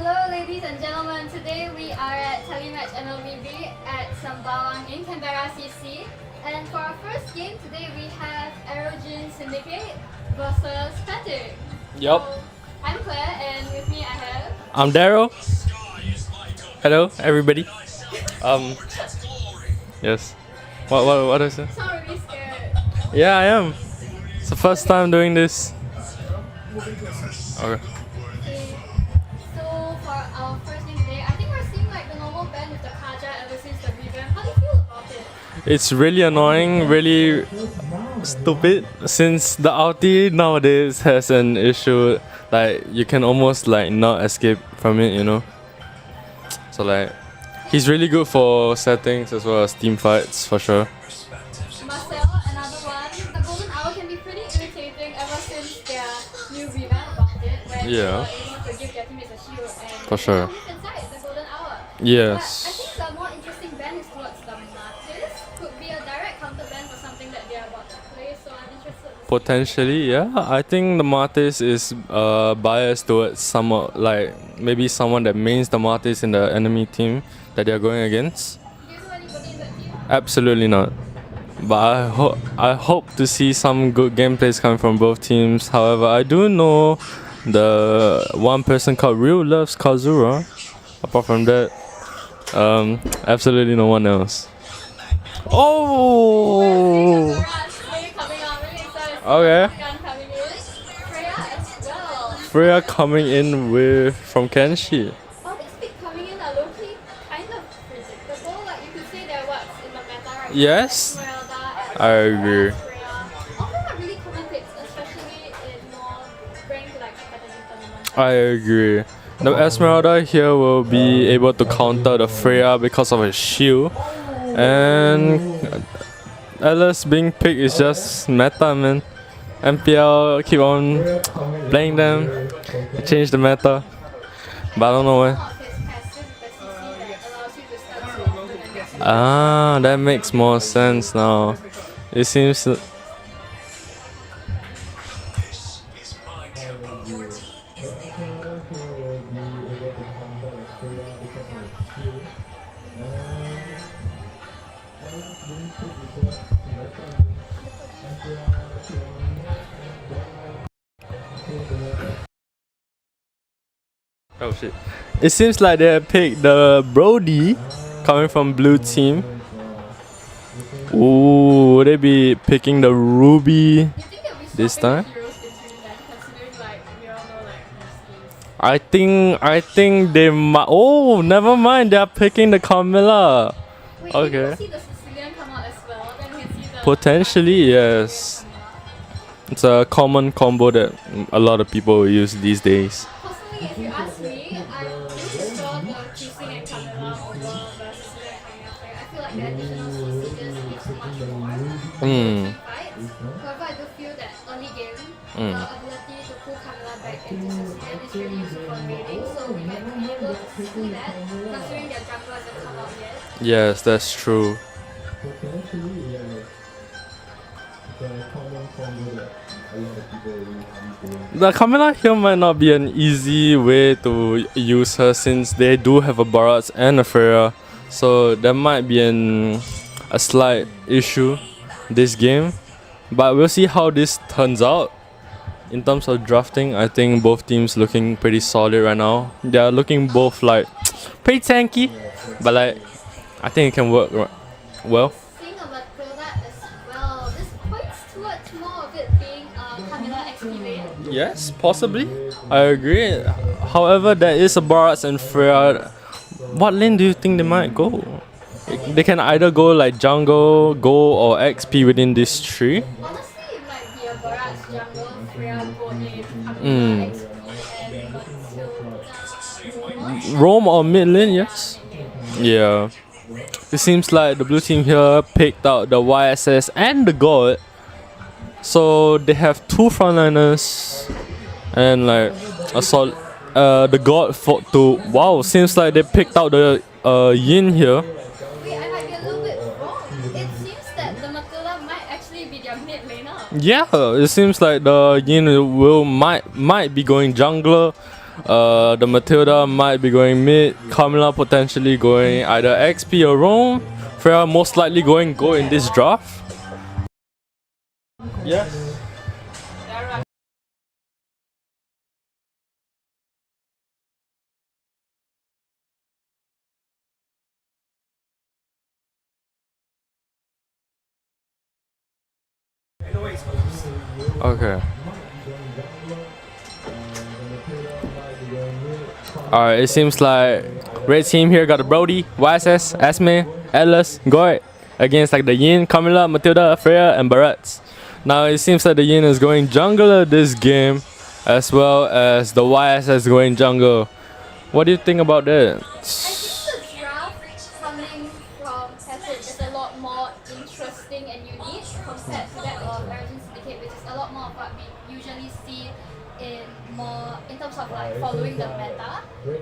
Hello ladies and gentlemen, today we are at Telematch MLBB at Sembawang in Canberra CC, and for our first game today we have Aerogene Syndicate versus Patrick. Yup. So, I'm Claire and with me I have... I'm Daryl. Hello, everybody. Yes. What is it? You sound really scared. Yeah, I am. It's the first time doing this. Okay. Okay, so for our first game today, I think we're seeing like the normal band with the Kaja ever since the revamp. How do you feel about it? It's really annoying, really stupid, since the ulti nowadays has an issue like you can almost like not escape from it, you know. So like he's really good for settings as well as team fights for sure. Marcel, another one. The Golden Hour can be pretty irritating ever since their new revamp about it, where they Yeah. were able to give their teammates a shield and For sure. move inside the Golden Hour. Yes. But I think the more interesting ban is towards the Martis. Could be a direct counter ban for something that they are about to play, so I'm interested to see. Potentially, yeah. I think the Martis is biased towards someone like maybe someone that mains the Martis in the enemy team that they are going against. Do you know anybody in that team? Absolutely not. But I hope to see some good gameplays coming from both teams. However, I do know the one person called Real loves Kazura. Apart from that, absolutely no one else. Oh. Okay. Freya coming in with from Kenshi. All these pick coming in are low-key kind of predictable. Like you could say they're what's in the meta right now. Yes, Esmeralda, I agree. Freya. All of them are really common picks, especially in more ranked like competitive tournaments. I agree. The Esmeralda here will be able to counter the Freya because of his shield. And Alice being picked is just meta, man. MPL keep on playing them, change the meta. But I don't know why. His passive with the CC that allows you to stun so often and gets you. Ah, that makes more sense now. It seems. Oh shit. It seems like they have picked the Brody coming from blue team. Ooh, would they be picking the Ruby You think that we this time? heroes between them, considering like we all know like these skills? I think they might. Oh, never mind. They are picking the Camilla. Wait, Okay. you will see the Sicilian come out as well, then we can see the Potentially, yes. It's a common combo that a lot of people use these days. Personally, if you ask me, I do prefer the choosing and Camilla over the Sicilian coming out there. I feel like the additional CC just gives much more for team fights. However, I do feel that early game, the ability to pull Camilla back into Sicilian is really useful for invading, so we might be able to see that, considering their jungler hasn't come out yet. Yes, that's true. The Camilla here might not be an easy way to use her since they do have a Barats and a Freya. So there might be a slight issue this game. But we'll see how this turns out. In terms of drafting, I think both teams looking pretty solid right now. They are looking both like pretty tanky, but like I think it can work well. Seeing a Matilda as well, this points towards more of it being Camilla XP lane. Yes, possibly. I agree. However, there is a Barats and Freya. What lane do you think they might go? They can either go like jungle, go, or XP within this tree. Honestly, it might be a Barats jungle, Freya bot lane, Camilla XP, and still Roam or mid lane, yes. Yeah. It seems like the blue team here picked out the YSS and the God. So they have two frontliners and like a solid. The God fought to. Wow, seems like they picked out the Yin here. Wait, I might be a little bit wrong. It seems that the Matilda might actually be their mid laner. Yeah, it seems like the Yin might be going jungler. The Matilda might be going mid. Carmilla potentially going either XP or roam. Freya most likely going go in this draft. Yes. Okay. Alright, it seems like red team here got the Brody, YSS, Esme, Atlas, Goy against like the Yin, Camilla, Matilda, Freya, and Barretts. Now it seems like the Yin is going jungler this game as well as the YSS going jungle. What do you think about that? I think the draft coming from Passive is a lot more interesting and unique compared to that of Origin Syndicate, which is a lot more of what we usually see in terms of like following the meta.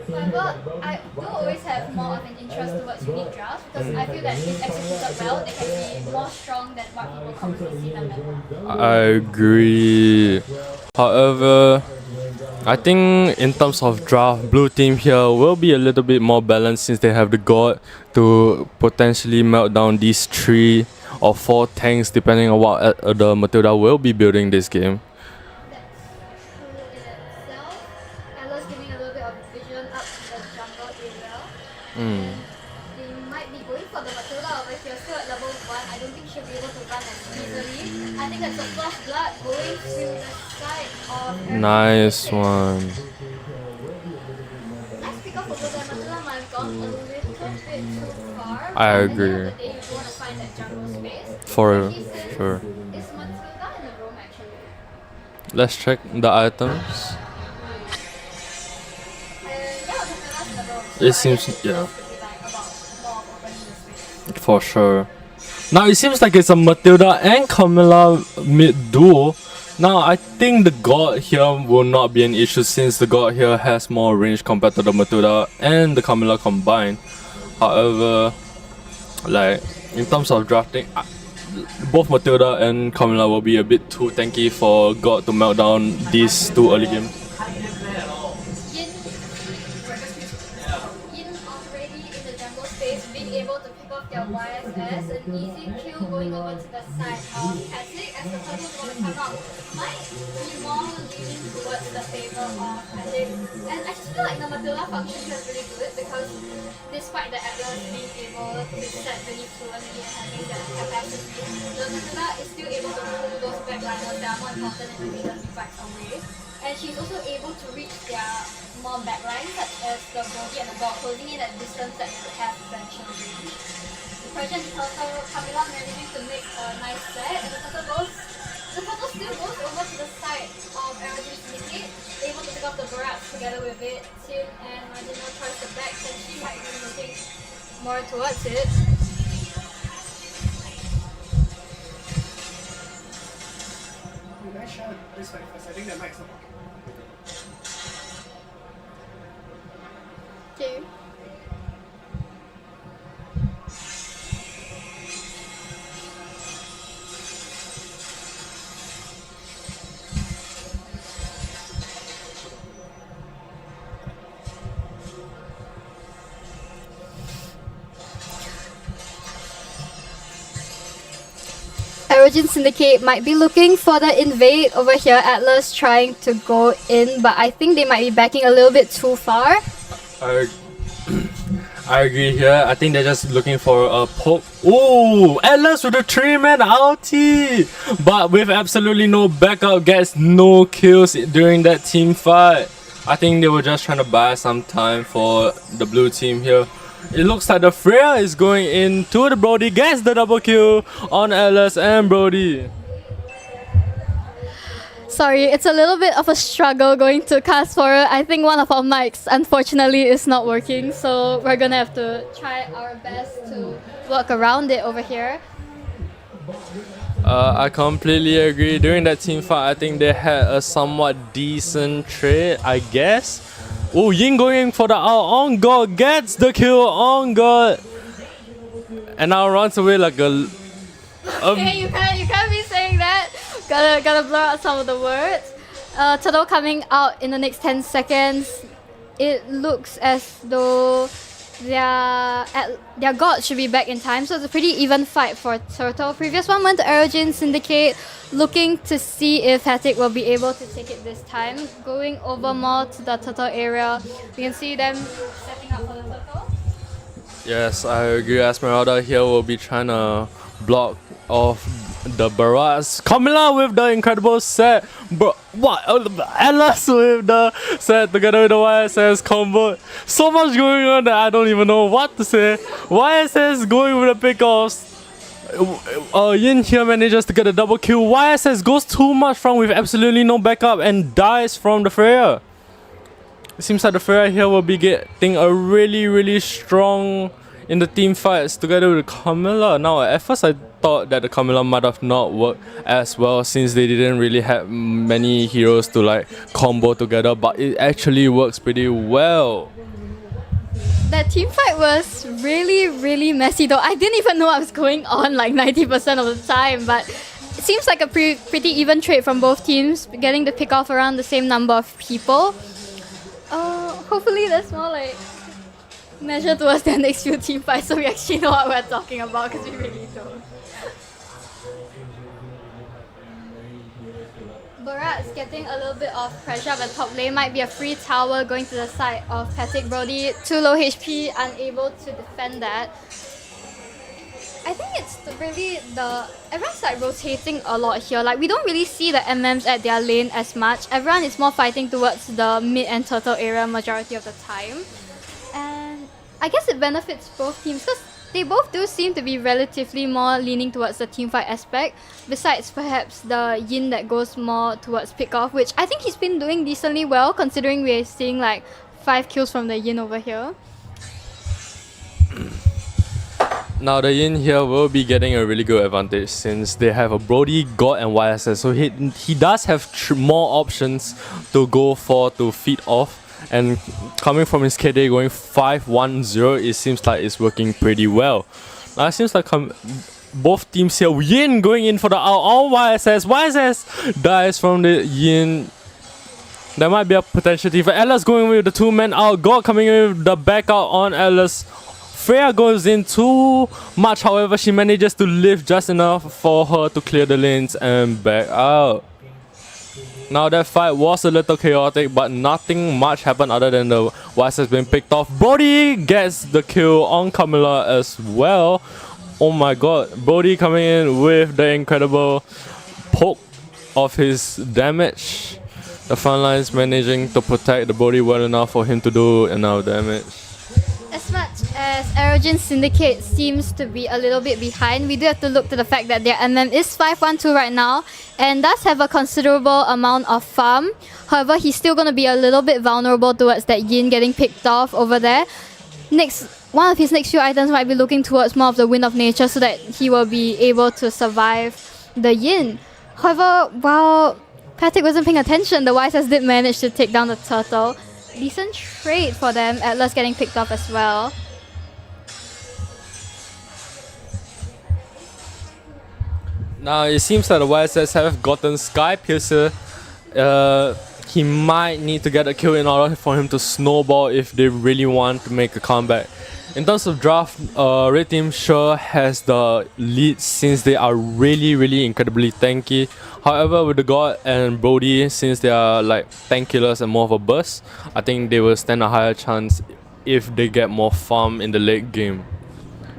However, I do always have more of an interest towards unique drafts because I feel that if executed well, they can be more strong than what people commonly see in the meta. I agree. However, I think in terms of draft, blue team here will be a little bit more balanced since they have the god to potentially melt down these 3 or 4 tanks depending on what the Matilda will be building this game. Ella's giving a little bit of vision up to the jungle area. They might be going for the Matilda over here, still at level 1. I don't think she'll be able to run as easily. I think that's a flash blood going to the side of Nice one. Nice pick up over there. Matilda might have gone a little bit too far. I At the agree. end of the day, you want to find that jungle space. For Especially since sure. Is Matilda in the room actually? Let's check the items. Yeah, Matila's in the room. It I seems- guess it's yeah. supposed to be like about more opening the space. For sure. Now it seems like it's a Matilda and Camilla mid duo. Now I think the god here will not be an issue since the god here has more range compared to the Matilda and the Camilla combined. However, like in terms of drafting, both Matilda and Camilla will be a bit too tanky for god to melt down these 2 early games. Yin already in the jungle space, being able to pick off their YSS, an easy kill going over to the side of Patrick as the turtle's going to come out. Might be more leaning towards the favor of Patrick. And I just feel like the Matilda function here is really good because despite the Atlas being able to set really fluently and having that capacity, the Matilda is still able to pull those backliners that are more important in the leaders fights away. And she's also able to reach their more backlines such as the Brody and the dog, closing in at distance that they have potential range. The Persian turtle Camilla managing to make a nice set, and the turtle still goes over to the side of Origin Syndicate, able to pick up the barracks together with it. Tim and Marginal tries to back, and she might be looking more towards it. Nice shot this way first. I think that mic's not. Okay. Origin Syndicate might be looking for the invade over here. Atlas trying to go in, but I think they might be backing a little bit too far. I agree here. I think they're just looking for a poke. Ooh, Atlas with a 3-man ulti, but with absolutely no backup, gets no kills during that team fight. I think they were just trying to buy some time for the blue team here. It looks like the Freya is going into the Brody, gets the double kill on Atlas and Brody. Sorry, it's a little bit of a struggle going to cast forward. I think one of our mics unfortunately is not working, so we're gonna have to try our best to work around it over here. I completely agree. During that team fight, I think they had a somewhat decent trade, I guess. Oh, Yin going for the on God, gets the kill on God, and now runs away like a. Okay, you can't be saying that. Gotta blur out some of the words. Turtle coming out in the next 10 seconds. It looks as though their god should be back in time, so it's a pretty even fight for Turtle. Previous one went to Aerogene Syndicate, looking to see if Patrick will be able to take it this time. Going over more to the Turtle area, we can see them setting up for the Turtle. Yes, I agree. Esmeralda here will be trying to block off the barrage. Camilla with the incredible set. Bro, what? Alice with the set together with the YSS combo. So much going on that I don't even know what to say. YSS going with the pickoffs. Yin here manages to get a double kill. YSS goes too much front with absolutely no backup and dies from the Freya. It seems like the Freya here will be getting a really strong in the team fights together with Camilla. Now at first I thought that the Camilla might have not worked as well since they didn't really have many heroes to like combo together, but it actually works pretty well. That team fight was really messy though. I didn't even know what was going on like 90% of the time, but it seems like a pretty even trade from both teams, getting to pick off around the same number of people. Hopefully there's more like measure towards the next few team fights so we actually know what we're talking about, because we really don't. Borat's getting a little bit of pressure up the top lane. Might be a free tower going to the side of Patrick Brody. Too low HP, unable to defend that. I think it's everyone's like rotating a lot here. Like we don't really see the MMs at their lane as much. Everyone is more fighting towards the mid and turtle area majority of the time. And I guess it benefits both teams because they both do seem to be relatively more leaning towards the teamfight aspect, besides perhaps the Yin that goes more towards pick-off, which I think he's been doing decently well considering we're seeing like 5 kills from the Yin over here. Now the Yin here will be getting a really good advantage since they have a Brody, God and YSS, so he does have more options to go for to feed off. And coming from his KD going 5-1-0, it seems like it's working pretty well. Now it seems like both teams here, Yin going in for the out on YSS. YSS dies from the Yin. There might be a potential for Alice going with the 2-man out. God coming in with the back out on Alice. Freya goes in too much, however she manages to live just enough for her to clear the lanes and back out. Now that fight was a little chaotic, but nothing much happened other than the YSS being picked off. Brody gets the kill on Camilla as well. Oh my god, Brody coming in with the incredible poke of his damage. The front lines managing to protect the Brody well enough for him to do enough damage. As much as Aerogene Syndicate seems to be a little bit behind, we do have to look to the fact that their MM is 5-1-2 right now and does have a considerable amount of farm. However, he's still going to be a little bit vulnerable towards that Yin getting picked off over there. One of his next few items might be looking towards more of the Wind of Nature so that he will be able to survive the Yin. However, while Patrick wasn't paying attention, the YSS did manage to take down the turtle. Decent trade for them, Atlas getting picked off as well. Now it seems that the YSS have gotten Sky Piercer. He might need to get a kill in order for him to snowball if they really want to make a comeback. In terms of draft, Red Team sure has the lead since they are really incredibly tanky. However, with the God and Brody, since they are like tank killers and more of a burst, I think they will stand a higher chance if they get more farm in the late game.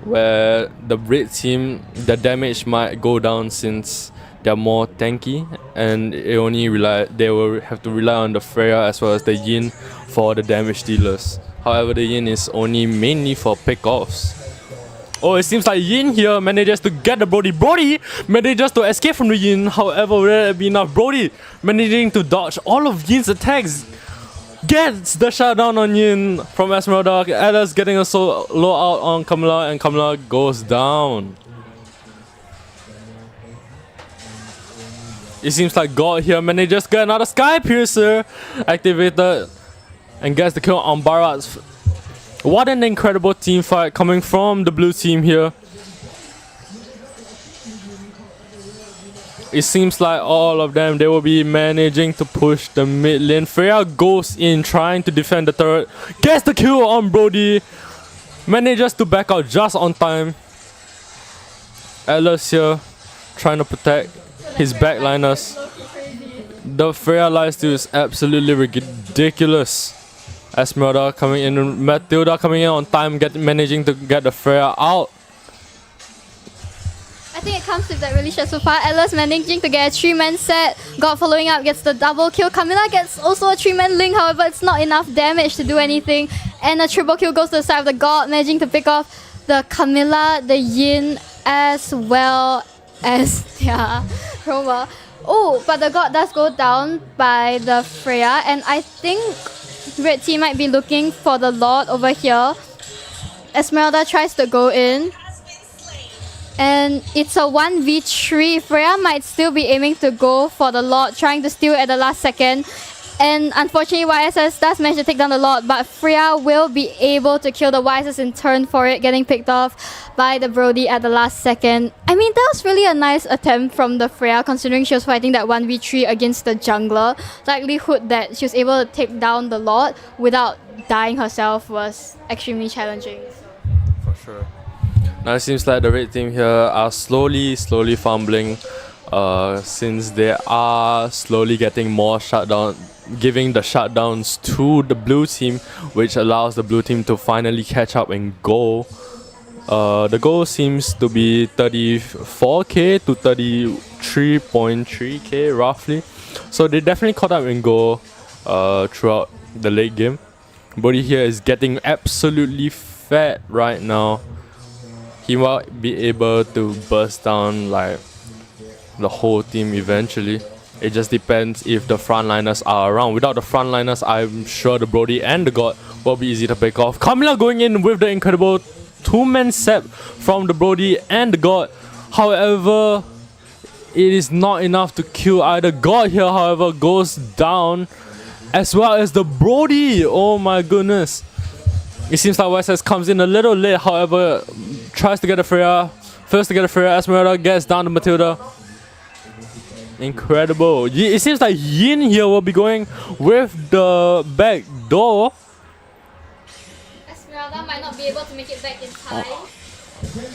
Where the Red Team, the damage might go down since they're more tanky and they will have to rely on the Freya as well as the Yin for the damage dealers. However, the Yin is only mainly for pickoffs. Oh, it seems like Yin here manages to get the Brody. Brody manages to escape from the Yin. However, will it be enough? Brody managing to dodge all of Yin's attacks. Gets the shutdown on Yin from Esmeralda. Alice getting a solo out on Camilla and Camilla goes down. It seems like God here manages to get another Sky Piercer activated and gets the kill on Bharat. What an incredible team fight coming from the blue team here. It seems like all of them, they will be managing to push the mid lane. Freya goes in trying to defend the turret. Gets the kill on Brody. Manages to back out just on time. Atlas here trying to protect his backliners. The Freya lifesteal is absolutely ridiculous. Esmeralda coming in, Matilda coming in on time, managing to get the Freya out. I think it comes with that really stressful part. Atlas managing to get a 3-man set. God following up gets the double kill. Camilla gets also a 3-man link, however, it's not enough damage to do anything. And a triple kill goes to the side of the God, managing to pick off the Camilla, the Yin, as well as their Roma. Oh, but the God does go down by the Freya, and I think Red Team might be looking for the Lord over here. Esmeralda tries to go in. And it's a 1v3. Freya might still be aiming to go for the Lord, trying to steal at the last second. And unfortunately, YSS does manage to take down the Lord, but Freya will be able to kill the YSS in turn for it, getting picked off by the Brody at the last second. I mean, that was really a nice attempt from the Freya, considering she was fighting that 1v3 against the jungler. Likelihood that she was able to take down the Lord without dying herself was extremely challenging. For sure. Now it seems like the red team here are slowly fumbling since they are slowly getting more shutdown, giving the shutdowns to the blue team, which allows the blue team to finally catch up and go. The goal seems to be 34k to 33.3k roughly. So they definitely caught up in goal throughout the late game. Brody here is getting absolutely fat right now. He might be able to burst down like the whole team eventually. It just depends if the frontliners are around. Without the frontliners, I'm sure the Brody and the God will be easy to pick off. Camilla going in with the incredible 2-man set from the Brody and the God. However, it is not enough to kill either. God here, however, goes down, as well as the Brody. Oh my goodness. It seems like YSS comes in a little late, however, tries to get a Freya. First to get a Freya, Esmeralda gets down to Matilda. Incredible. It seems like Yin here will be going with the back door. Esmeralda might not be able to make it back in time.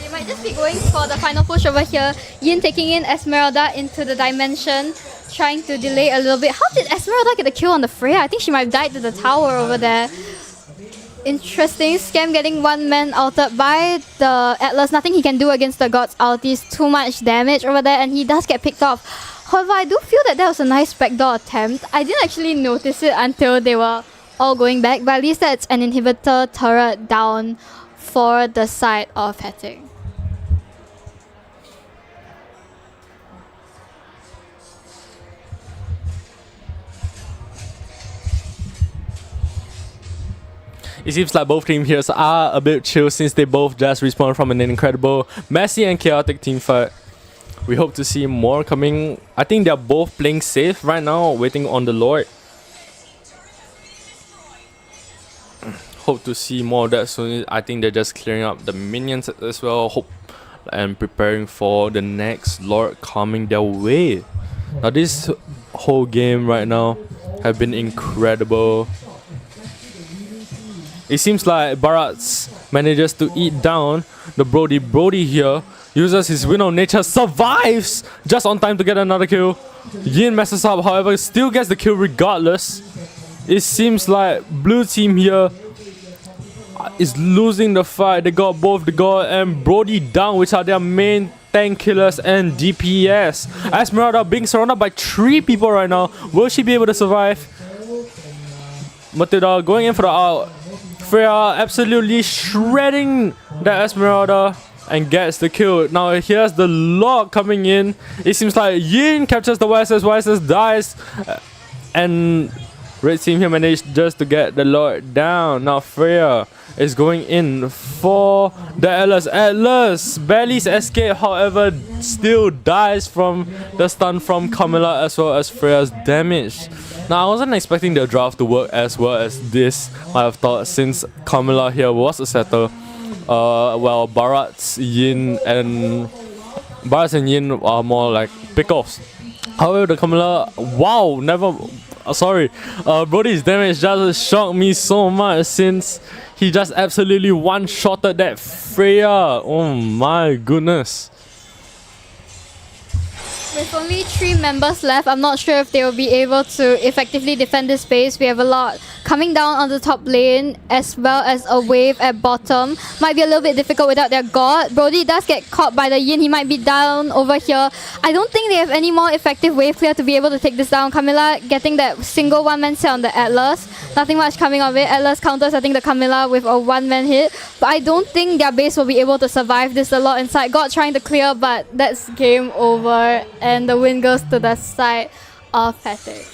They might just be going for the final push over here. Yin taking in Esmeralda into the dimension, trying to delay a little bit. How did Esmeralda get the kill on the Freya? I think she might have died to the tower over there. Interesting. Scam getting 1-man altered by the Atlas. Nothing he can do against the God's ultis. Too much damage over there, and he does get picked off. However, I do feel that was a nice backdoor attempt. I didn't actually notice it until they were all going back, but at least that's an inhibitor turret down for the side of Hetic. It seems like both team heroes are a bit chill since they both just respawned from an incredible, messy and chaotic team fight. We hope to see more coming. I think they're both playing safe right now, waiting on the Lord. Hope to see more of that soon. I think they're just clearing up the minions as well. Hope and preparing for the next Lord coming their way. Now this whole game right now have been incredible. It seems like Bharat manages to eat down the Brody. Brody here uses his Wind of Nature, survives just on time to get another kill. Yin messes up, however, still gets the kill regardless. It seems like blue team here is losing the fight. They got both the God and Brody down, which are their main tank killers and DPS. Esmeralda being surrounded by 3 people right now. Will she be able to survive? Matilda going in for the out. Freya absolutely shredding the Esmeralda and gets the kill. Now here's the Lord coming in. It seems like Yin captures the YSS. YSS dies. And red team here managed just to get the Lord down. Now Freya is going in for the Atlas. Atlas barely escape, however, still dies from the stun from Camilla as well as Freya's damage. Now I wasn't expecting the draft to work as well as this, I have thought, since Camilla here was a setter. Well, Bharat and Yin are more like pickoffs. However, the Camilla, wow, never. Sorry, Brody's damage just shocked me so much since he just absolutely one-shotted that Freya. Oh my goodness. With only 3 members left, I'm not sure if they will be able to effectively defend this space. We have a lot coming down on the top lane, as well as a wave at bottom. Might be a little bit difficult without their god. Brody does get caught by the Yin. He might be down over here. I don't think they have any more effective wave clear to be able to take this down. Camilla getting that single one-man set on the Atlas. Nothing much coming of it. Atlas counters, I think, the Camilla with a one-man hit. But I don't think their base will be able to survive this a lot inside. God trying to clear, but that's game over. And the win goes to the side of Patrick.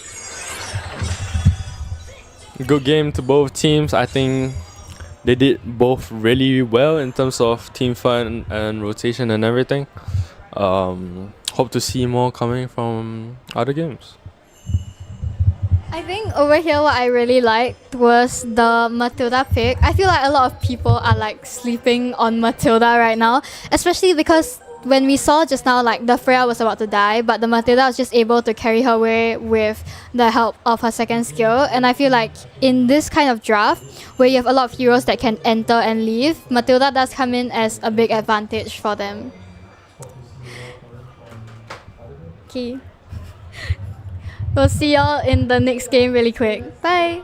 Good game to both teams. I think they did both really well in terms of team fun and rotation and everything. Hope to see more coming from other games. I think over here what I really liked was the Matilda pick. I feel like a lot of people are like sleeping on Matilda right now, especially because when we saw just now, like the Freya was about to die, but the Matilda was just able to carry her way with the help of her second skill. And I feel like in this kind of draft, where you have a lot of heroes that can enter and leave, Matilda does come in as a big advantage for them. Okay. We'll see y'all in the next game really quick. Bye!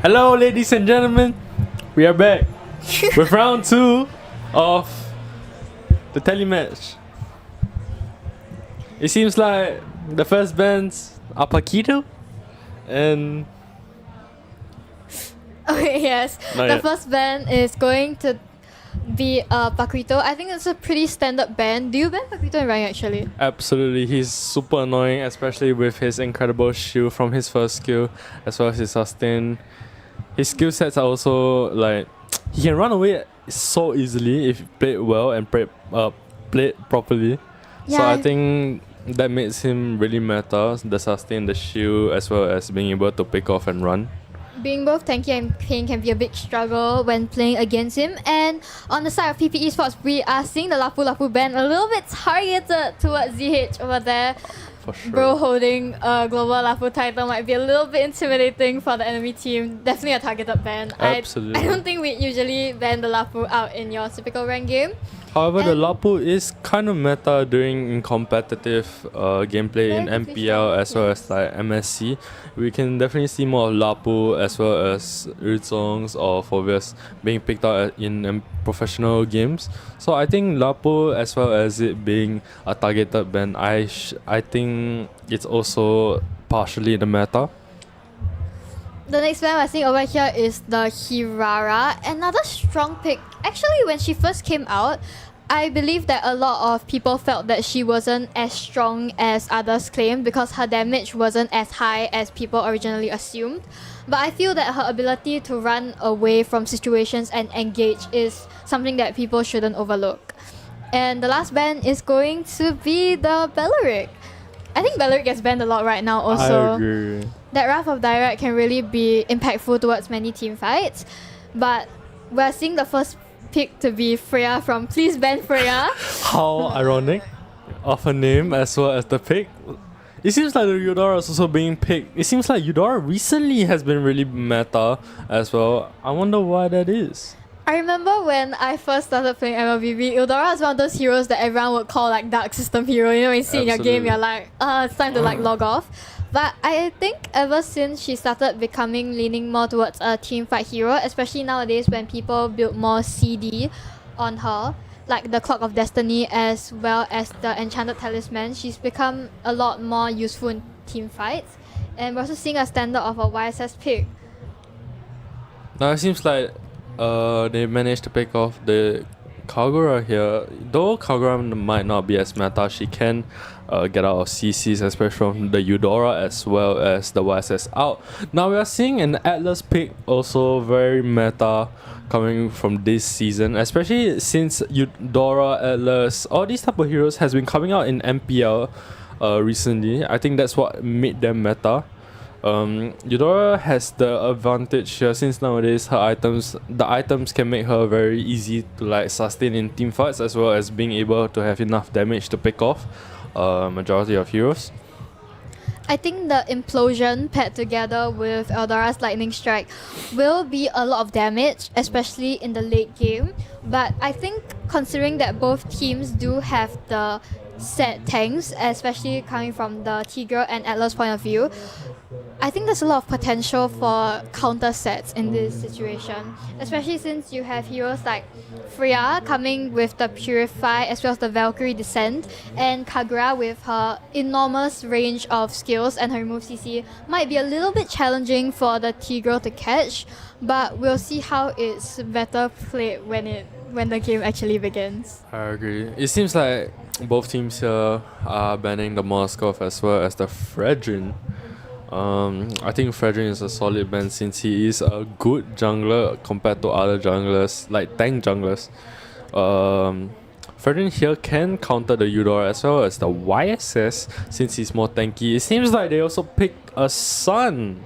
Hello, ladies and gentlemen. We are back with round 2 of the telematch. It seems like the first bands are Paquito and Okay, yes. Not The yet. first band is going to be Paquito. I think it's a pretty standard band. Do you ban Paquito in rank actually? absolutely he's super annoying, especially with his incredible shield from his first skill as well as his sustain. His skill sets are also like he can run away so easily if played well and played properly. So Yeah. I think that makes him really meta, the sustain, the shield, as well as being able to pick off and run. Being both tanky and ping can be a big struggle when playing against him. And on the side of PPE Sports, we are seeing the Lapu Lapu band a little bit targeted towards ZH over there. For sure. Bro holding a global Lapu title might be a little bit intimidating for the enemy team. Definitely a targeted ban. Absolutely. I don't think we usually ban the Lapu out in your typical rank game. However, the And- Lapu is kind of meta during competitive gameplay in Relatively MPL strong, as well yes. as like MSC. We can definitely see more of Lapu as well as Rizongs or Phobius being picked out in professional games. So I think Lapu, as well as it being a targeted ban, I think it's also partially the meta. The next band I think over here is the Hirara. Another strong pick. Actually, when she first came out, I believe that a lot of people felt that she wasn't as strong as others claimed because her damage wasn't as high as people originally assumed. But I feel that her ability to run away from situations and engage is something that people shouldn't overlook. And the last band is going to be the Belleric. I think Belleric gets banned a lot right now also. I agree. That Wrath of Direct can really be impactful towards many team fights. But we're seeing the first pick to be Freya from Please Ban Freya. How ironic of her name as well as the pick. It seems like the Eudora is also being picked. It seems like Eudora recently has been really meta as well. I wonder why that is. I remember when I first started playing MLBB, Eudora is one of those heroes that everyone would call like Dark System hero. You know, when you see in your game, Absolutely. you're like, it's time to like log off. But I think ever since she started leaning more towards a team fight hero, especially nowadays when people build more CD on her, like the Clock of Destiny as well as the Enchanted Talisman, she's become a lot more useful in team fights. And we're also seeing a standard of a YSS pick. Now it seems like they managed to pick off the Kagura here. Though Kagura might not be as meta, she can get out of CCs, especially from the Eudora as well as the YSS out. Now we are seeing an Atlas pick also very meta coming from this season, especially since Eudora, Atlas, all these type of heroes has been coming out in MPL recently. I think that's what made them meta. Eudora has the advantage here since nowadays the items can make her very easy to like sustain in team fights as well as being able to have enough damage to pick off majority of heroes. I think the Implosion paired together with Eldora's Lightning Strike will be a lot of damage, especially in the late game. But I think considering that both teams do have the set tanks, especially coming from the Tigre and Atlas point of view, I think there's a lot of potential for counter sets in this situation, especially since you have heroes like Freya coming with the Purify as well as the Valkyrie Descent, and Kagura with her enormous range of skills and her remove CC might be a little bit challenging for the Tigre to catch, but we'll see how it's better played when the game actually begins. I agree. It seems like both teams here are banning the Moskov as well as the Fredrin. I think Fredrin is a solid ban since he is a good jungler compared to other junglers, like tank junglers. Fredrin here can counter the Eudora as well as the YSS since he's more tanky. It seems like they also picked a Sun.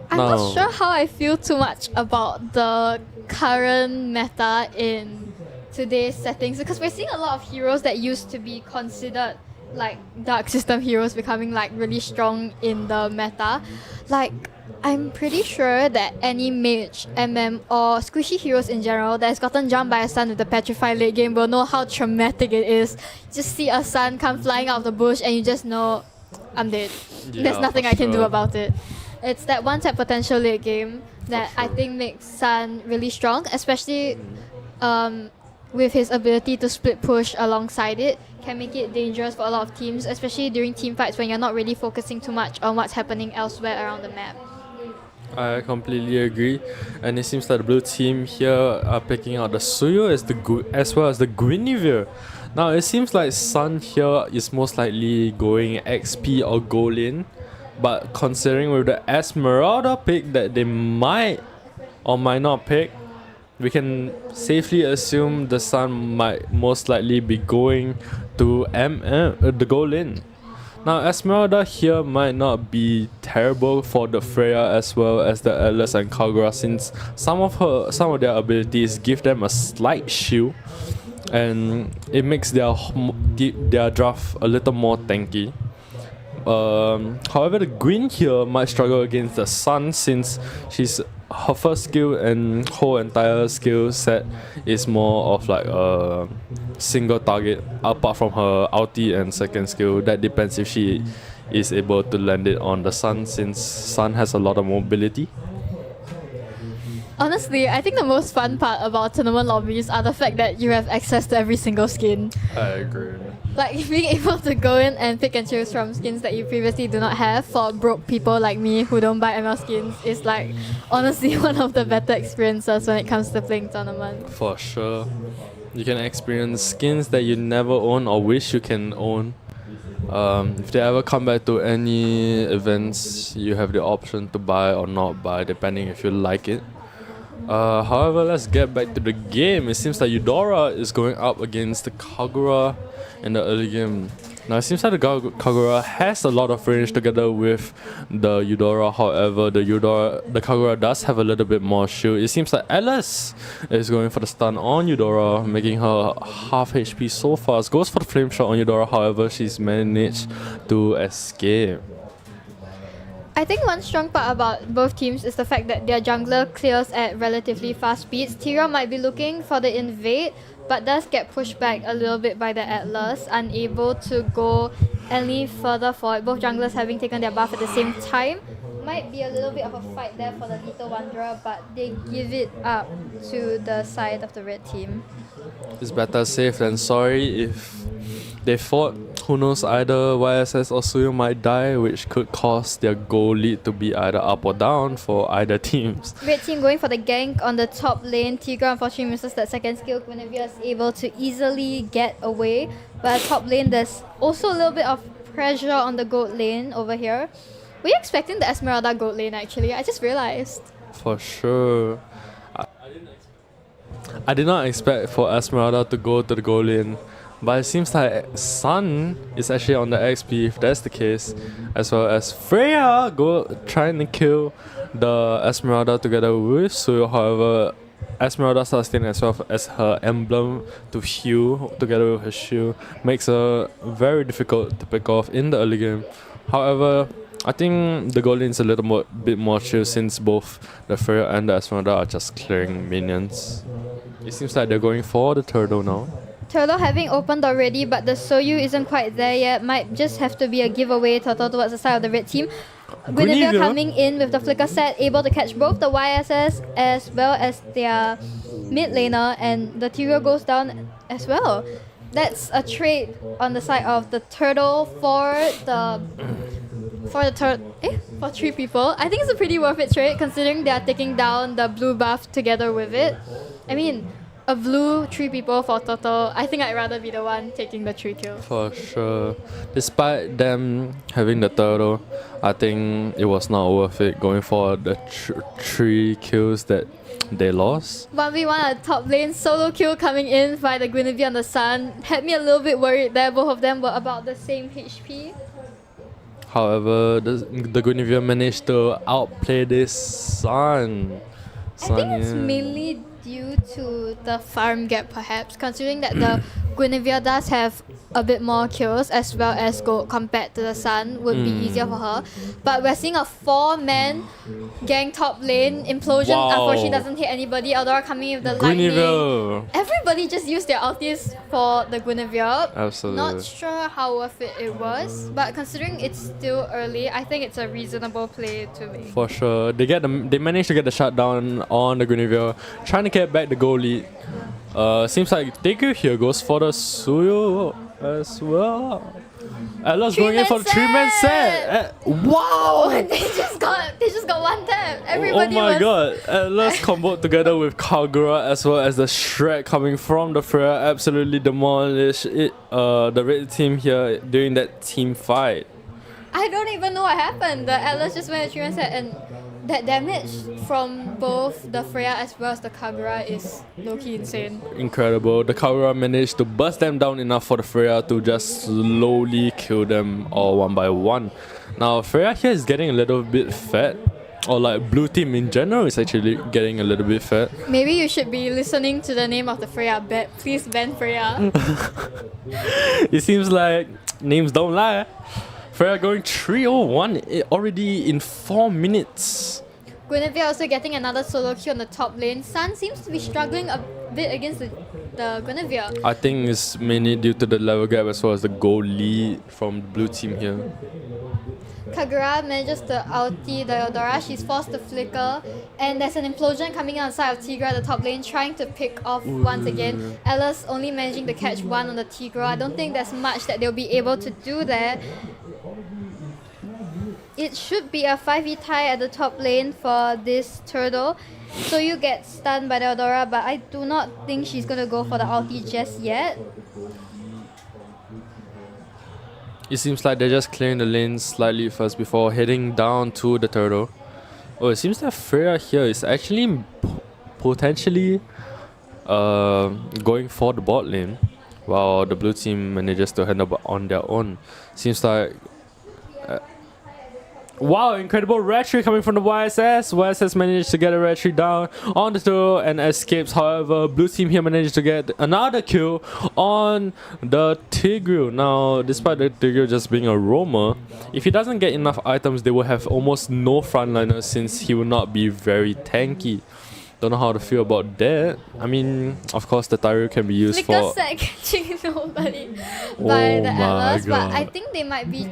I'm No. not sure how I feel too much about the current meta in today's settings because we're seeing a lot of heroes that used to be considered like dark system heroes becoming like really strong in the meta. Like I'm pretty sure that any mage, MM or squishy heroes in general that has gotten jumped by a sun with the petrified late game will know how traumatic it is. Just see a sun come flying out of the bush and you just know I'm dead. Yeah, There's nothing for I can do sure. about it. It's that one-tap potential late game that I think makes Sun really strong, especially with his ability to split push alongside it, can make it dangerous for a lot of teams, especially during team fights when you're not really focusing too much on what's happening elsewhere around the map. I completely agree, and it seems like the blue team here are picking out the Suyo as well as the Guinevere. Now it seems like Sun here is most likely going XP or gold lane, but considering with the Esmeralda pick that they might or might not pick, we can safely assume the Sun might most likely be going to the gold lane. Now Esmeralda here might not be terrible for the Freya as well as the Atlas and Kagura, since some of their abilities give them a slight shield, and it makes their draft a little more tanky. However, the Green here might struggle against the Sun, since her first skill and whole entire skill set is more of like a single target, apart from her ulti and second skill. That depends if she is able to land it on the Sun, since Sun has a lot of mobility. Honestly, I think the most fun part about tournament lobbies are the fact that you have access to every single skin. I agree. Like being able to go in and pick and choose from skins that you previously do not have for broke people like me who don't buy ML skins is like honestly one of the better experiences when it comes to playing tournament. For sure. You can experience skins that you never own or wish you can own. If they ever come back to any events, you have the option to buy or not buy, depending if you like it. However, let's get back to the game. It seems like Eudora is going up against the Kagura in the early game. Now it seems like the Kagura has a lot of range together with the Eudora. However, the Kagura does have a little bit more shield. It seems like Alice is going for the stun on Eudora, making her half HP so fast. Goes for the flame shot on Eudora. However, she's managed to escape. I think one strong part about both teams is the fact that their jungler clears at relatively fast speeds. Tira might be looking for the invade, but does get pushed back a little bit by the Atlas, unable to go any further forward. Both junglers having taken their buff at the same time. Might be a little bit of a fight there for the Little Wanderer, but they give it up to the side of the red team. It's better safe than sorry. If they fought, who knows, either YSS or Suyo might die, which could cause their goal lead to be either up or down for either teams. Red team going for the gank on the top lane. Tigra unfortunately misses that second skill. Guinevere is able to easily get away. But top lane, there's also a little bit of pressure on the gold lane over here. Were you expecting the Esmeralda gold lane actually? I just realized. For sure. I did not expect for Esmeralda to go to the goal lane, but it seems like Sun is actually on the XP if that's the case, as well as Freya trying to kill the Esmeralda together with Suyo. However, Esmeralda sustain as well as her emblem to heal together with her shield makes her very difficult to pick off in the early game. However, I think the gold lane is a bit more chill, since both the Freya and the Esmeralda are just clearing minions. It seems like they're going for the turtle now. Turtle having opened already, but the Soyu isn't quite there yet. Might just have to be a giveaway turtle towards the side of the red team. Guinevere coming in with the flicker set, able to catch both the YSS as well as their mid laner, and the Tyrael goes down as well. That's a trade on the side of the turtle for three people. I think it's a pretty worth it trade considering they are taking down the blue buff together with it. I mean, a blue 3 people for total. I think I'd rather be the one taking the 3 kills. For sure. Despite them having the turtle, I think it was not worth it going for the 3 kills that they lost. 1v1 at top lane, solo kill coming in by the Guinevere on the Sun. Had me a little bit worried there. Both of them were about the same HP. However, the Guinevere managed to outplay this Sun. I think it's mainly due to the farm gap perhaps, considering that the Guinevere does have a bit more kills as well as gold compared to the Sun, would be easier for her. But we're seeing a 4-man gang top lane. Implosion Wow. unfortunately doesn't hit anybody. Eldora coming with the lightning. Guinevere. Everybody just used their ultis for the Guinevere. Absolutely. Not sure how worth it was, but considering it's still early, I think it's a reasonable play to me. For sure. They managed to get the shutdown on the Guinevere, trying to get back the goal lead. Seems like Tigrew here goes for the Suyo as well. Atlas going in for the 3-man set. Wow! they just got one tap. Oh Everybody my was god. Atlas comboed together with Kagura as well as the Shrek coming from the Freya. Absolutely demolished it, the red team here during that team fight. I don't even know what happened. The Atlas just went a 3-man set, and that damage from both the Freya as well as the Kagura is low-key insane. Incredible. The Kagura managed to bust them down enough for the Freya to just slowly kill them all one by one. Now Freya here is getting a little bit fat. Or like blue team in general is actually getting a little bit fat. Maybe you should be listening to the name of the Freya. Please ban Freya. It seems like names don't lie. Freya going 3-0-1 already in 4 minutes. Guinevere also getting another solo kill on the top lane. Sun seems to be struggling a bit against the Guinevere. I think it's mainly due to the level gap as well as the goal lead from the blue team here. Kagura manages to ulti the Eldora. She's forced to flicker, and there's an implosion coming on the side of Tigra at the top lane, trying to pick off once again. Alice only managing to catch one on the Tigra. I don't think there's much that they'll be able to do there. It should be a 5v tie at the top lane for this turtle. So you get stunned by the Eldora, but I do not think she's gonna go for the ulti just yet. It seems like they're just clearing the lane slightly first before heading down to the turtle. Oh, it seems that Freya here is actually potentially going for the bot lane, while the blue team manages to handle on their own. Seems like wow, incredible retry coming from the YSS. YSS managed to get a retry down on the turtle and escapes. However, blue team here managed to get another kill on the Tigrew. Now, despite the Tigrew just being a roamer, if he doesn't get enough items, they will have almost no frontliners since he will not be very tanky. Don't know how to feel about that. I mean, of course, the Tyro can be used Flicker for... set catching nobody by the Atlas, but God. I think they might be.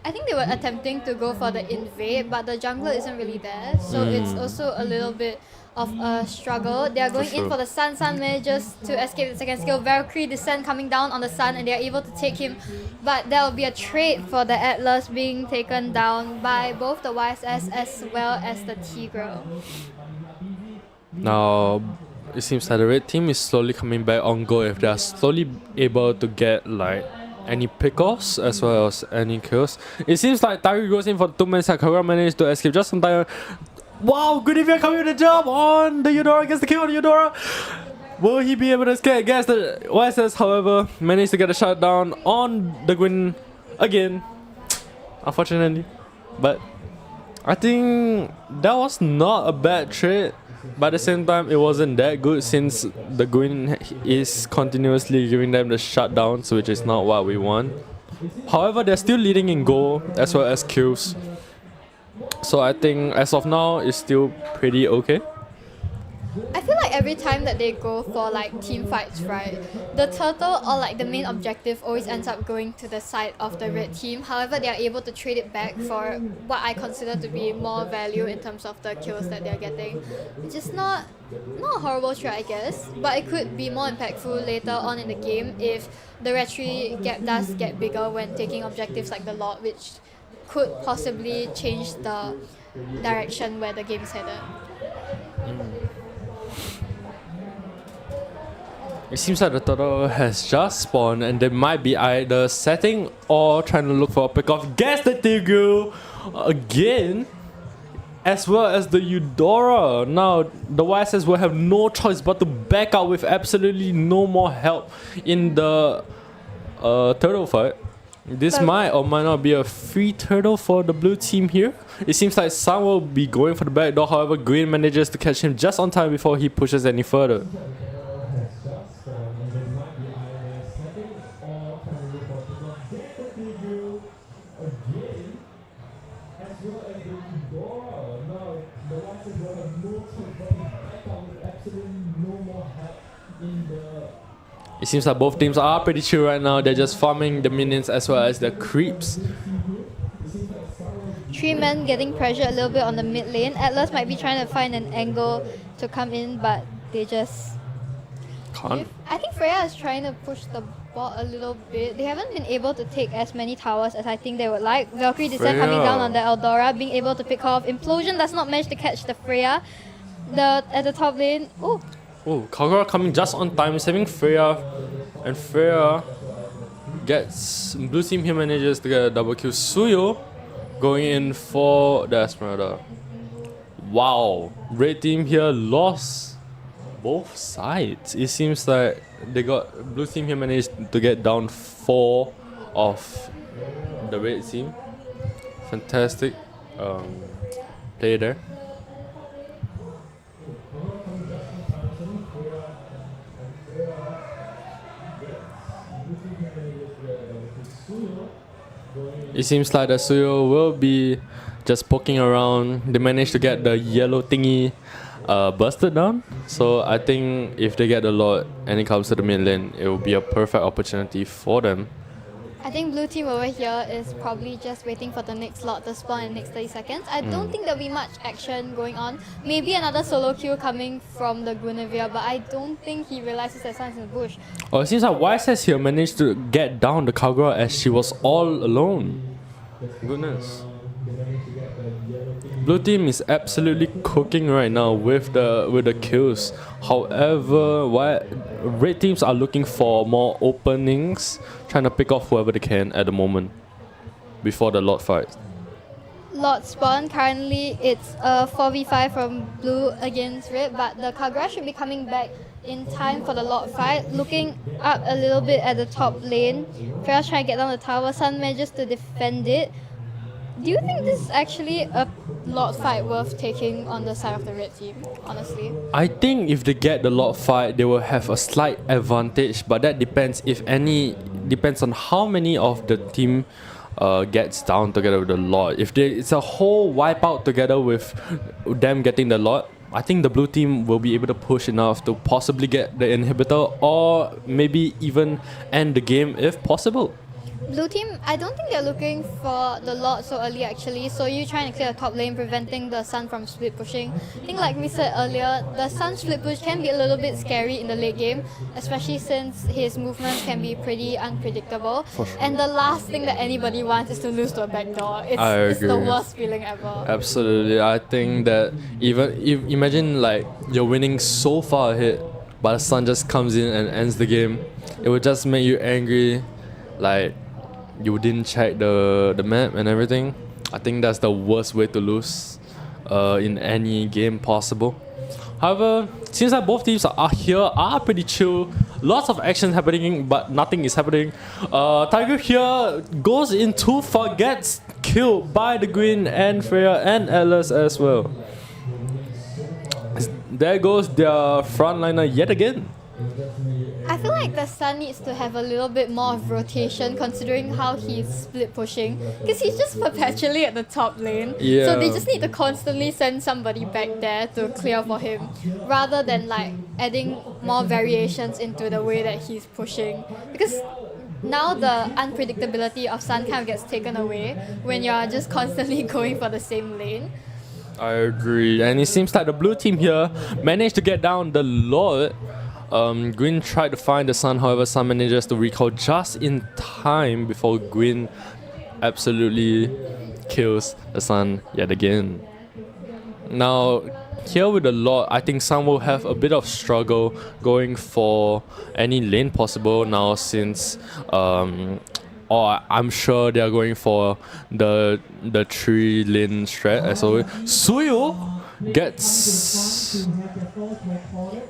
I think they were attempting to go for the invade, but the jungler isn't really there, so it's also a little bit of a struggle. They are going in for the Sun. Sun manages to escape the second skill. Valkyrie descent coming down on the Sun, and they are able to take him, but there will be a trade for the Atlas being taken down by both the YSS as well as the Tigrew. Now, it seems that the red team is slowly coming back on goal if they are slowly able to get like any pickoffs as well as any kills. It seems like Tyri goes in for the 2-man set. Kagura managed to escape just in time. Wow, Guinevere coming with a jump on the Eudora, gets the kill on the Eudora. Will he be able to escape against the YSS? However, managed to get a shutdown on the Gwyn again, unfortunately. But I think that was not a bad trade. But at the same time, it wasn't that good since the Gwyn is continuously giving them the shutdowns, which is not what we want. However, they're still leading in goal as well as kills. So I think as of now, it's still pretty okay. I feel like every time that they go for like team fights, right, the turtle or like the main objective always ends up going to the side of the red team. However, they are able to trade it back for what I consider to be more value in terms of the kills that they are getting, which is not a horrible trade, I guess, but it could be more impactful later on in the game if the retry gap does get bigger when taking objectives like the Lord, which could possibly change the direction where the game is headed. It seems like the turtle has just spawned and they might be either setting or trying to look for a pickoff. Gets the Tigrew again, as well as the Eudora. Now, the YSS will have no choice but to back out with absolutely no more help in the turtle fight. This might or might not be a free turtle for the blue team here. It seems like Sun will be going for the back door. However, Green manages to catch him just on time before he pushes any further. It seems like both teams are pretty chill right now. They're just farming the minions as well as the creeps. 3 men getting pressure a little bit on the mid lane. Atlas might be trying to find an angle to come in, but they just Can't. I think Freya is trying to push the bot a little bit. They haven't been able to take as many towers as I think they would like. Valkyrie Descent coming down on the Eldora, being able to pick off. Implosion does not manage to catch the Freya. At the top lane. Oh, Oh, Kagura coming just on time, saving Freya. And Freya gets... Blue team here manages to get a double kill. Suyo going in for the Esmeralda. Wow. Red team here lost both sides. It seems like they got... Blue team here managed to get down 4 of the red team. Fantastic play there. It seems like the Suyo will be just poking around. They managed to get the yellow thingy busted down. So I think if they get the Lord and it comes to the mid lane, it will be a perfect opportunity for them. I think blue team over here is probably just waiting for the next lot to spawn in the next 30 seconds. I don't think there'll be much action going on. Maybe another solo kill coming from the Guinevere, but I don't think he realizes that Sun's in the bush. Oh, it seems like YSS here managed to get down the Kagura as she was all alone. Goodness. Blue team is absolutely cooking right now with the kills. However, red teams are looking for more openings, trying to pick off whoever they can at the moment before the Lord fight. Lord spawn, currently it's a 4v5 from blue against red, but the Kagura should be coming back in time for the Lord fight. Looking up a little bit at the top lane, Freya's trying to get down the tower, Sun manages to defend it. Do you think this is actually a Lord fight worth taking on the side of the red team, honestly? I think if they get the Lord fight, they will have a slight advantage, but that depends, if any, depends on how many of the team gets down together with the Lord. If it's a whole wipeout together with them getting the Lord, I think the blue team will be able to push enough to possibly get the inhibitor or maybe even end the game if possible. Blue team, I don't think they're looking for the Lord so early actually. So you trying to clear the top lane, preventing the Sun from split pushing. I think like we said earlier, the Sun split push can be a little bit scary in the late game, especially since his movements can be pretty unpredictable. For sure. And the last thing that anybody wants is to lose to a backdoor. I It's the agree. worst feeling ever. Absolutely. I think that even if imagine like you're winning so far ahead, but the Sun just comes in and ends the game, it would just make you angry. Like you didn't check the map and everything. I think that's the worst way to lose in any game possible. However, seems like both teams are pretty chill. Lots of action happening, but nothing is happening. Tiger here goes in too far, gets killed by the Green and Freya and Atlas as well. There goes their frontliner yet again. I feel like the Sun needs to have a little bit more of rotation considering how he's split pushing, because he's just perpetually at the top lane. Yeah. So they just need to constantly send somebody back there to clear for him, rather than like adding more variations into the way that he's pushing. Because now the unpredictability of Sun kind of gets taken away when you're just constantly going for the same lane. I agree, and it seems like the blue team here managed to get down the Lord. Gwyn tried to find the Sun, however Sun manages to recall just in time before Gwyn absolutely kills the Sun yet again. Now here with the Lord, I think Sun will have a bit of struggle going for any lane possible now, since I'm sure they are going for the 3 lane strat as always. Suyo gets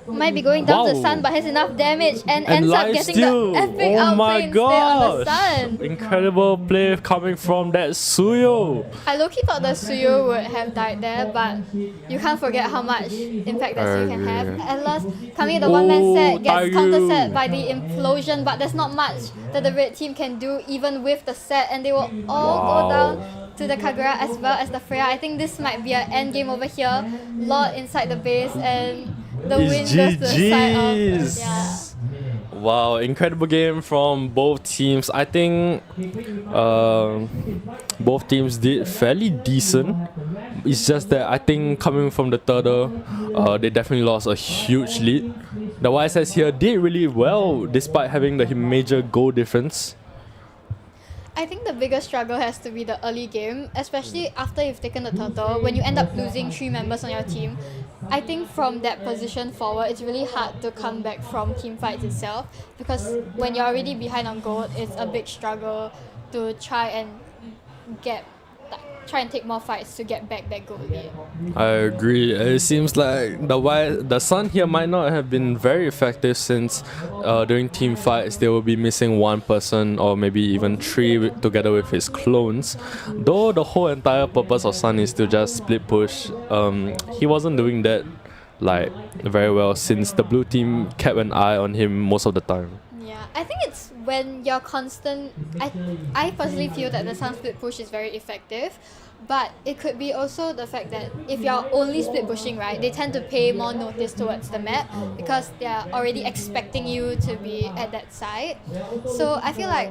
Might be going down to Wow. Sun, but has enough damage and and ends up life getting steal. the epic Oh outplay my instead on the gosh! Sun. Incredible play coming from that Suyo. I low-key thought the Suyo would have died there, but you can't forget how much impact that Suyo can have. agree. At last, coming in the one-man Oh, set, gets Taiyu. counter-set by the implosion, but there's not much that the red team can do even with the set, and they will all Wow. go down to the Kagura as well as the Freya. I think this might be an end game over here. Lot inside the base, and the win It's goes to the side of... GG's. Yeah. Wow, incredible game from both teams. I think both teams did fairly decent. It's just that I think coming from the third, they definitely lost a huge lead. The YSS here did really well despite having the major goal difference. I think the biggest struggle has to be the early game, especially after you've taken the turtle. When you end up losing 3 members on your team, I think from that position forward, it's really hard to come back from team fights itself, because when you're already behind on gold, it's a big struggle to try and take more fights to get back that gold lead. I agree. It seems like the Sun here might not have been very effective since during team fights they will be missing one person or maybe even 3 together with his clones. Though the whole entire purpose of Sun is to just split push, he wasn't doing that like very well since the blue team kept an eye on him most of the time. Yeah, I think it's when you're constant... I personally feel that the Sun split push is very effective, but it could be also the fact that if you're only split pushing, right, they tend to pay more notice towards the map because they're already expecting you to be at that side. So I feel like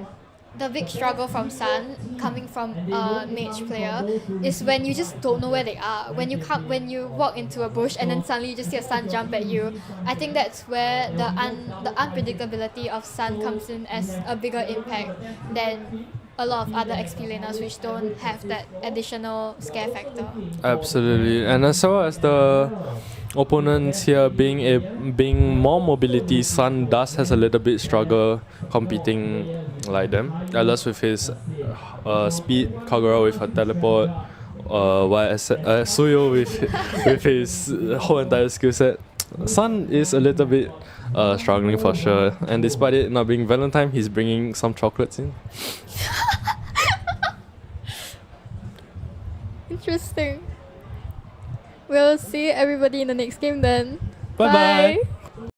the big struggle from Sun, coming from a mage player, is when you just don't know where they are. When you walk into a bush and then suddenly you just see a Sun jump at you. I think that's where the unpredictability of Sun comes in as a bigger impact than a lot of other XP laners which don't have that additional scare factor. Absolutely, and as well as the opponents here being more mobility, Sun does has a little bit struggle competing like them. Atlas with his speed, Kagura with her teleport, Suyo with his whole entire skill set. Sun is a little bit struggling for sure, and despite it not being Valentine, he's bringing some chocolates in. Interesting. We'll see everybody in the next game then. Bye-bye. Bye.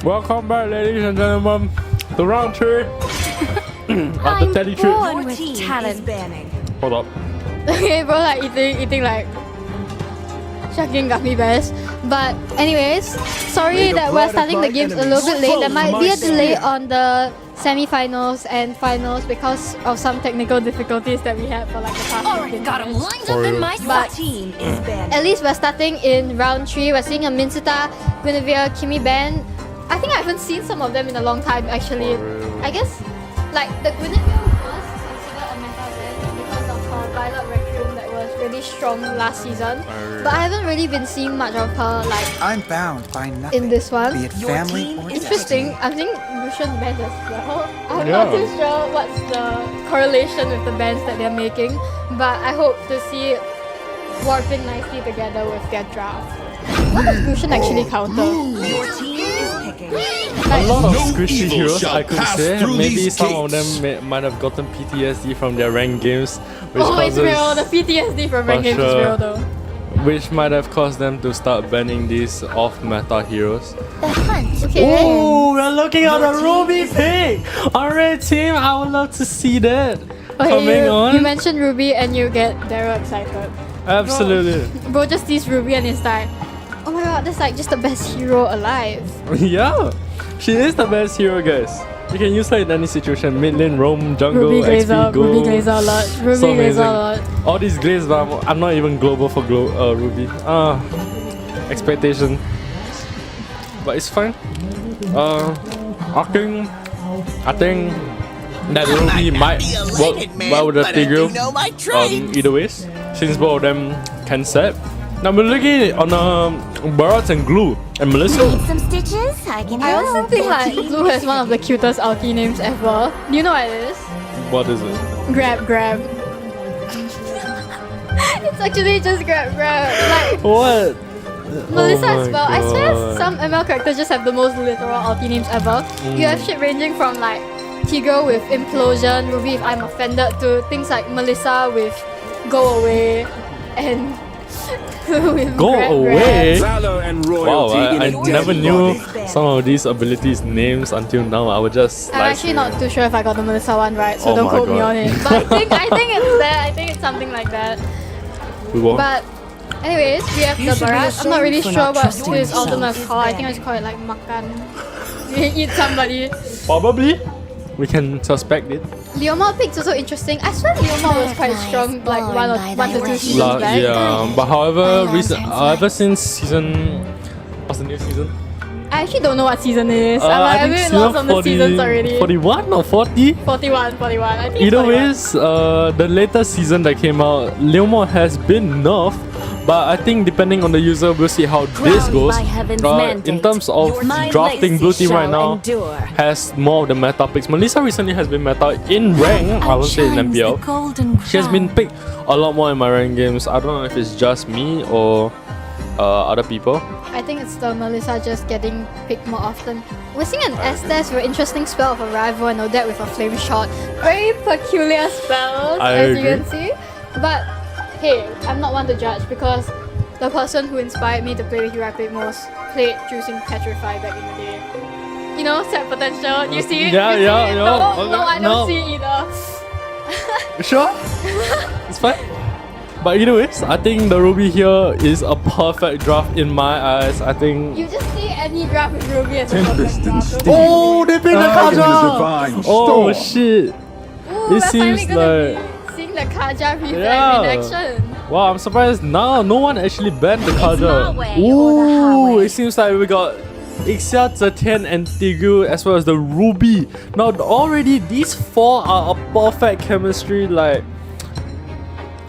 Welcome back, ladies and gentlemen, to round 3 of the Teddy trip. Born with talent. Hold up. Okay, bro, like eating like shucking gummy bears. But anyways, sorry that we're starting the games a little bit late. There might be a delay on the semi-finals and finals because of some technical difficulties that we had for like the past 15 Got him minutes. lined up in my But team is banned. at least we're starting in round 3. We're seeing a Minsita, Guinevere, Kimi band. I think I haven't seen some of them in a long time actually. I guess like the Guinevere was considered a meta band because of her Violet Requiem that was really strong last season. But I haven't really been seeing much of her like I'm bound by nothing. in this one. Be it family or Interesting. I'm seeing Lucian bands as well. I'm Yeah. not too sure what's the correlation with the bands that they're making, but I hope to see it warping nicely together with their draft. What does Lucian actually counter? Your team is picking. A lot of No squishy evil heroes, shall I could pass say. through Maybe these some of gates. them might have gotten PTSD from their ranked games, which Oh, it's causes, real. The PTSD from rank games is sure. real though. which might have caused them to start banning these off-meta heroes. Okay. Oh, we're looking at a Ruby pick! Alright, team, I would love to see that coming on. You mentioned Ruby and you get Daryl excited. Absolutely. Bro just sees Ruby and it's like, oh my god, that's like just the best hero alive. Yeah, she is the best hero, guys. You can use her in any situation. Mid lane, roam, jungle, Ruby Glazer, XP, go. Ruby Glazer a lot. Ruby So Glazer amazing. a lot. All these glazes, but I'm not even global for Ruby. Expectation. But it's fine. I think that Ruby might work well with the Tigreal. Either ways, since both of them can set. Now we're looking on Barats and Glue and Melissa. Need some stitches? I can I help. also think like Blue has one of the cutest ulti names ever. Do you know what it is? What is it? Grab. It's actually just grab. Like What? Melissa Oh as my well. I swear God. some ML characters just have the most literal ulti names ever. You have shit ranging from like Tigreal with Implosion, Ruby with I'm Offended, to things like Melissa with Go Away and with Go Grab. away! Valor and Wow, royalty I in a never deadly knew body. some of these abilities' names until now. I would just I'm actually not too sure if I got the Melissa one right, so Oh don't my quote me God. on it. But I think it's there. I think it's something like that. We won't. But anyways, we have You the should be Barat. I'm not really ashamed for sure not what trusting his yourself. ultimate is called. I think I just call it like makan. You eat somebody. Probably. We can suspect it. Leomar pick's also interesting. I swear Leomar was quite strong like one to two seasons back. Yeah, but however, ever since season, what's the new season? I actually don't know what season it is. I I'm think a bit lost on the seasons already. 41 or 40? 41. I think Either it's 41. ways, the latest season that came out, Leomar has been nerfed. But I think depending on the user, we'll see how this Crowned goes. by heaven's In mandate, terms of my drafting legacy blue team right shall now, endure. has more of the meta picks. Melissa recently has been meta in rank, I won't say in MPL. She has been picked a lot more in my rank games. I don't know if it's just me or other people. I think it's the Melissa just getting picked more often. We're seeing an Estes with an interesting spell of Arrival and Odette with a flame shot. Very peculiar spells, I as you agree. can see. But hey, I'm not one to judge because the person who inspired me to play the hero I played most played choosing Petrify back in the day. You know, set potential. You see it? Yeah, You see yeah, it? yeah. No, Okay, no, I don't no. see it either. Sure? It's fine. But either ways, I think the Ruby here is a perfect draft in my eyes. I think. You just see any draft with Ruby as a perfect draft. Oh, they picked the Kaja! divine Oh storm. shit! Ooh, It we're seems finally gonna be seeing the Kaja revamp Yeah. in action. Wow, I'm surprised now no one actually banned the Kaja. my way or the Ooh, highway. it seems like we got Ixia, Zetian, and Tigreal as well as the Ruby. Now already these four are a perfect chemistry, like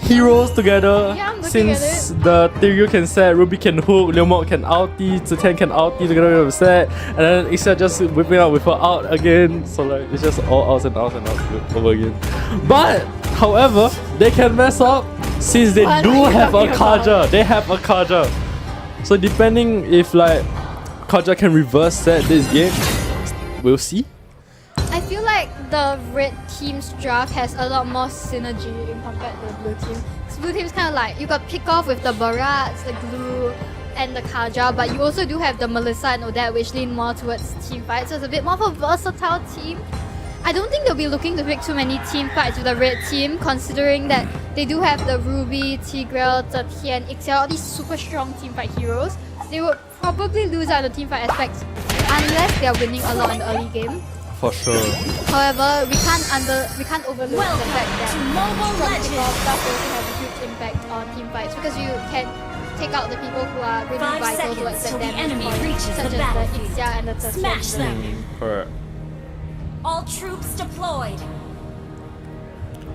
heroes together. Yeah, I'm looking at Since the Tigreal can set, Ruby can hook, Leomord can ulti, Zetian can ulti together with a set, and then Ixia just whipping out with her out again. So like it's just all outs and outs and outs over again. But however, they can mess up since they What do are you have a talking about? Kaja. They have a Kaja. So depending if like Kaja can reverse set this game, we'll see. I feel like the red team's draft has a lot more synergy in compared to the blue team. 'Cause blue team's kind of like you got pick off with the Barats, the Glue, and the Kaja, but you also do have the Melissa and Odette, which lean more towards team fights. So it's a bit more of a versatile team. I don't think they'll be looking to pick too many team fights with the red team, considering that they do have the Ruby, Tigreal, Zetian, Ixia, all these super strong team fight heroes. They would probably lose out on the team fight aspects unless they are winning a lot in the early game. For sure. However, we can't overlook the fact that strong kickoff does also have a huge impact on team fights, because you can take out the people who are really 5 vital seconds towards the till the damage enemy point, reaches such the as the battlefield. Ixia and the Zetian. Smash them. Correct. All troops deployed.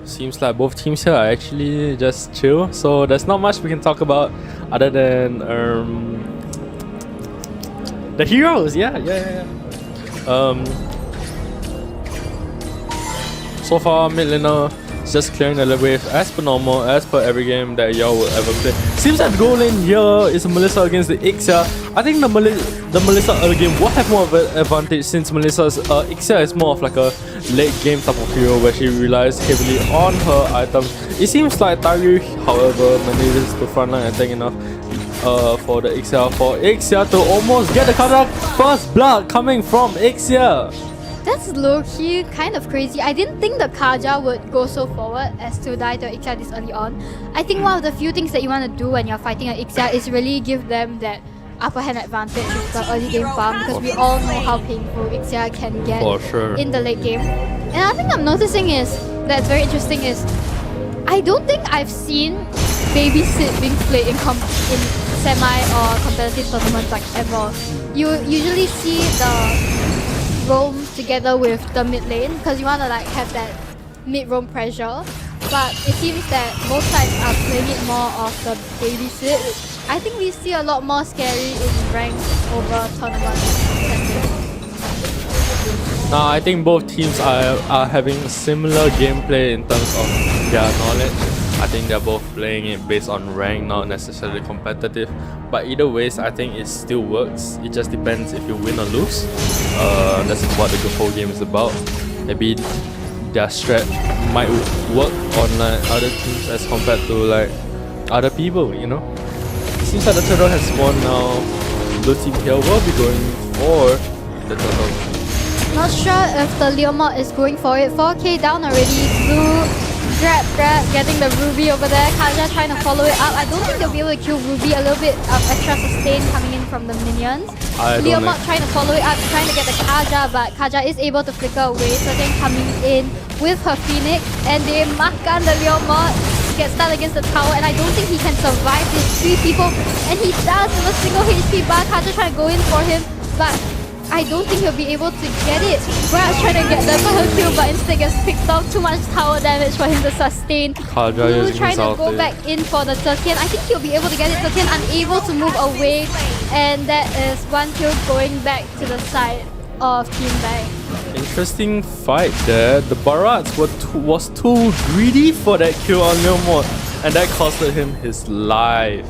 Seems like both teams here are actually just chill, so there's not much we can talk about other than the heroes. Yeah. So far, mid laner is just clearing the wave as per normal, as per every game that y'all will ever play. Seems like the goal lane here is Melissa against the Ixia. I think the Melissa early game will have more of an advantage, since Melissa's Ixia is more of like a late game type of hero where she relies heavily on her items. It seems like Tyree, however, manages to frontline attack enough for the Ixia, for Ixia to almost get the counter. First blood coming from Ixia. That's low-key kind of crazy. I didn't think the Kaja would go so forward as to die to Ixia this early on. I think one of the few things that you want to do when you're fighting an Ixia is really give them that upper hand advantage with the early game farm, because we all know how painful Ixia can get For sure. in the late game. And another thing I'm noticing is, that's very interesting, is I don't think I've seen babysit being played in semi or competitive tournaments like ever. You usually see the roam together with the mid lane, because you want to like have that mid roam pressure, but it seems that both sides are playing it more of the babysit, which I think we see a lot more scary in ranked over tournament settings. Now, I think both teams are having similar gameplay in terms of their knowledge. I think they're both playing it based on rank, not necessarily competitive. But either ways, I think it still works. It just depends if you win or lose. That's what the whole game is about. Maybe their strat might work on like other teams as compared to like other people, you know? It seems like the turtle has won now. Blue team here will be going for the turtle. Not sure if the Leomord is going for it. 4k down already. Blue grab, getting the Ruby over there. Kaja trying to follow it up. I don't think they'll be able to kill Ruby. A little bit of extra sustain coming in from the minions. Leomord trying to follow it up, trying to get the Kaja, but Kaja is able to flicker away. Certain coming in with her Phoenix, and they makan the Leomord. Gets stuck against the tower, and I don't think he can survive these 3 people. And he does with a single HP bar. Kaja trying to go in for him, but I don't think he'll be able to get it. Brad trying to get the first kill, but instead gets picked off. Too much tower damage for him to sustain. Blue trying to go back in for the Zetian. I think he'll be able to get it. Zetian unable to move away, and that is 1 kill going back to the side of Team Bang. Interesting fight there. The Barats was too greedy for that kill on Leomord, and that costed him his life.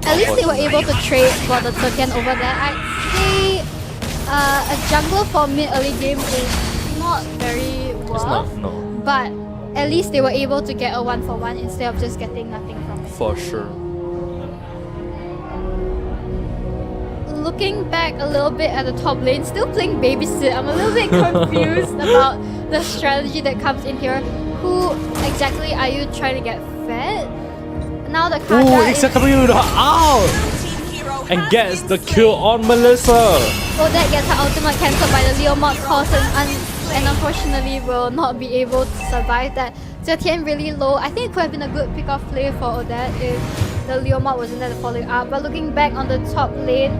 At least they were able to trade for the Zetian over there. I'd say a jungler for mid-early game is not very worth. It's not, no. But at least they were able to get a 1-for-1 instead of just getting nothing from it. For sure. Looking back a little bit at the top lane, still playing babysit. I'm a little bit confused about the strategy that comes in here. Who exactly are you trying to get fed? Now the Kaja is... coming out! And gets the kill on Melissa. Odette gets her ultimate cancelled by the Leomord course, and unfortunately will not be able to survive that. Zetian really low. I think it could have been a good pick-off play for Odette if the Leomord wasn't there to follow it up. But looking back on the top lane,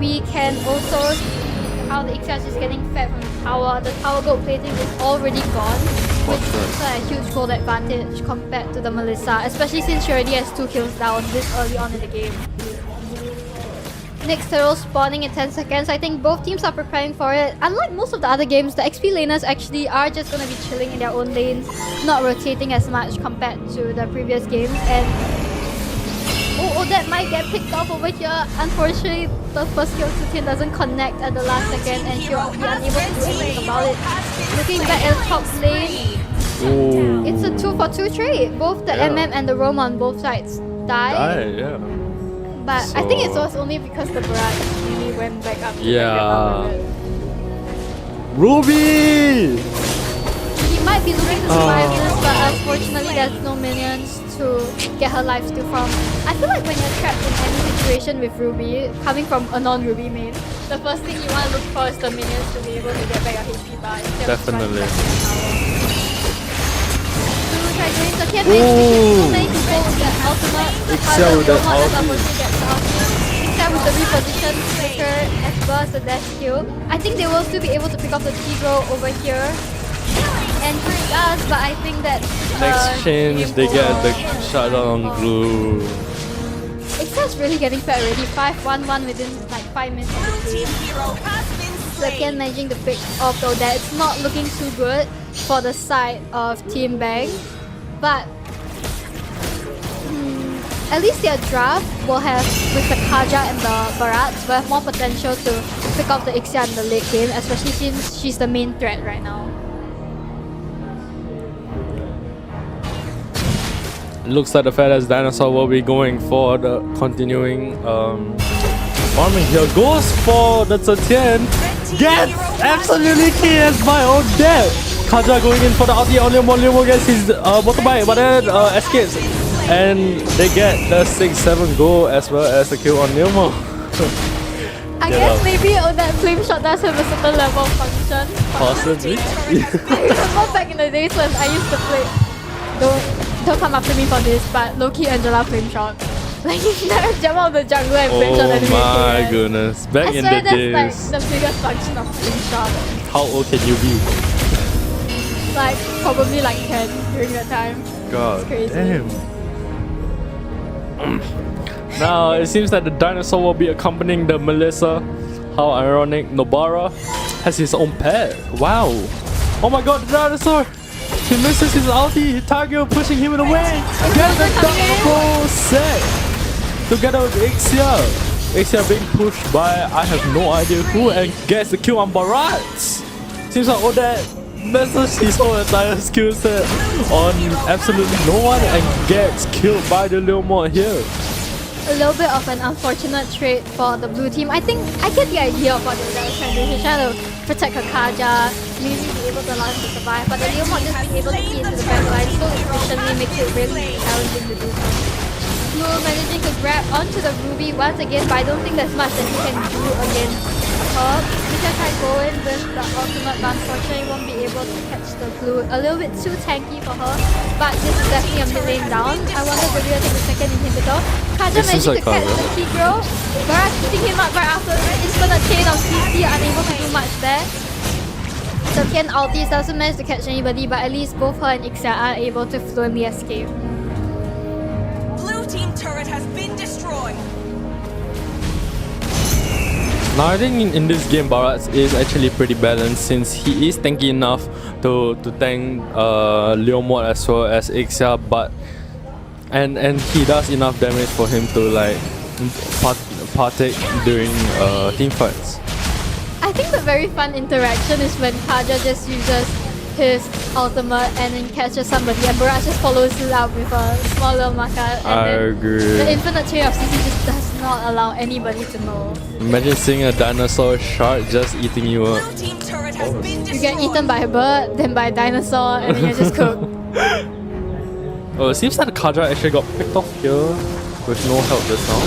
we can also see how the Ixia is getting fed from the tower. The tower gold plating is already gone, which is a huge gold advantage compared to the Melissa, especially since she already has 2 kills down this early on in the game. Next turtle spawning in 10 seconds. I think both teams are preparing for it. Unlike most of the other games, the XP laners actually are just going to be chilling in their own lanes, not rotating as much compared to the previous games. And that might get picked off over here. Unfortunately, the first kill to Tin doesn't connect at the last second, and she'll be unable to do anything about it. Looking back at the top lane, it's a 2-for-2 trade. Both the MM and the Roam on both sides die. Yeah. But I think it So- was only because the barrage really went back up. To Yeah. get out of it. Ruby! He might be looking to survive this, but unfortunately there's no minions to get her life steal from. I feel like when you're trapped in any situation with Ruby, coming from a non-Ruby main, the first thing you want to look for is the minions to be able to get back your HP bar instead Definitely. of running back to the tower. Try doing the kid managed to hold that ultimate. Ixia with that ulti. Ixia with the reposition flicker as well as the dash kill. I think they will still be able to pick up the Tigro over here. And he does, but I think that Next change, they get the shutdown on blue. Ixia's really getting fed already. 5-1-1 within like 5 minutes of the Team game. hero has been So again, slain. managing to pick off though that it's not looking too good for the side of Team Bang. But at least their draft will have, with the Kaja and the Barats, will have more potential to pick up the Ixia in the late game, especially since she's the main threat right now. Looks like the Feathers Dinosaur will be going for the continuing farming here. Goes for the Zetian. Gets absolutely killed by Odette. Kaja going in for the ulti on Leomo. Leomo gets his motorbike, but then escapes. And they get the 6-7 goal as well as the kill on Leomo. I Get guess up. maybe that flame shot does have a certain level of function. Possibly. I remember back in the days when I used to play. Don't come after me for this, but low-key Angela flame shot. Like you never jump out of the jungle and flame shot Oh enemy. my goodness. Back I in swear the that's days. like the biggest function of flame shot. How old can you be? Like probably like 10 during that time. God crazy. damn. Now it seems that the dinosaur will be accompanying the Melissa. How ironic. Nobara has his own pet. Wow. Oh my god, the dinosaur! He misses his ulti. Target pushing him away. Get the double set together with Ixia. Ixia being pushed by I have no idea who and gets the kill on Barat. Seems like Odette messes his whole entire skill set on absolutely no one and gets killed by the little mod here. A little bit of an unfortunate trade for the blue team. I think I get the idea of what they were trying to do. She's trying to protect her Kaja, maybe be able to allow him to survive, but the Leo mod just being able to see into the backline so efficiently makes it really challenging to do so. Blue managing to grab onto the Ruby once again, but I don't think there's much that he can do against her. He can try going with the ultimate, but unfortunately won't be able to catch the blue. A little bit too tanky for her, but this is definitely a mid lane down. I wonder if we'll take the second inhibitor. Kaja This is managing to a catch cover. the Tigro. Barat hitting him up right after the infinite chain of CC, unable to do much there. The Tian ulti doesn't manage to catch anybody, but at least both her and Ixia are able to fluently escape. Blue team turret has been destroyed. Now I think in this game Barat is actually pretty balanced since he is tanky enough to tank Leo mod as well as Ixia, but and he does enough damage for him to like partake during team fights. I think the very fun interaction is when Kaja just uses his ultimate and then catches somebody and Barat just follows it up with a small little maka and I then agree. the infinite chain of CC just does not allow anybody to know. Imagine seeing a dinosaur shark just eating you up. Blue team turret has been You destroyed. get eaten by a bird, then by a dinosaur, and then you're just cooked. Oh, it seems that Kaja actually got picked off here with no help just now.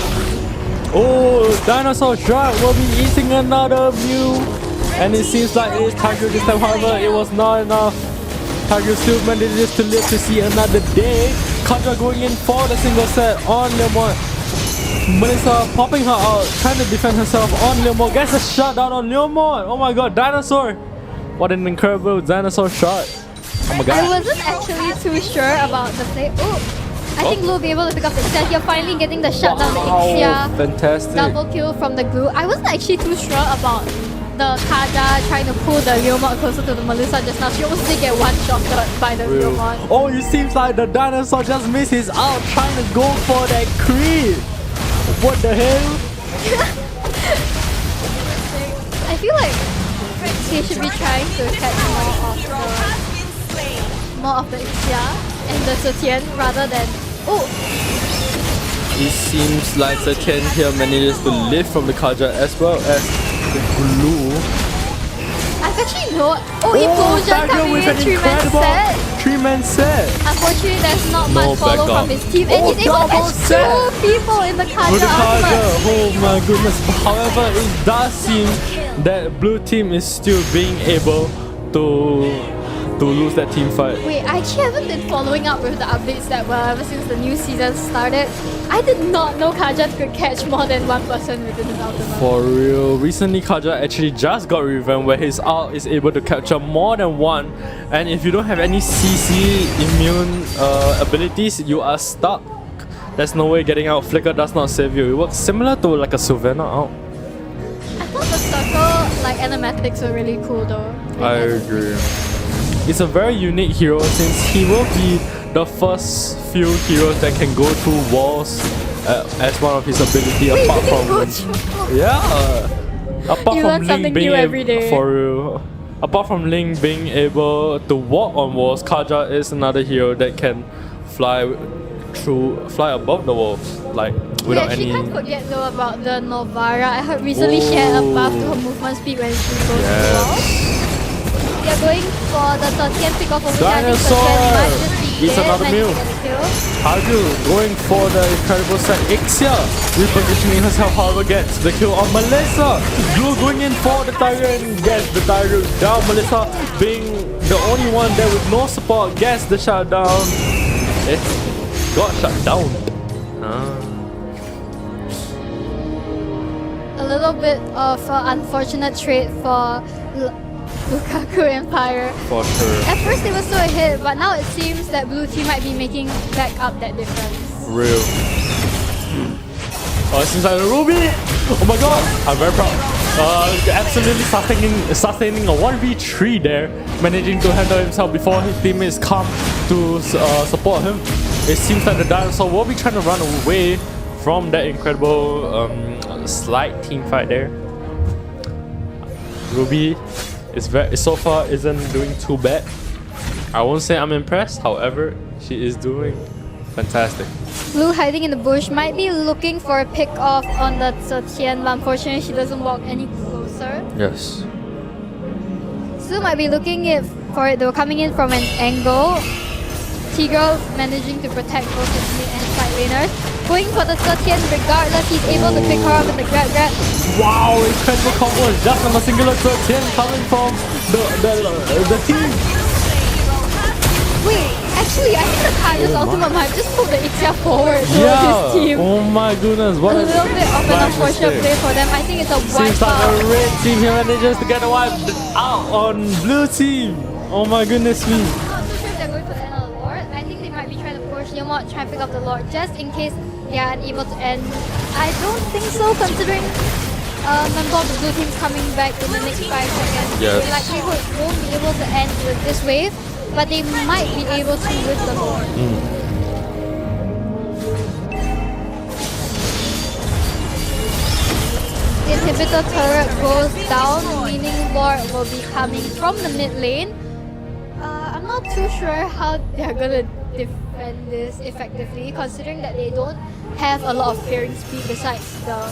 Oh, dinosaur shark will be eating another view. And it seems like it is Tiger this time, however, it was not enough. Tiger still manages to live to see another day. Kaja going in for the single set on Leomon. Melissa popping her out, trying to defend herself on Leomon. Gets a shutdown on Leomon. Oh my god, dinosaur. What an incredible dinosaur shot. Oh my I god. wasn't actually too sure about the play. Oh, I think Blue will be able to pick up the Ixia. You're finally getting the shutdown, the Ixia. Fantastic. Double kill from the glue. I wasn't actually too sure about the Kaja trying to pull the Leomon closer to the Melissa just now. She almost did get one-shotted by the Leomon. Oh, it seems like the dinosaur just missed his out trying to go for that creep. What the hell? I feel like they should be trying to catch Hero has been slain. more of the Ixia and the Zetian rather than... Oh! It seems like the Ken here manages to lift from the Kaja as well as the blue. I've actually not. Oh, Implosion coming with in, an 3-man incredible set. 3-man set. Unfortunately, there's not No much follow backup. from his team, and Oh, he's able to double catch set. 2 people in the With Kaja the Kaja, ultimate. oh my goodness. However, it does seem that blue team is still being able to lose that team fight. Wait, I actually haven't been following up with the updates that well ever since the new season started. I did not know Kaja could catch more than 1 person within his ultimate. For real, recently Kaja actually just got revamped where his ult is able to capture more than 1, and if you don't have any CC immune abilities, you are stuck. There's no way getting out. Flicker does not save you. It works similar to like a Sylvana ult. I thought the circle like animatics were really cool though. I agree. It's a very unique hero since he will be the first few heroes that can go through walls as one of his ability. Wait, Apart you can go from through- yeah, apart You from learn Link something being new every day. for real. Apart from Link being able to walk on walls, Kaja is another hero that can fly above the walls, like We without actually any. can't forget though about the Novara. I heard recently she had a buff to her movement speed when she goes to the wall. We are going for the 13th pick off of Dinosaur! might just be It's dead, another managing meal. to get a kill. Haju going for the incredible set. Ixia repositioning herself, however, gets the kill on Melissa. Blue going in for the Tiger and gets the Tiger down. Melissa being the only one there with no support gets the shutdown. It got shut down. A little bit of an unfortunate trade for Lukaku Empire. For sure. At first it was so a hit, but now it seems that blue team might be making back up that difference. Real. Oh, it's inside the Ruby! Oh my god! I'm very proud. Absolutely sustaining a 1v3 there, managing to handle himself before his teammates come to support him. It seems like the dinosaur will be trying to run away from that incredible slight team fight there. Ruby so far isn't doing too bad. I won't say I'm impressed, however, she is doing fantastic. Blue hiding in the bush might be looking for a pick off on the Zetian, but unfortunately she doesn't walk any closer. Yes. Su might be looking for it though, coming in from an angle. Tigro managing to protect both his mid and side laners. Going for the Zetian regardless, he's able to pick her up with the grab. Wow, incredible combo just on a singular 13 coming from the team. Wait, actually I think the Kaja's ultimate might just pull the Ixia forward towards Yeah. his team. Oh my goodness, A what little bit of an bad unfortunate mistake. play for them. I think it's a wipe Seems like out. a red team here manages to get a wipe out on blue team. Oh my goodness me. I'm not so sure if they're going for the end of the Lord. I think they might be trying to push Yomot, try and pick up the Lord just in case they are unable to end. I don't think so considering member of the blue team's coming back in the next 5 seconds. Yes. They likely won't be able to end with this wave, but they might be able to with the Lord. Inhibitor turret goes down, meaning Lord will be coming from the mid lane. I'm not too sure how they're gonna defend this effectively, considering that they don't have a lot of clearing speed besides the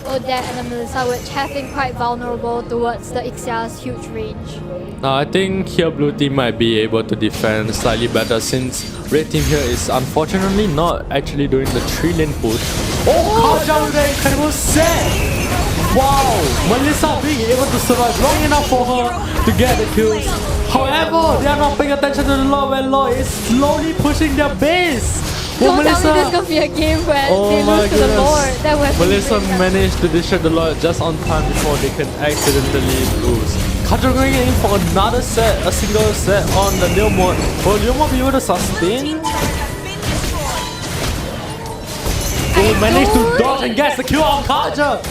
Odette and the Melissa, which have been quite vulnerable towards the Ixia's huge range. I think here blue team might be able to defend slightly better since red team here is unfortunately not actually doing the 3-lane push. Oh, Kaja with an incredible set! Wow, Melissa being able to survive long enough for her to get the kills. However, they are not paying attention to the Lord when Lord is slowly pushing their base. Don't tell me there's gonna be a game where they lose to the Lord. That would have been Melissa great. managed to destroy the Lord just on time before they can accidentally lose. Kaja going in for another set, a single set on the Leomord. Will Leomord be able to sustain? He managed to dodge and gets the kill on Kaja.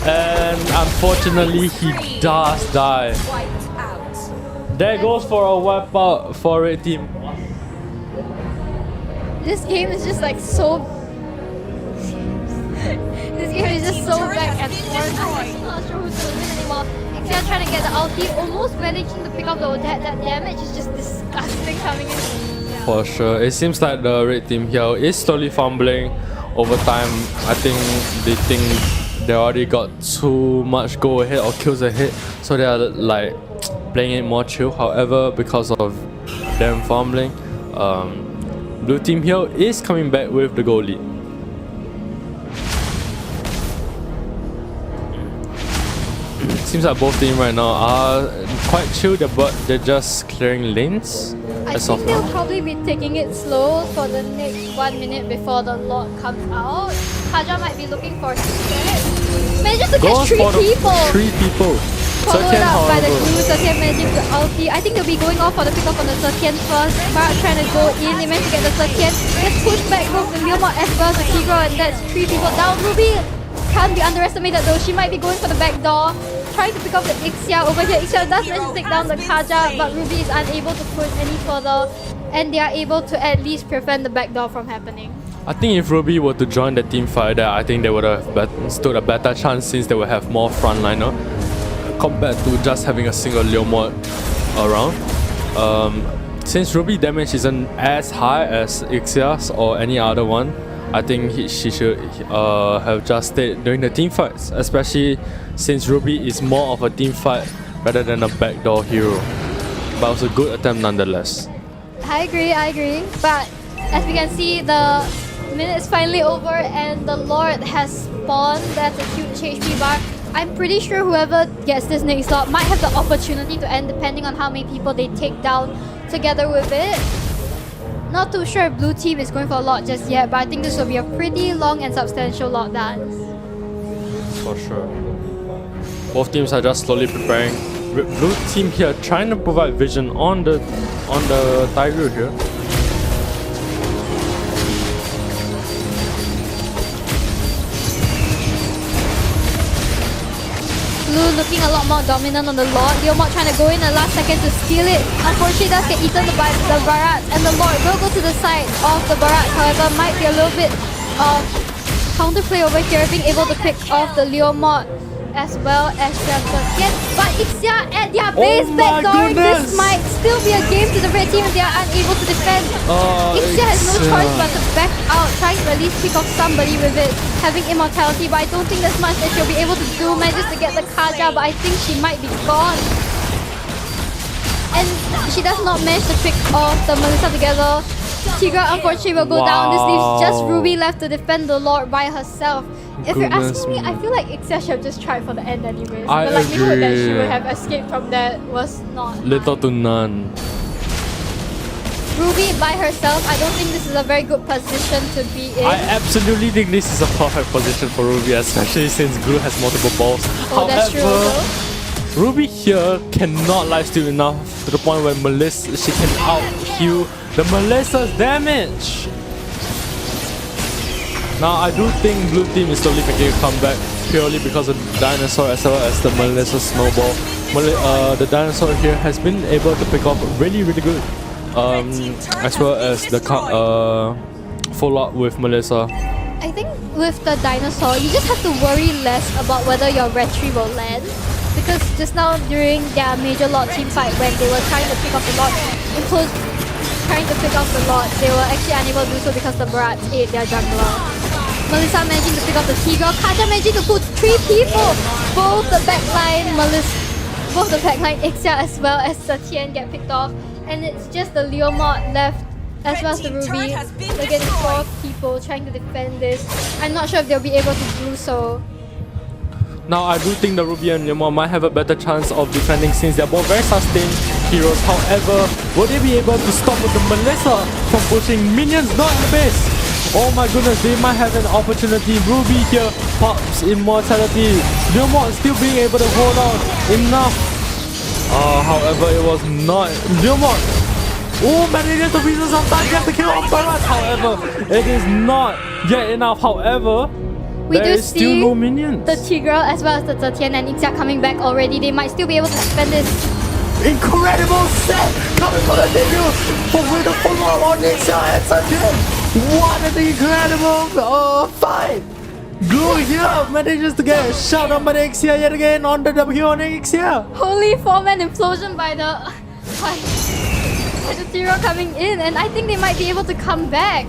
And unfortunately, he does die. There goes for a wipeout for red team. This game is just like so. This game is just so back and forth. I'm not sure who's gonna win anymore. Ixia trying to get the ulti, almost managing to pick up the Odette. That damage is just disgusting coming in. For sure, it seems like the red team here is slowly fumbling over time, I think they already got too much go ahead or kills ahead, so they are like playing it more chill. However, because of them fumbling, blue team here is coming back with the goal lead. Seems like both teams right now are quite chill, but they're just clearing lanes I as of think they'll now. probably be taking it slow for the next 1 minute before the Lord comes out. Kaja might be looking for his manages to Goes catch for the 3 people. 3 people. Followed Second, up by the however, crew. Zetian managing to ulti. I think they'll be going off for the pick off on the Zetian first. Barat trying to go in. They managed to get the Zetian. Gets pushed back both the Leomord as well as the Tigro, and that's 3 people down. Ruby can't be underestimated though. She might be going for the back door. Trying to pick up the Ixia over here. Ixia does manage to take down the Kaja, but Ruby is unable to push any further, and they are able to at least prevent the back door from happening. I think if Ruby were to join the team fight there, I think they would have stood a better chance since they would have more frontliner compared to just having a single Leomord around. Since Ruby damage isn't as high as Ixia's or any other one, I think she should have just stayed during the team fights, especially since Ruby is more of a team fight rather than a backdoor hero. But it was a good attempt nonetheless. I agree. But as we can see, the minute is finally over and the Lord has spawned. That's a huge HP bar. I'm pretty sure whoever gets this next slot might have the opportunity to end depending on how many people they take down together with it. Not too sure if blue team is going for a lot just yet, but I think this will be a pretty long and substantial lot dance. For sure. Both teams are just slowly preparing. Blue team here trying to provide vision on the Tiger here. Blue looking a lot more dominant on the Lord. Leomord trying to go in the last second to steal it. Unfortunately, does get eaten by the Barat, and the Lord will go to the side of the Barat. However, might be a little bit of counterplay over here, being able to pick off the Leomord as well as their Zetian. But Ixia at their base backdooring. This might still be a game to the red team if they are unable to defend. Ixia has no choice but to back out, trying to at least pick off somebody with it, having immortality, but I don't think there's much that she'll be able to do. Manages to get the Kaja, but I think she might be gone. And she does not manage to pick off the Melissa together. Tigra unfortunately will go down. This leaves just Ruby left to defend the Lord by herself. If you're asking me, I feel like Ixia should have just tried for the end anyways. I the likelihood that she agree. would have escaped from that was not Little high. to none. Ruby by herself, I don't think this is a very good position to be in. I absolutely think this is a perfect position for Ruby, especially since Blue has multiple balls. Oh, that's true However, also. Ruby here cannot lifesteal enough to the point where Melissa, she can out-heal the Melissa's damage. Now I do think blue team is slowly making a comeback purely because of the dinosaur as well as the Melissa snowball. The dinosaur here has been able to pick up really good, as well as the follow-up with Melissa. I think with the dinosaur, you just have to worry less about whether your retry will land. Because just now during their major Lord team fight, when they were trying to pick off the Lord, trying to pick off the Lord, they were actually unable to do so because the Barats ate their jungler. Melissa managing to pick up the Tigro. Kaja managing to put 3 people. Both the backline Ixia as well as Zetian get picked off. And it's just the Leomord left as well as the Ruby. They're getting 4 people trying to defend this. I'm not sure if they'll be able to do so. Now I do think the Ruby and Leomord might have a better chance of defending since they're both very sustained heroes. However, will they be able to stop the Melissa from pushing minions not in the base? Oh my goodness, they might have an opportunity. Ruby here pops immortality. Leomord still being able to hold on enough. However, it was not Leomord. Oh, manages to reason sometimes get the kill on Barat. However, it is not yet enough. However, We there do is still see no minions. the Tigro as well as the Zetian and Ixia coming back already. They might still be able to defend this. Incredible set coming for the debut with the follow-up on Ixia and Zetian. What an incredible fight! Glue here manages to get a shot on by the Ixia yet again on the W on Ixia. Holy 4-man implosion by the Tigro coming in, and I think they might be able to come back.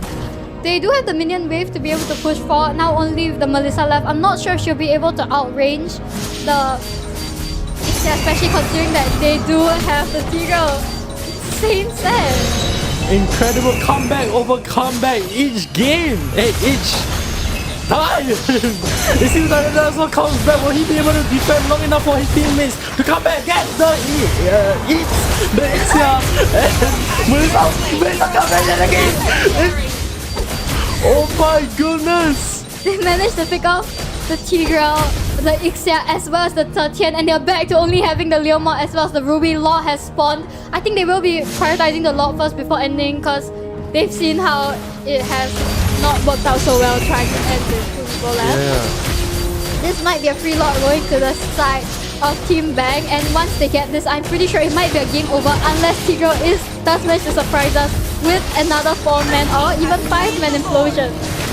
They do have the minion wave to be able to push forward. Now only with the Melissa left. I'm not sure if she'll be able to outrange the Ixia, especially considering that they do have the Tigreal. Insane set. Incredible comeback over comeback each game, each time. It seems like the Dinosaur comes back. Will he be able to defend long enough for his teammates to come back, get the Ixia, and Melissa come back yet again. Oh my goodness! They managed to pick off the Tigreal, the Ixia, as well as the Zetian, and they're back to only having the Leomord as well as the Ruby. Lot has spawned. I think they will be prioritizing the Lot first before ending because they've seen how it has not worked out so well trying to end with 2 people left. Yeah. This might be a free lot going to the side of Team Bang, and once they get this, I'm pretty sure it might be a game over unless Tigreal does manage to surprise us with another 4-man or even 5-man implosion.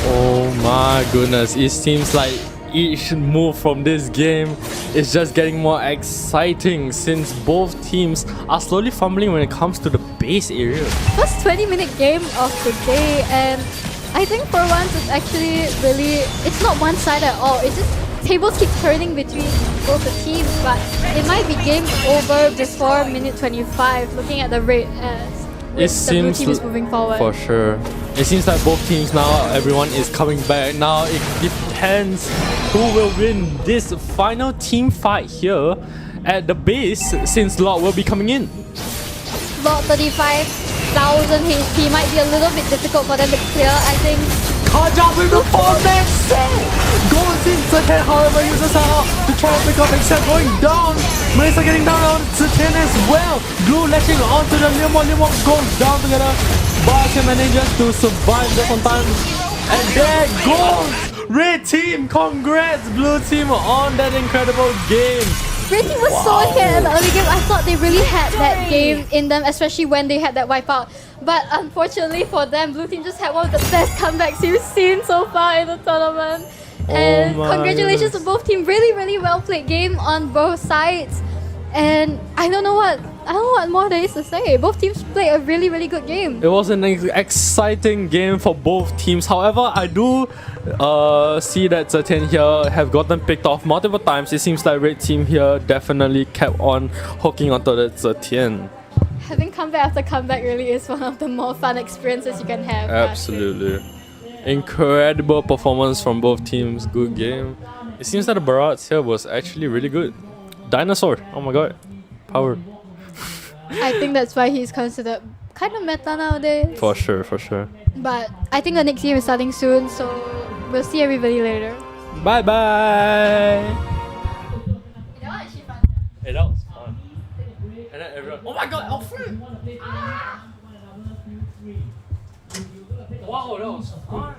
Oh my goodness, it seems like each move from this game is just getting more exciting since both teams are slowly fumbling when it comes to the base area. First 20-minute game of the day, and I think for once it's actually really, it's not one-sided at all. It's just tables keep turning between both the teams, but it might be game over before minute 25 looking at the rate as the blue team is moving forward. For sure. It seems like both teams now, everyone is coming back. Now it depends who will win this final team fight here at the base since Lot will be coming in. Lot 35,000 HP might be a little bit difficult for them to clear, I think. Kaja with the 4-man set! Goes in Zetian, however, uses her out to try and pick up Excel going down. Melissa getting down on Zetian as well. Blue latching onto the Leomord. Leomord goes down together. But manages to survive just on time. And there goes Red Team! Congrats Blue Team on that incredible game. Red Team was so ahead in the early game. I thought they really had that game in them, especially when they had that wipeout. But unfortunately for them, Blue Team just had one of the best comebacks you've seen so far in the tournament. And congratulations to both teams. Really, really well played game on both sides. And I don't know what more there is to say. Both teams played a really, really good game. It was an exciting game for both teams. However, I do see that Zetian here have gotten picked off multiple times. It seems like Red Team here definitely kept on hooking onto that Zetian. Having comeback after comeback really is one of the more fun experiences you can have. Absolutely. Incredible performance from both teams. Good game. It seems that the Barats here was actually really good. Dinosaur. Oh my god. Power. I think that's why he's considered kind of meta nowadays. For sure, for sure. But I think the next game is starting soon, so we'll see everybody later. Bye bye. Hey, that was fun. And then everyone. Oh my god, Alfred! Wow, that was fun.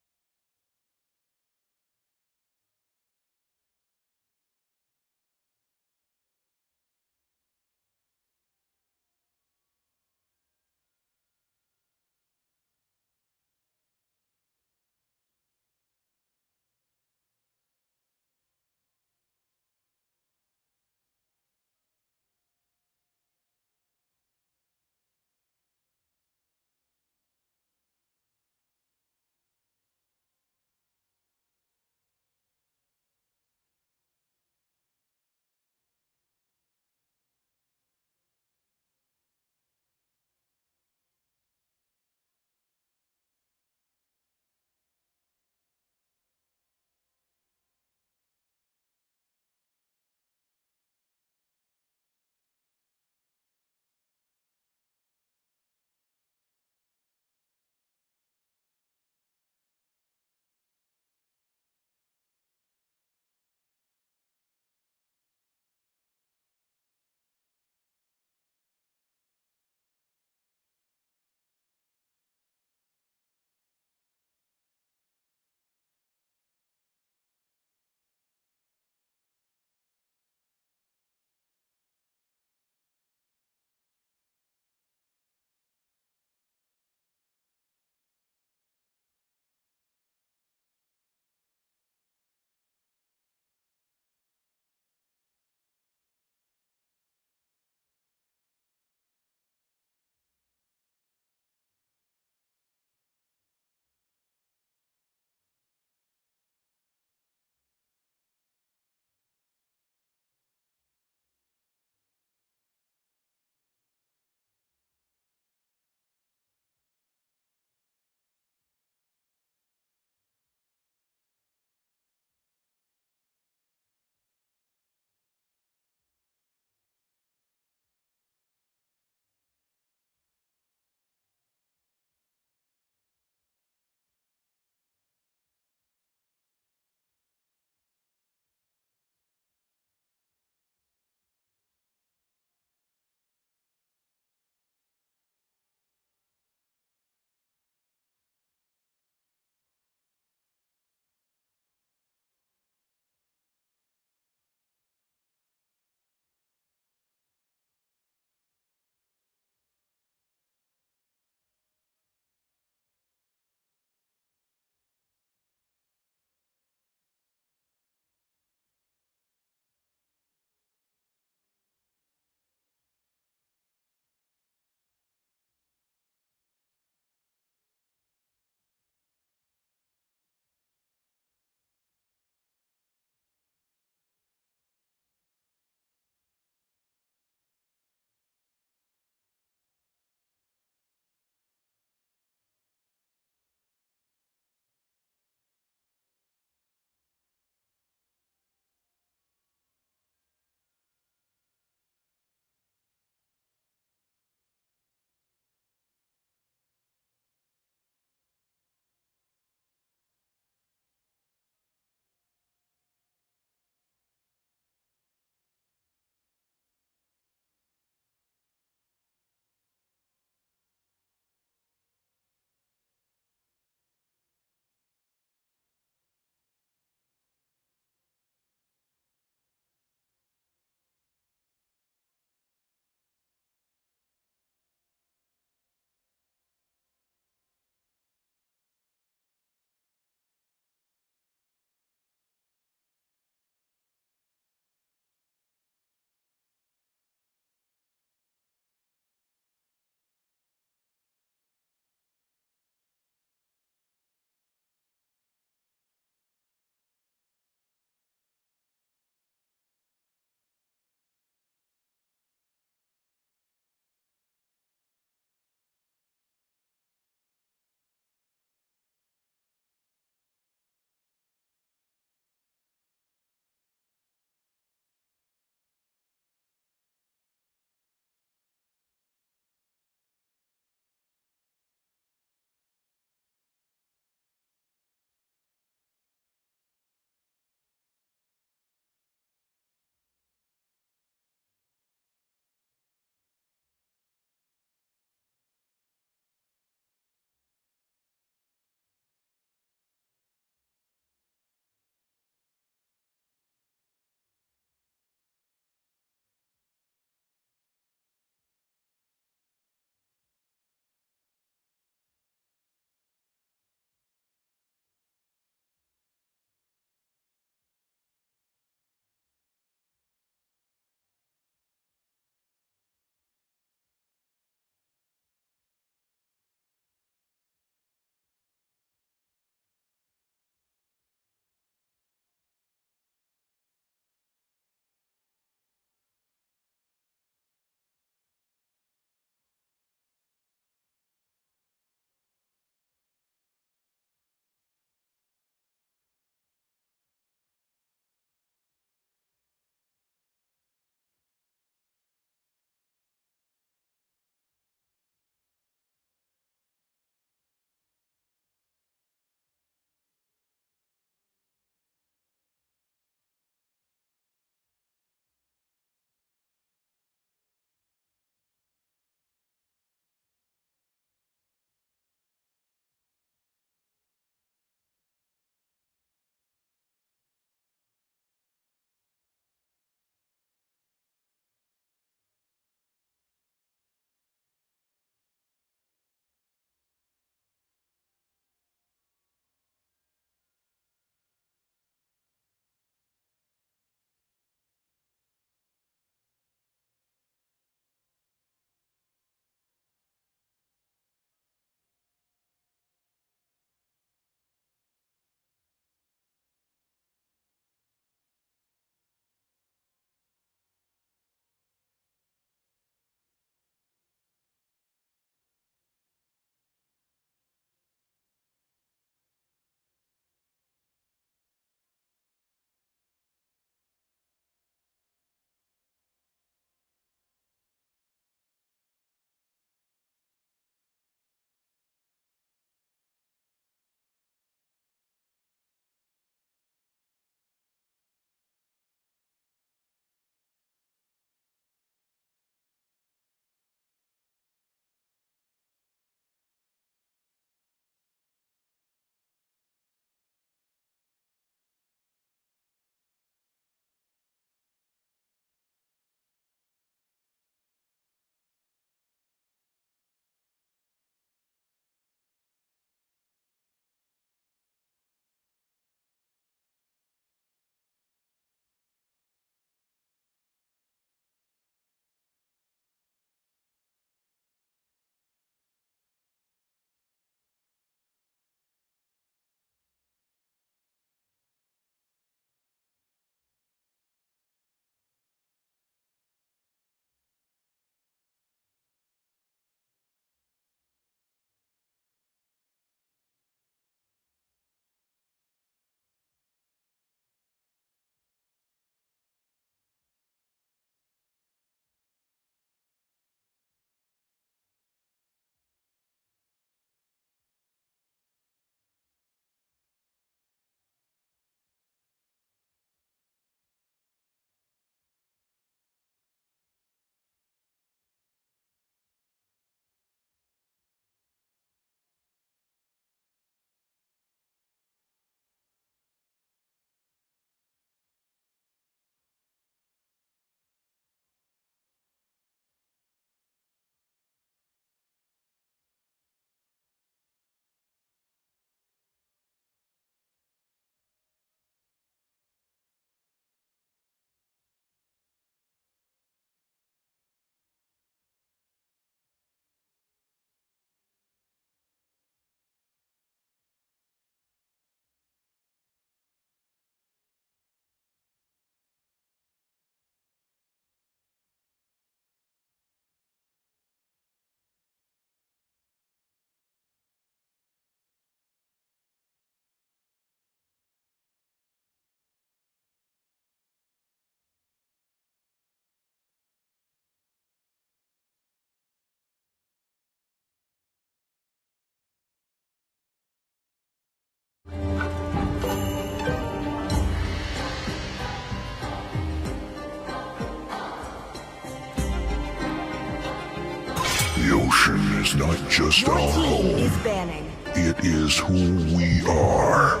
is not just Your our team home, is banning. it is who we are.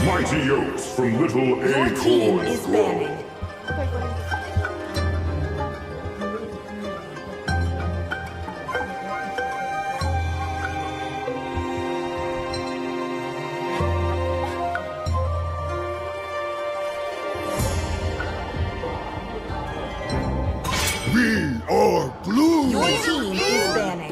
Mighty oaks from little Your team acorns is grow. banning. We are blue. Your team is banning.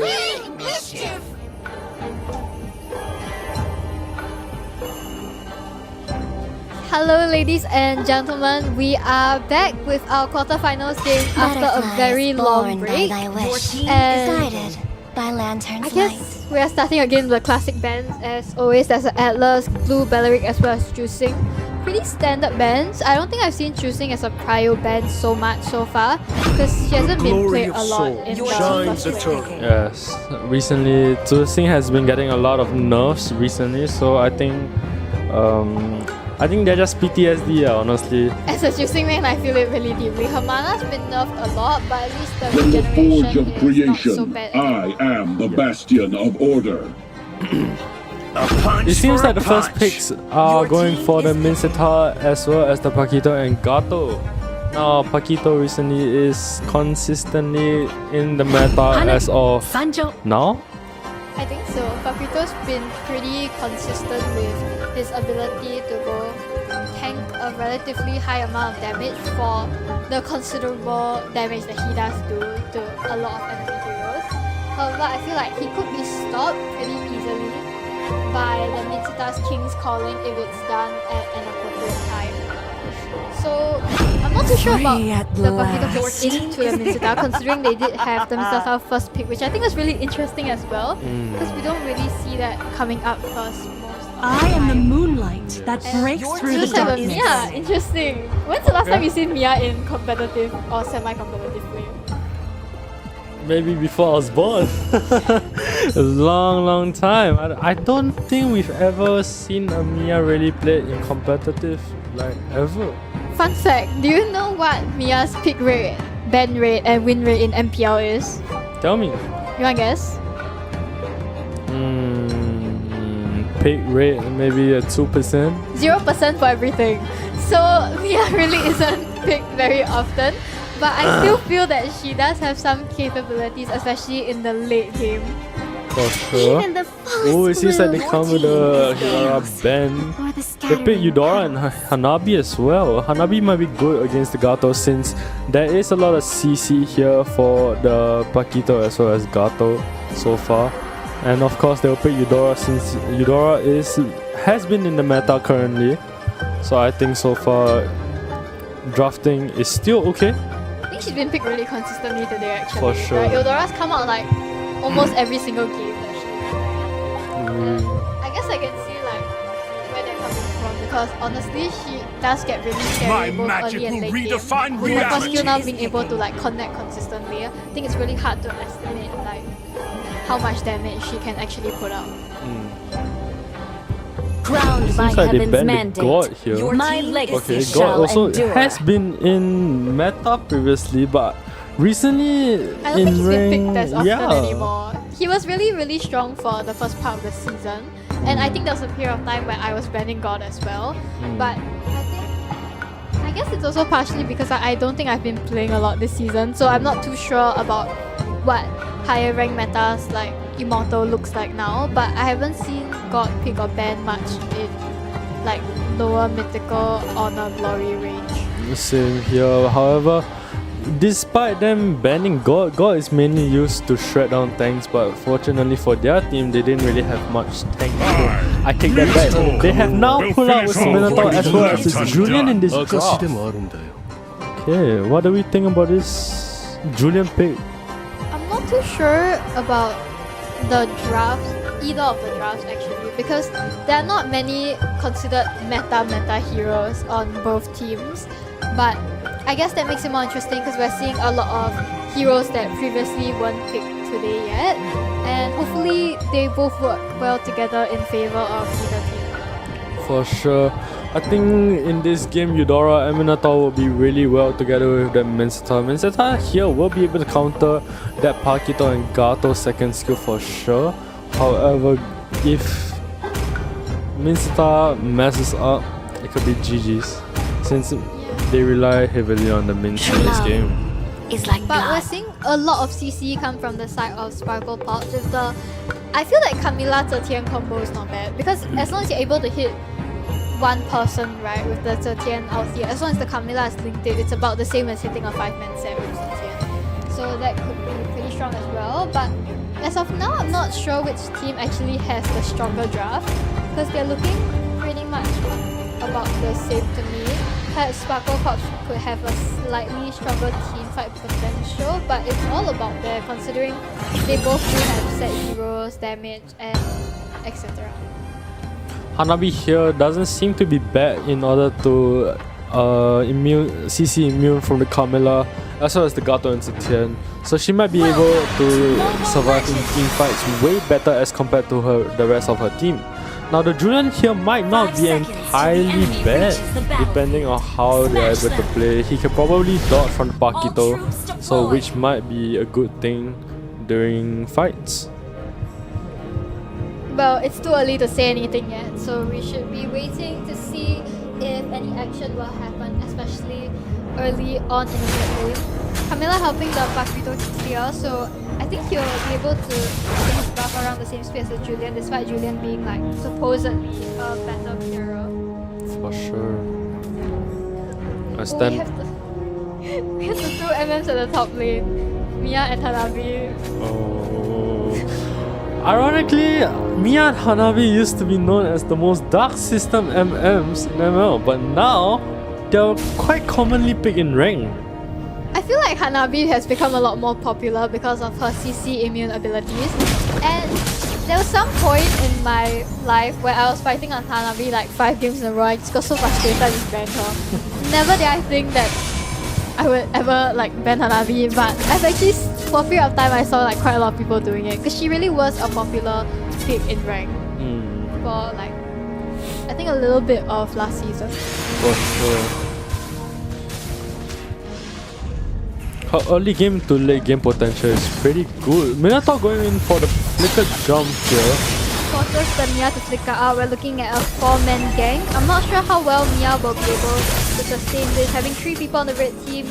Hello, ladies and gentlemen. We are back with our quarterfinals game after a very long break. Your team And is Guided by lantern's I guess we are starting again with the classic bands. As always, there's an Atlas, Blue, Belleric, as well as Juicing. Pretty standard bands. I don't think I've seen Juicing as a prio band so much so far because she hasn't been played a lot in the shines first break. Yes, recently Zhexing has been getting a lot of nerfs recently, so I think they're just PTSD, honestly. As a Juicing man, I feel it really deeply. Her mana's been nerfed a lot, but at least the From the forge regeneration of is not so creation, bad. I am the bastion of order. It seems like the first picks are going for the Minseta as well as the Paquito and Gato. Now, Paquito recently is consistently in the meta as of now. I think so. Paquito's been pretty consistent with his ability to both tank a relatively high amount of damage for the considerable damage that he does do to a lot of enemy heroes. However, I feel like he could be stopped pretty easily by the Minseta's King's Calling if it's done at an appropriate time. So, I'm not too sure about the Paquito port into the Minseta, considering they did have the Minseta first pick, which I think was really interesting as well, because we don't really see that coming up first most of the I am the time. moonlight that And breaks your through the Just have a darkness. darkness. Mia, interesting. When's the last time you seen Mia in competitive or semi-competitive play? Maybe before I was born. A long time. I don't think we've ever seen a Mia really play in competitive, like ever. Fun fact, do you know what Mia's pick rate, ban rate, and win rate in MPL is? Tell me. You wanna guess? Pick rate maybe a 2%. 0% for everything. So Mia really isn't picked very often. But I still feel that she does have some capabilities, especially in the late game. For sure. Oh, it seems like they come with a Eudora ban. They pick Eudora and Hanabi as well. Hanabi might be good against the Gato since there is a lot of CC here for the Paquito as well as Gato so far. And of course they'll pick Eudora since Eudora has been in the meta currently. So I think so far drafting is still okay. I think she's been picked really consistently today actually. For sure. Like, Eudora's come out like almost every single game that she's in. I guess I can see like where they're coming from because honestly she does get really scary both early and late game. With her first skill now being able to like connect consistently, I think it's really hard to estimate like how much damage she can actually put out. Crowned by Seems like they heaven's banned the mandate. God here. My legacy Okay, God shall also endure. has been in meta previously, but recently I don't think in he's been picked as often yeah. anymore. He was really strong for the first part of the season, and I think there was a period of time where I was banning God as well. But I guess it's also partially because I don't think I've been playing a lot this season, so I'm not too sure about what higher rank metas like Immortal looks like now. But I haven't seen God pick or ban much in like lower mythical honor glory range. Same here. However, despite them banning God, God is mainly used to shred down tanks, but fortunately for their team, they didn't really have much tank. So I take that back. They have now pulled out with Minotaur as well as this Julian in this draft. Okay, what do we think about this Julian pick? I'm not too sure about the drafts, either of the drafts actually, because there are not many considered meta heroes on both teams. But I guess that makes it more interesting because we're seeing a lot of heroes that previously weren't picked today yet, and hopefully they both work well together in favor of either team. For sure. I think in this game, Eudora and Minotaur will be really well together with that Minseta. Minseta here will be able to counter that Paquito and Gato's second skill for sure. However, if Minseta messes up, it could be GG's since they rely heavily on the Mints in this game. It's like But we're blood. seeing a lot of CC come from the side of Sparkle Pops with the... I feel like Camila Zetian combo is not bad because as long as you're able to hit one person, right, with the Zetian ulti, as long as the Camila is linked it, it's about the same as hitting a 5-man set with Zetian. So that could be pretty strong as well. But as of now, I'm not sure which team actually has the stronger draft because they're looking pretty much about the same to me. Perhaps Sparkle Pops could have a slightly stronger team fight potential, but it's all about there considering they both do have set heroes, damage, and etc. Hanabi here doesn't seem to be bad in order to CC immune from the Carmilla as well as the Gato and Zetian. So she might be able to survive in team fights way better as compared to the rest of her team. Now the Julian here might not be entirely bad depending on how they are able to play. He can probably dodge from the Paquito, so which might be a good thing during fights. Well, it's too early to say anything yet, so we should be waiting to see if any action will happen, especially early on in the mid lane. Camila helping the Paquito here, so I think he'll be able to get his buff around the same speed as Julian, despite Julian being like supposedly a better hero. For sure. I We stand. have the two MMs at the top lane, Mia and Hanabi. Oh. Ironically, Mia and Hanabi used to be known as the most dark system MMs in ML, but now they're quite commonly picked in rank. I feel like Hanabi has become a lot more popular because of her CC immune abilities. And there was some point in my life where I was fighting on Hanabi like 5 games in a row. I just got so frustrated I just banned her. Never did I think that I would ever like ban Hanabi, but I've actually, for a period of time, I saw like quite a lot of people doing it because she really was a popular pick in rank for like, I think a little bit of last season. For sure. Her early game to late game potential is pretty good. Minotaur going in for the flicker jump here. Forces the Mia to flicker out. We're looking at a 4-man gang. I'm not sure how well Mia will be able to sustain this. Having 3 people on the red team,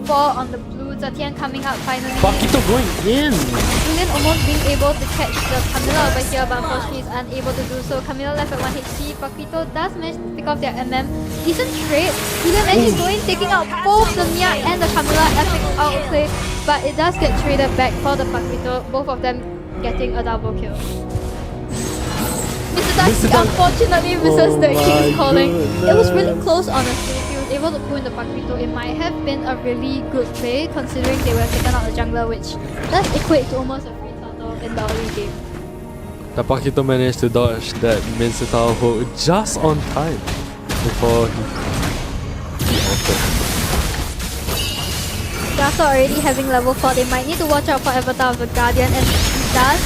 4 on the blue. Zetian coming out finally. Paquito going in! Julian almost being able to catch the Camilla over here, but unfortunately he's unable to do so. Camilla left at 1 HP. Paquito does manage to pick off their MM. Decent trade. Julian manages to go in, taking out both the Mia and the Camilla. Epic outplay, but it does get traded back for the Paquito. Both of them getting a double kill. Mr. Dusty unfortunately misses the King's Calling. It was really close honestly. If he was able to pull in the Paquito, it might have been a really good play considering they were taken out the jungler, which does equate to almost a free turtle in the early game. The Paquito managed to dodge that Minseta hook just on time before he entered. Gato already having level 4, they might need to watch out for Avatar of the Guardian, and he does.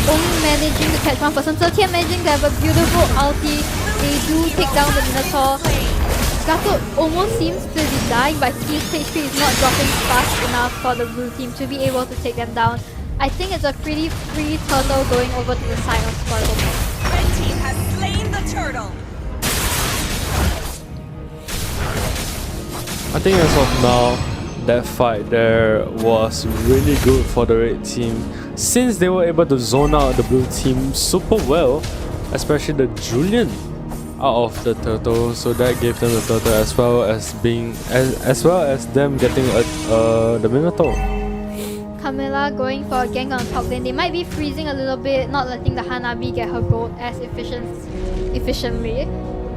Only managing to catch one person. Zetian managing to have a beautiful ulti. They do take down the Minotaur. Gato almost seems to be dying, but his HP is not dropping fast enough for the blue team to be able to take them down. I think it's a pretty free turtle going over to the side of Sparkle. Red team has slain the turtle. I think as of now, that fight there was really good for the red team since they were able to zone out the blue team super well, especially the Julian out of the turtle, so that gave them the turtle as well as them getting the Minotaur. Camilla going for a gank on top lane. They might be freezing a little bit, not letting the Hanabi get her gold as efficiently.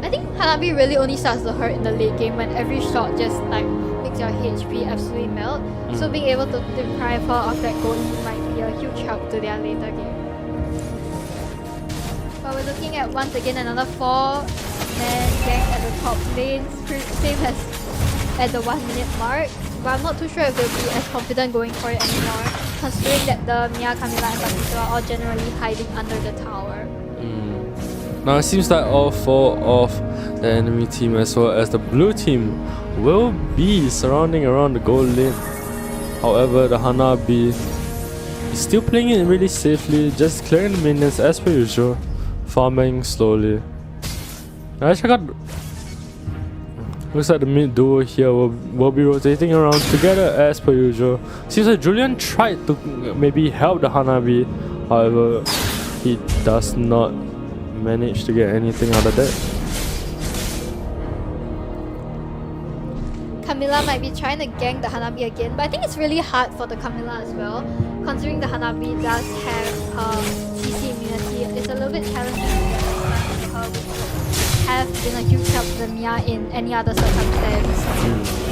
I think Hanabi really only starts to hurt in the late game when every shot just like makes your HP absolutely melt. So being able to deprive her of that gold might be a huge help to their later game. But we're looking at once again another 4-man gang at the top lane, same as at the 1 minute mark. But I'm not too sure if they'll be as confident going for it anymore, considering that the Mia, Camilla and Paquito are all generally hiding under the tower. Now it seems like all four of the enemy team as well as the blue team will be surrounding around the gold lane. However, the Hanabi is still playing it really safely, just clearing the minions as per usual, farming slowly. Now check out. Looks like the mid duo here will be rotating around together as per usual. Seems like Julian tried to maybe help the Hanabi, however, he does not manage to get anything out of that. Camilla might be trying to gank the Hanabi again, but I think it's really hard for the Camilla as well, considering the Hanabi does have CC immunity. It's a little bit challenging to get the stun on her, which have been a huge help to the Mia in any other circumstance.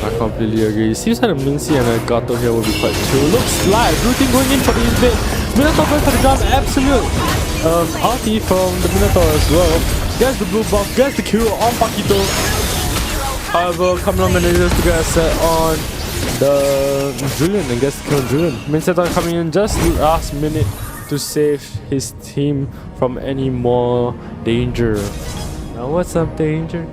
I completely agree. Seems like the Mincy and the Gato here will be quite chill. Looks like blue team going in for the invade. Minotaur going for the jump, absolute ulti from the Minotaur as well. Gets the blue buff, gets the kill on Paquito. However, Camilla manages to get a set on the Julian and gets to kill Julian. Mincetar coming in just last minute to save his team from any more danger. Now what's up, danger?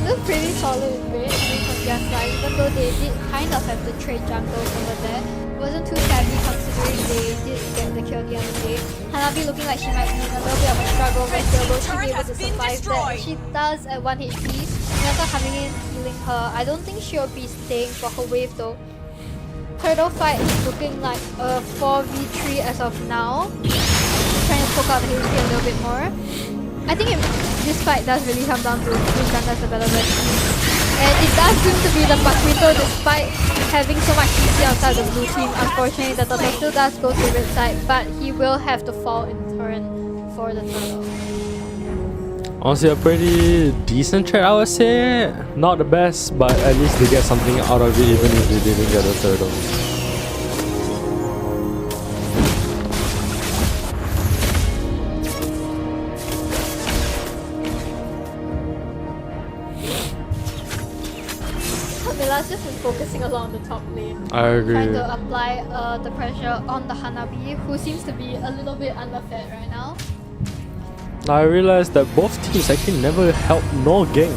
Look pretty solid with Red from their side, even though they did kind of have the trade jungles over there. Wasn't too shabby considering they did get the kill the other day. Hanabi looking like she might be in a little bit of a struggle, but still will she be able to survive that? She does at 1 HP. Minotaur coming in, healing her. I don't think she'll be staying for her wave though. Turtle fight is looking like a 4v3 as of now. Trying to poke out the HP a little bit more. I think this fight does really come down to who's done as a better red team. And it does seem to be the Paquito, despite having so much CC outside the blue team. Unfortunately, the turtle still does go to red side, but he will have to fall in turn for the turtle. Honestly, a pretty decent trade, I would say. Not the best, but at least they get something out of it even if they didn't get a turtle. Camilla's just been focusing along the top lane. I agree. Trying to apply the pressure on the Hanabi, who seems to be a little bit underfed right now. I realized that both teams actually never help nor gain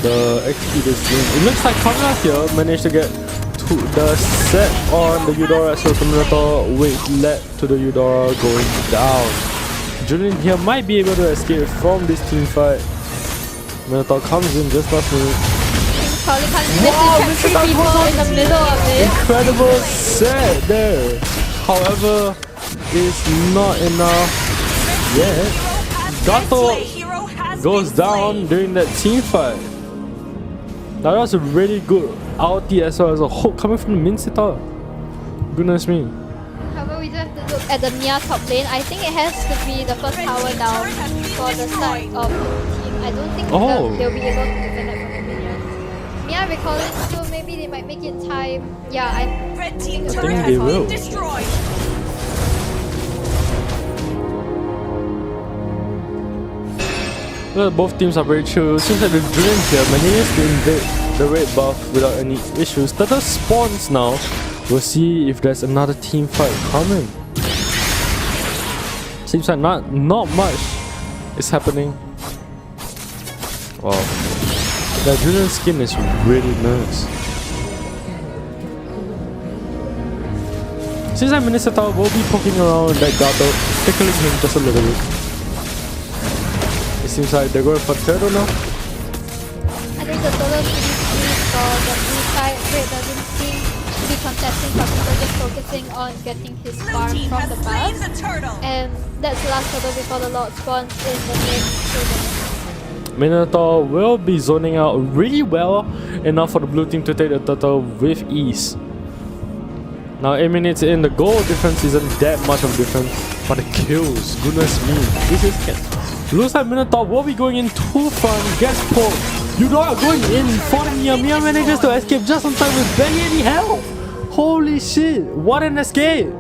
the XP this game. It looks like Camilla here managed to get to the set on the Eudora, so the Minotaur weight led to the Eudora going down. Julian here might be able to escape from this team fight. Minotaur comes in just last minute. Probably can't live to trap 3 people in the middle of it. Incredible set there. However, it's not enough yet. Gato goes down during that team fight. That was a really good ulti as well as a hook coming from the Mincetar. Goodness me. However, we do have to look at the Mia top lane. I think it has to be the first tower down for the side of the team. I don't think they'll be able to defend it from the minions. Mia recalling, so maybe they might make it in time. Yeah, I think they will. Destroyed. Well, both teams are very chill. Seems like the Julian here manages to invade the red buff without any issues. Turtle spawns now. We'll see if there's another team fight coming. Seems like not much is happening. Wow. The Julian skin is really nice. Seems like Minnesota will be poking around that Gato, tickling him just a little bit. It seems like they're going for turtle now. I think the total pretty free for the blue side. Red doesn't seem to be contesting, but people just focusing on getting his farm from the buff. And that's the last turtle before the Lord spawns in the mid. Minotaur will be zoning out really well, enough for the blue team to take the turtle with ease. Now 8 minutes in, the goal difference isn't that much of a difference, but the kills, goodness me, this is... Looks like Minotaur will be going in too front, gets poked. Eudora going in for Mia. Mia manages to escape just on time with barely any health. Holy shit, what an escape!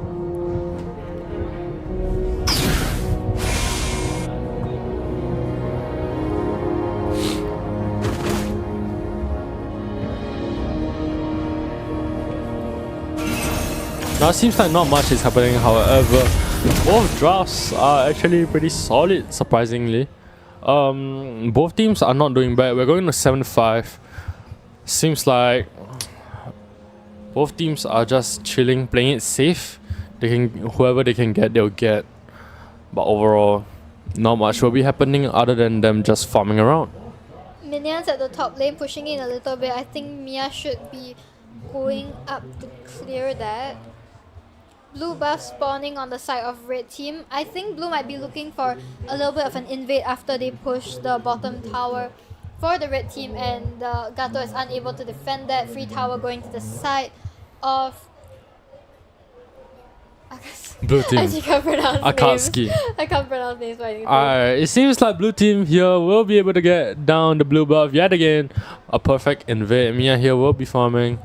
Now it seems like not much is happening, however. Both drafts are actually pretty solid, surprisingly. Both teams are not doing bad. We're going to 7-5. Seems like both teams are just chilling, playing it safe. Whoever they can get, they'll get. But overall, not much will be happening other than them just farming around. Minions at the top lane pushing in a little bit. I think Mia should be going up to clear that. Blue buff spawning on the side of red team. I think blue might be looking for a little bit of an invade after they push the bottom tower for the red team, and Gato is unable to defend that. Free tower going to the side of Blue team. I can't pronounce Akatsuki. names. I can't pronounce names for anything. Alright, it seems like blue team here will be able to get down the blue buff yet again. A perfect invade. Mia here will be farming.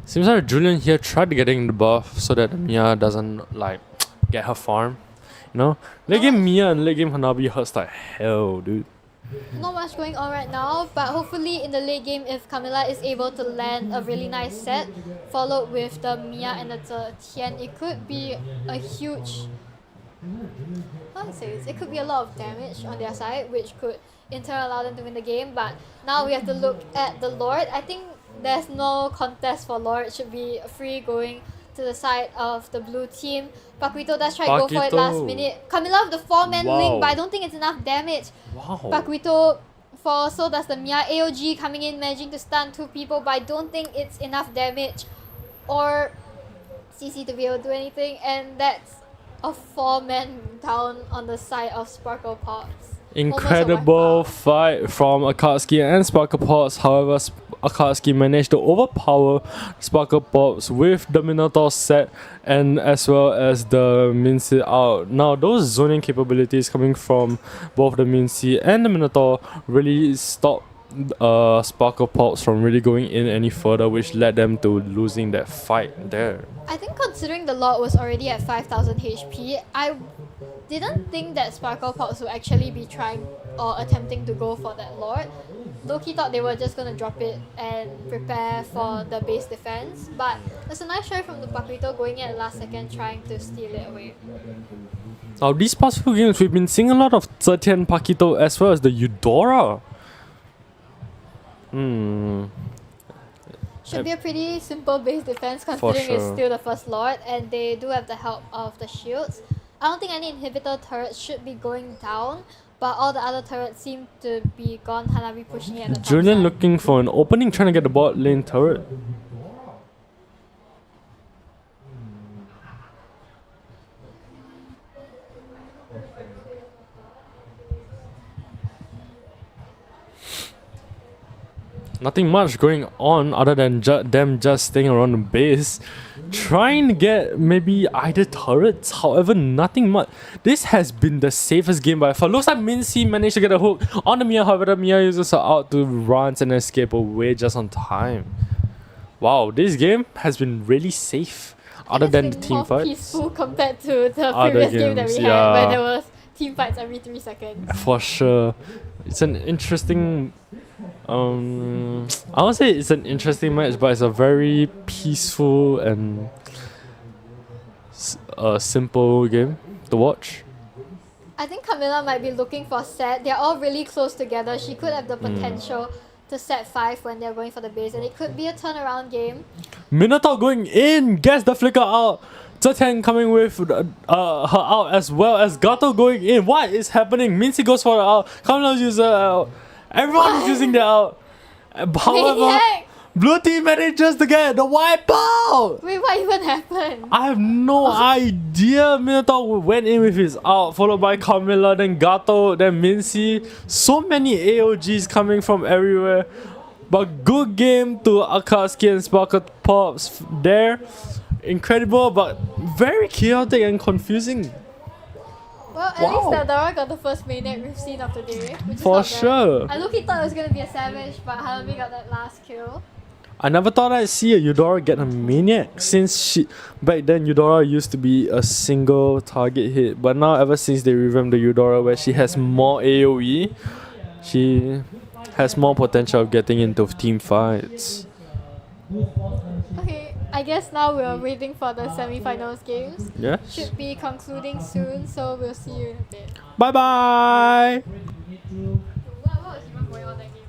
Seems like Julian here tried to get in the buff so that Mia doesn't like get her farm. You know? Late game Mia and late game Hanabi hurts like hell, dude. Not much going on right now, but hopefully in the late game, if Camilla is able to land a really nice set, followed with the Mia and the Tian, it could be a huge... How do I say this? It could be a lot of damage on their side, which could in turn allow them to win the game, but now we have to look at the Lord. I think there's no contest for Lord. It should be free going to the side of the blue team. Paquito does try to go for it last minute. Camilla with the 4-man link, but I don't think it's enough damage. Wow. Paquito falls, so does the Mia. AOG coming in, managing to stun 2 people, but I don't think it's enough damage or CC to be able to do anything, and that's a 4-man down on the side of Sparkle Pops. Incredible fight from Akatsuki and Sparkle Pops. However, Akatsuki managed to overpower Sparkle Pops with the Minotaur set and as well as the Mincy out. Now, those zoning capabilities coming from both the Mincy and the Minotaur really stopped Sparkle Pops from really going in any further, which led them to losing that fight there. I think considering the Lord was already at 5000 HP, I didn't think that Sparkle Pops would actually be trying or attempting to go for that Lord. Loki thought they were just gonna drop it and prepare for the base defense, but there's a nice try from the Paquito going in at the last second trying to steal it away. Now, these past few games, we've been seeing a lot of Zetian Paquito as well as the Eudora. Should be a pretty simple base defense considering it's sure. still the first Lord and they do have the help of the shields. I don't think any inhibitor turrets should be going down, but all the other turrets seem to be gone. Hanabi pushing it at the top Julian side. looking for an opening, trying to get the bot lane turret. Nothing much going on other than them just staying around the base, trying to get maybe either turrets. However, nothing much. This has been the safest game by far. Looks like Mincy managed to get a hook on the Mia. However, the Mia uses her out to run and escape away just on time. Wow, this game has been really safe other than the team more fights. peaceful compared to the Other previous game that we games, had where yeah. there was team fights every 3 seconds. For sure. It's an interesting... I won't say it's an interesting match, but it's a very peaceful and simple game to watch. I think Camilla might be looking for set. They're all really close together. She could have the potential to set 5 when they're going for the base, and it could be a turnaround game. Minotaur going in, gets the flicker out. Zetian coming with her out as well as Gato going in. What is happening? Mincy goes for her out. Camilla uses her out. Everyone is using their out. However, Maniac! blue team manages to get the wipeout. Wait, what even happened? I have no idea. Minotaur went in with his out, followed by Camilla, then Gato, then Mincy. So many AOGs coming from everywhere. But good game to Akatsuki and Sparkle Pops there. Incredible, but very chaotic and confusing. Well, at least the Dora got the first Maniac we've seen of the day, which is For not bad. sure. I look-y thought it was going to be a Savage, but Hanabi got that last kill. I never thought I'd see a Eudora get a Maniac since back then Eudora used to be a single target hit, but now ever since they revamped the Eudora where she has more AoE, she has more potential of getting into team fights. Okay, I guess now we're waiting for the semi-finals games. Yes. Should be concluding soon, so we'll see you in a bit. Bye bye. What was even going on that game?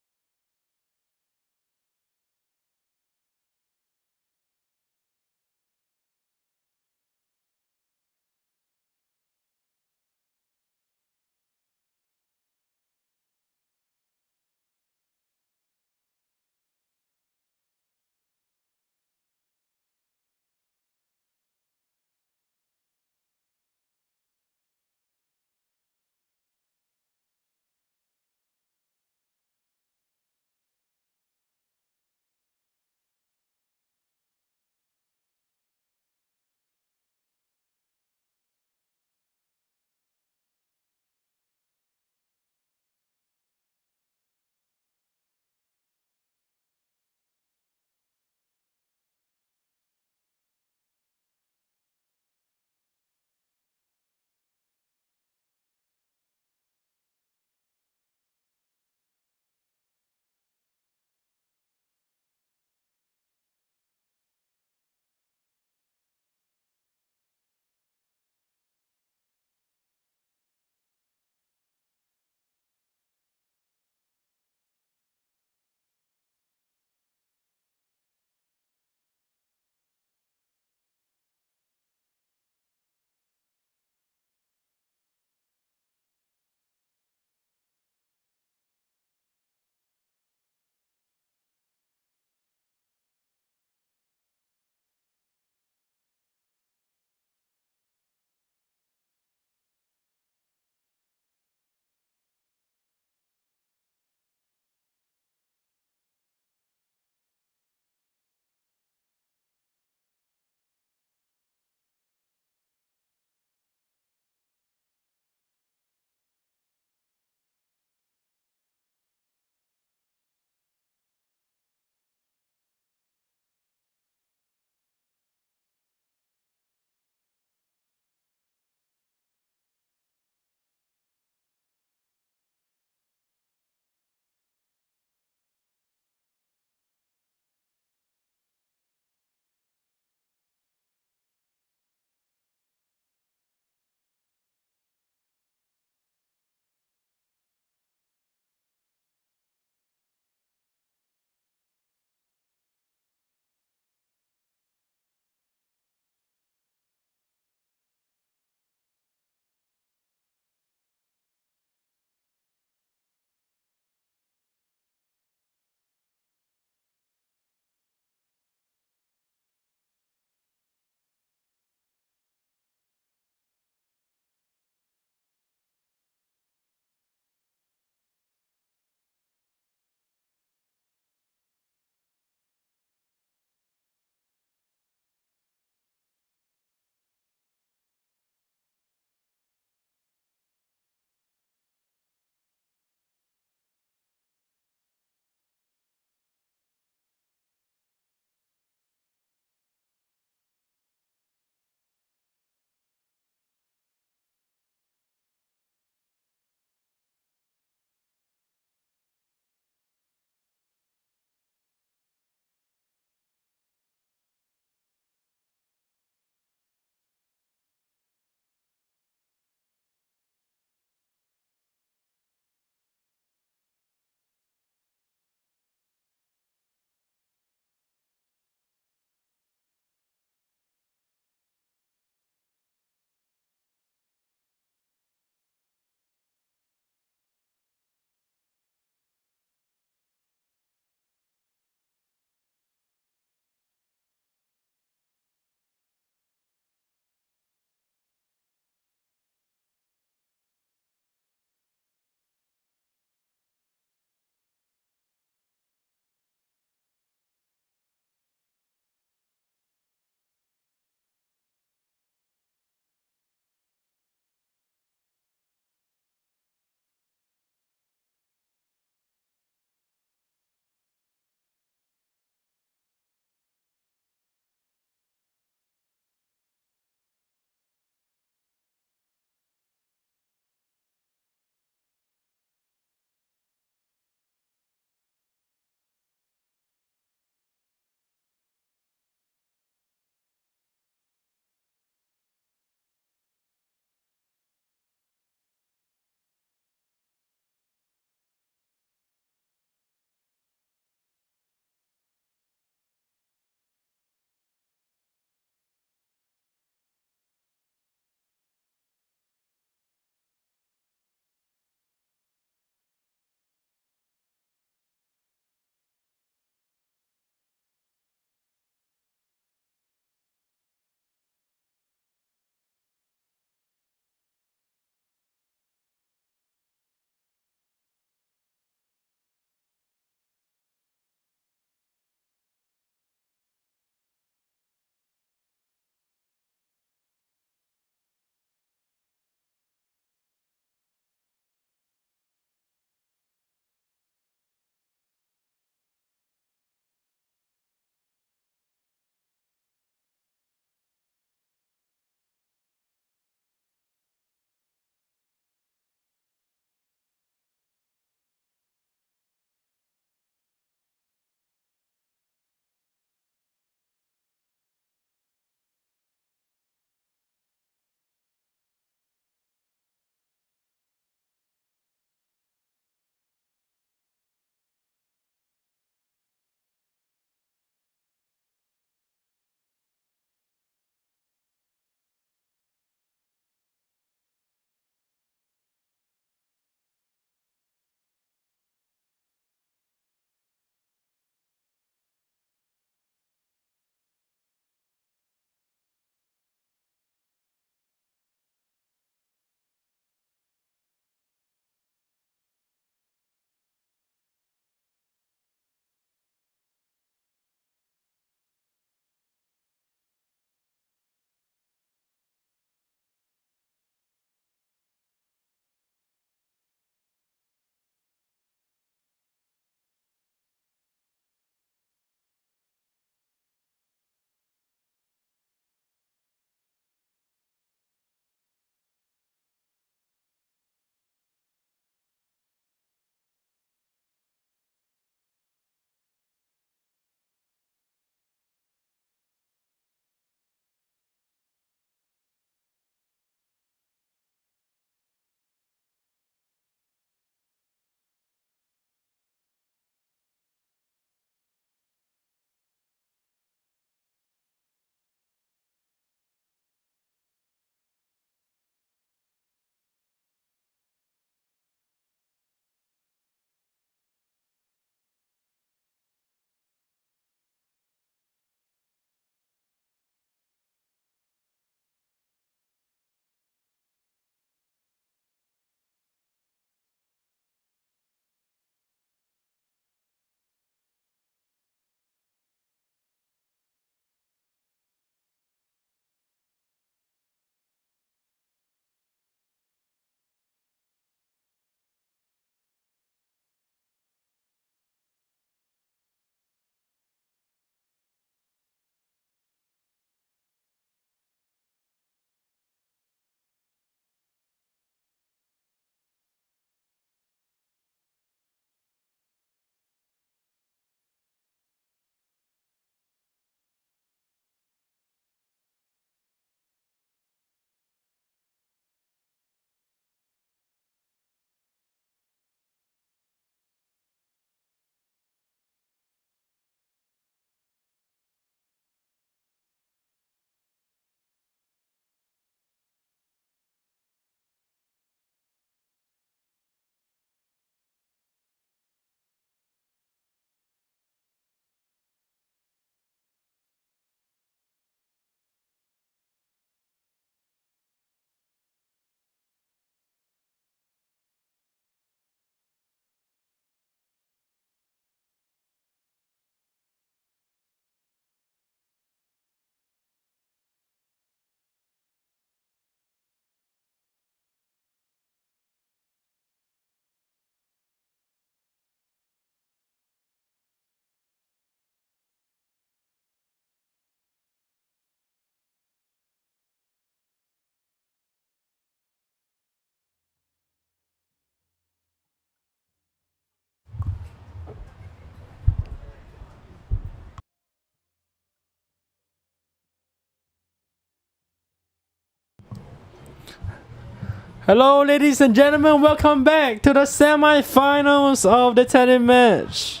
Hello, ladies and gentlemen. Welcome back to the semi-finals of the Telematch.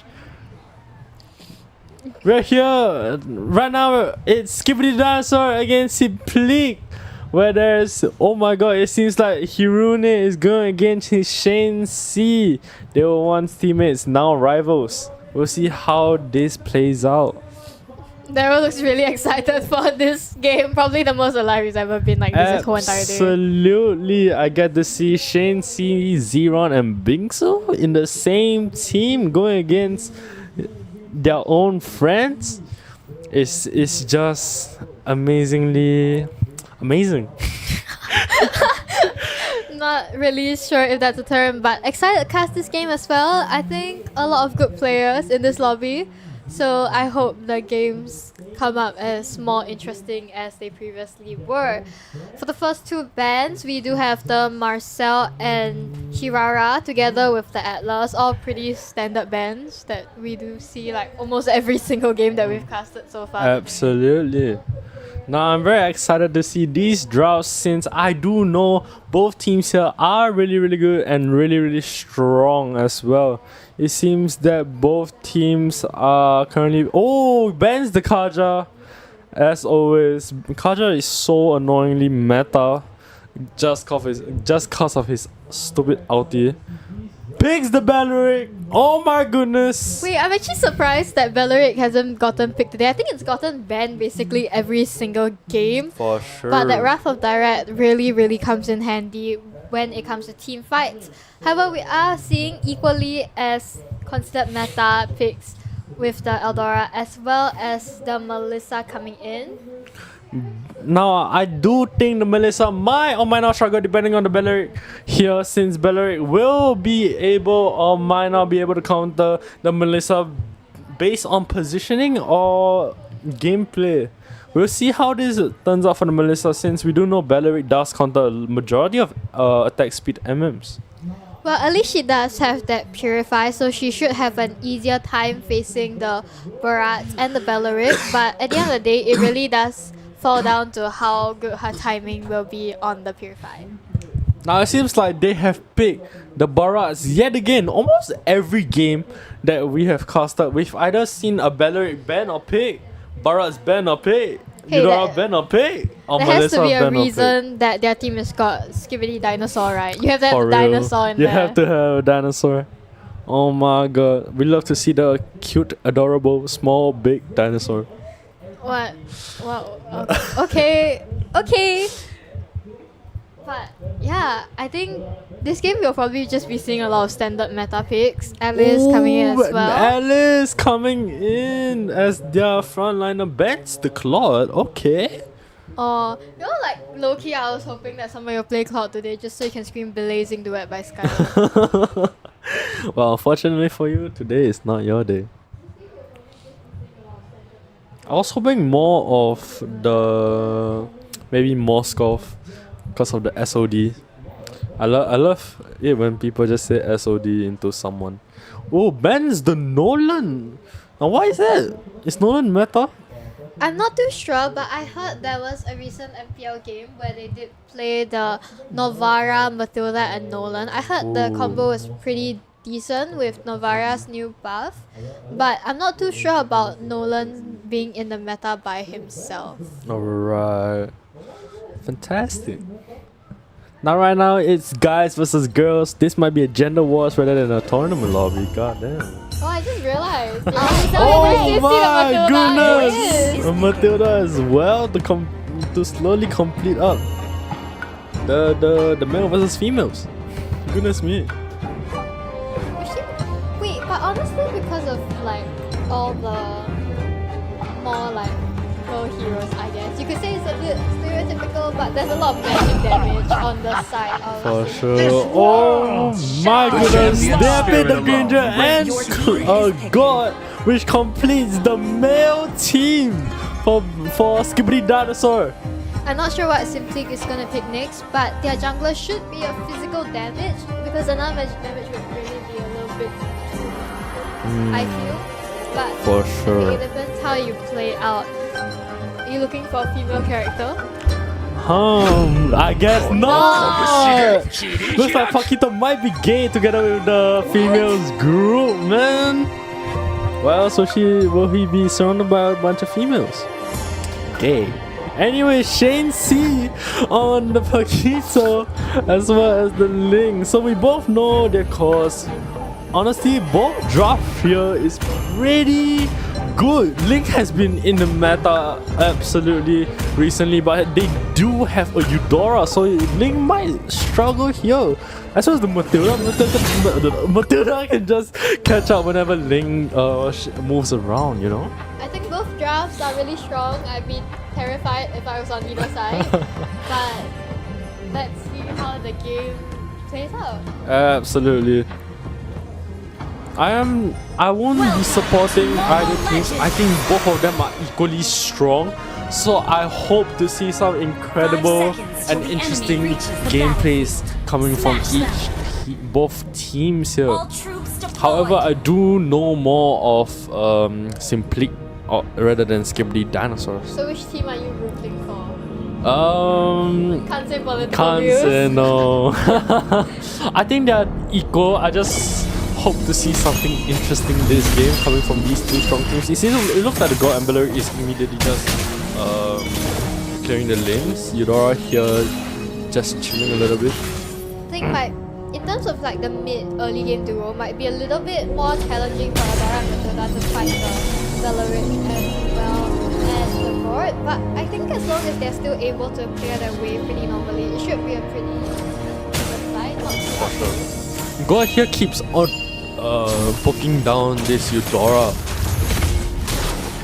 We're here right now. It's Skippity Dinosaur against Simplik. Where there's, oh my god, it seems like Hirune is going against his Shane C. They were once teammates, now rivals. We'll see how this plays out. Daryl looks really excited for this game. Probably the most alive he's ever been like this whole entire day. Absolutely. I get to see Shane C, Zeron, and Bingsu in the same team going against their own friends. It's just amazingly amazing. Not really sure if that's a term, but excited to cast this game as well. I think a lot of good players in this lobby, so I hope the games come up as more interesting as they previously were. For the first two bands, we do have the Marcel and Hirara together with the Atlas, all pretty standard bands that we do see like almost every single game that we've casted so far. Absolutely. Now I'm very excited to see these drafts since I do know both teams here are really good and really strong as well. It seems that both teams are currently... Oh, bans the Kaja. As always, Kaja is so annoyingly meta just cause of his stupid ulti. Picks the Belleric. Oh my goodness. Wait, I'm actually surprised that Belleric hasn't gotten picked today. I think it's gotten banned basically every single game. For sure. But that Wrath of Direct really comes in handy when it comes to team fights. However, we are seeing equally as considered meta picks with the Eldora as well as the Melissa coming in. Now, I do think the Melissa might or might not struggle depending on the Belleric here, since Belleric will be able or might not be able to counter the Melissa based on positioning or gameplay. We'll see how this turns out for the Melissa, since we do know Belleric does counter a majority of attack speed MMs. Well, at least she does have that Purify, so she should have an easier time facing the Barats and the Belleric. But at the end of the day, it really does fall down to how good her timing will be on the Purify. Now it seems like they have picked the Barats yet again. Almost every game that we have casted, we've either seen a Belleric ban or pick, Barats ban or pick, Hey, Eudora ban or pick, or There has Melissa to be a ban or pick. reason that their team has got Skibbity Dinosaur, right? You have to have For the real. dinosaur in You there. have to have a dinosaur. Oh my god. We love to see the cute, adorable, small, big dinosaur. What? Well, okay. But yeah, I think this game we'll probably just be seeing a lot of standard meta picks. Alice coming in as well. Alice coming in as their frontliner bans the Claude. Okay. Like low-key, I was hoping that somebody will play Cloud today just so you can scream Blazing Duet by Skylar. Well, unfortunately for you, today is not your day. I was hoping more of the maybe Moskov because of the SOD. I love it when people just say SOD into someone. Oh, bans the Nolan. Now why is that? Is Nolan meta? I'm not too sure, but I heard there was a recent MPL game where they did play the Novara, Matilda, and Nolan. I heard the combo was pretty decent with Novara's new buff, but I'm not too sure about Nolan being in the meta by himself. Alright. Fantastic. Now right now it's guys versus girls. This might be a gender wars rather than a tournament lobby. God damn. Oh, I just realized. Oh my goodness! Matilda as well to slowly complete up the male versus females. Goodness me. Wait, but honestly, because of like all the more like girl heroes, I guess you could say it's a bit stereotypical, but there's a lot of magic damage on the side of. For sure. Oh my goodness! They have played the Granger and a god, which completes the male team for Skibbity Dinosaur. I'm not sure what Simplik is gonna pick next, but their jungler should be a physical damage because the non-magic damage would really be a little bit too much, I feel. But For sure. it depends how you play out. Are you looking for a female character? I guess not. Looks like Paquito might be gay together with the females group, man. Well, so will he be surrounded by a bunch of females? Gay. Anyway, Shane C on the Paquito as well as the Ling. So we both know their cause. Honestly, both draft here is pretty good. Link has been in the meta absolutely recently, but they do have a Eudora, so Link might struggle here. As well as the Matilda can just catch up whenever Link moves around, you know? I think both drafts are really strong. I'd be terrified if I was on either side. But let's see how the game plays out. Absolutely. I won't be supporting either teams. I think both of them are equally strong. So I hope to see some incredible and interesting gameplays coming from both teams here. However, I do know more of Simplic rather than Skibbly Dinosaurs. So which team are you rooting for? Can't say political Can't views. say no. I think they're equal. I just hope to see something interesting in this game coming from these two strong teams. It looks like the Gold Ambler is immediately just clearing the lanes. Eudora here just chilling a little bit. I think in terms of like the mid-early game duo, might be a little bit more challenging for Eldora and Matilda to fight the Bellerich as well as the board. But I think as long as they're still able to clear their way pretty normally, it should be a pretty good fight. Not too sure. God here keeps on poking down this Eudora.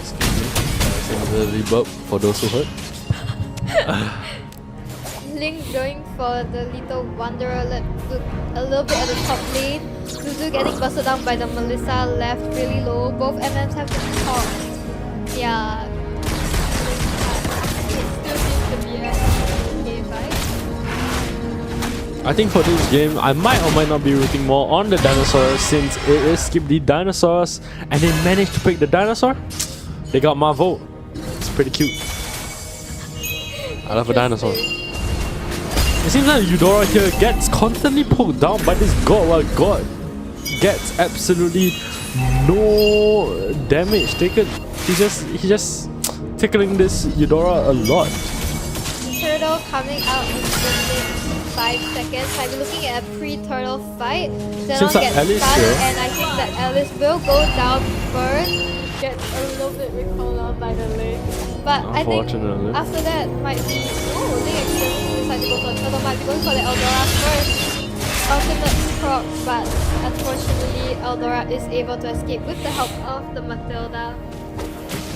Excuse me. The reverb for those who heard. Link going for the little wanderer. Let's look a little bit at the top lane. Zuzu getting busted down by the Melissa left really low. Both MMs have been caught. Yeah. It still seems to be a game fight. I think for this game, I might or might not be rooting more on the dinosaur since it is Skibbly Dinosaurs and they managed to pick the dinosaur. They got my vote. It's pretty cute. I love a dinosaur. It seems like Eudora here gets constantly poked down by this god while God gets absolutely no damage taken. He's just tickling this Eudora a lot. Turtle coming out in the next 5 seconds. I'll be looking at a pre-turtle fight. Zenon Seems like gets Alice stunned here. and I think that Alice will go down first. Gets a little bit recalled out by the lane. But I think Unfortunately. after that might be... Oh, Link actually decided to go for turtle. Might be going for the Eldora first. Ultimate proc, but unfortunately Eldora is able to escape with the help of the Matilda.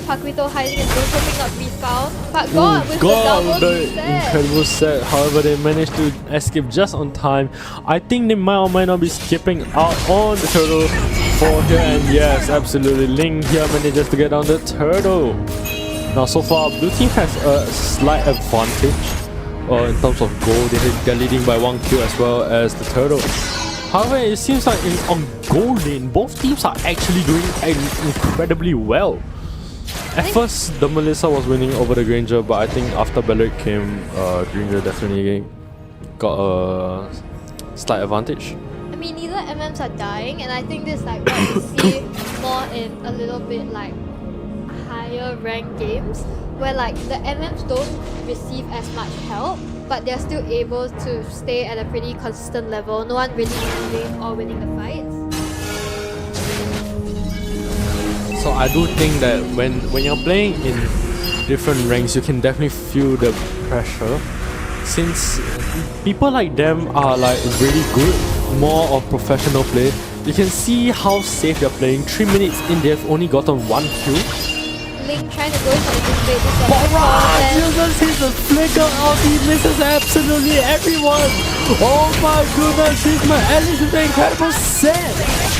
Paquito hiding in bush, hoping not to be found. But God with the double set. Incredible set. However, they managed to escape just on time. I think they might or might not be skipping out on the turtle for here. And yes, absolutely. Ling here manages to get on the turtle. Now, so far, blue team has a slight advantage in terms of goal. They're leading by 1 kill as well as the turtle. However, it seems like on goal lane, both teams are actually doing incredibly well. At first, the Melissa was winning over the Granger, but I think after Beleric came, Granger definitely got a slight advantage. I mean, neither MMs are dying, and I think this is like what we see more in a little bit like higher ranked games, where like the MMs don't receive as much help, but they're still able to stay at a pretty consistent level. No one really losing or winning the fights. So I do think that when you're playing in different ranks, you can definitely feel the pressure. Since people like them are like really good, more of professional play, you can see how safe they're playing. 3 minutes in, they've only gotten 1 kill. Link trying to go into the display to Alright, Jesus hits the flicker out, he misses absolutely everyone. Oh my goodness, he's my Alice with the incredible set.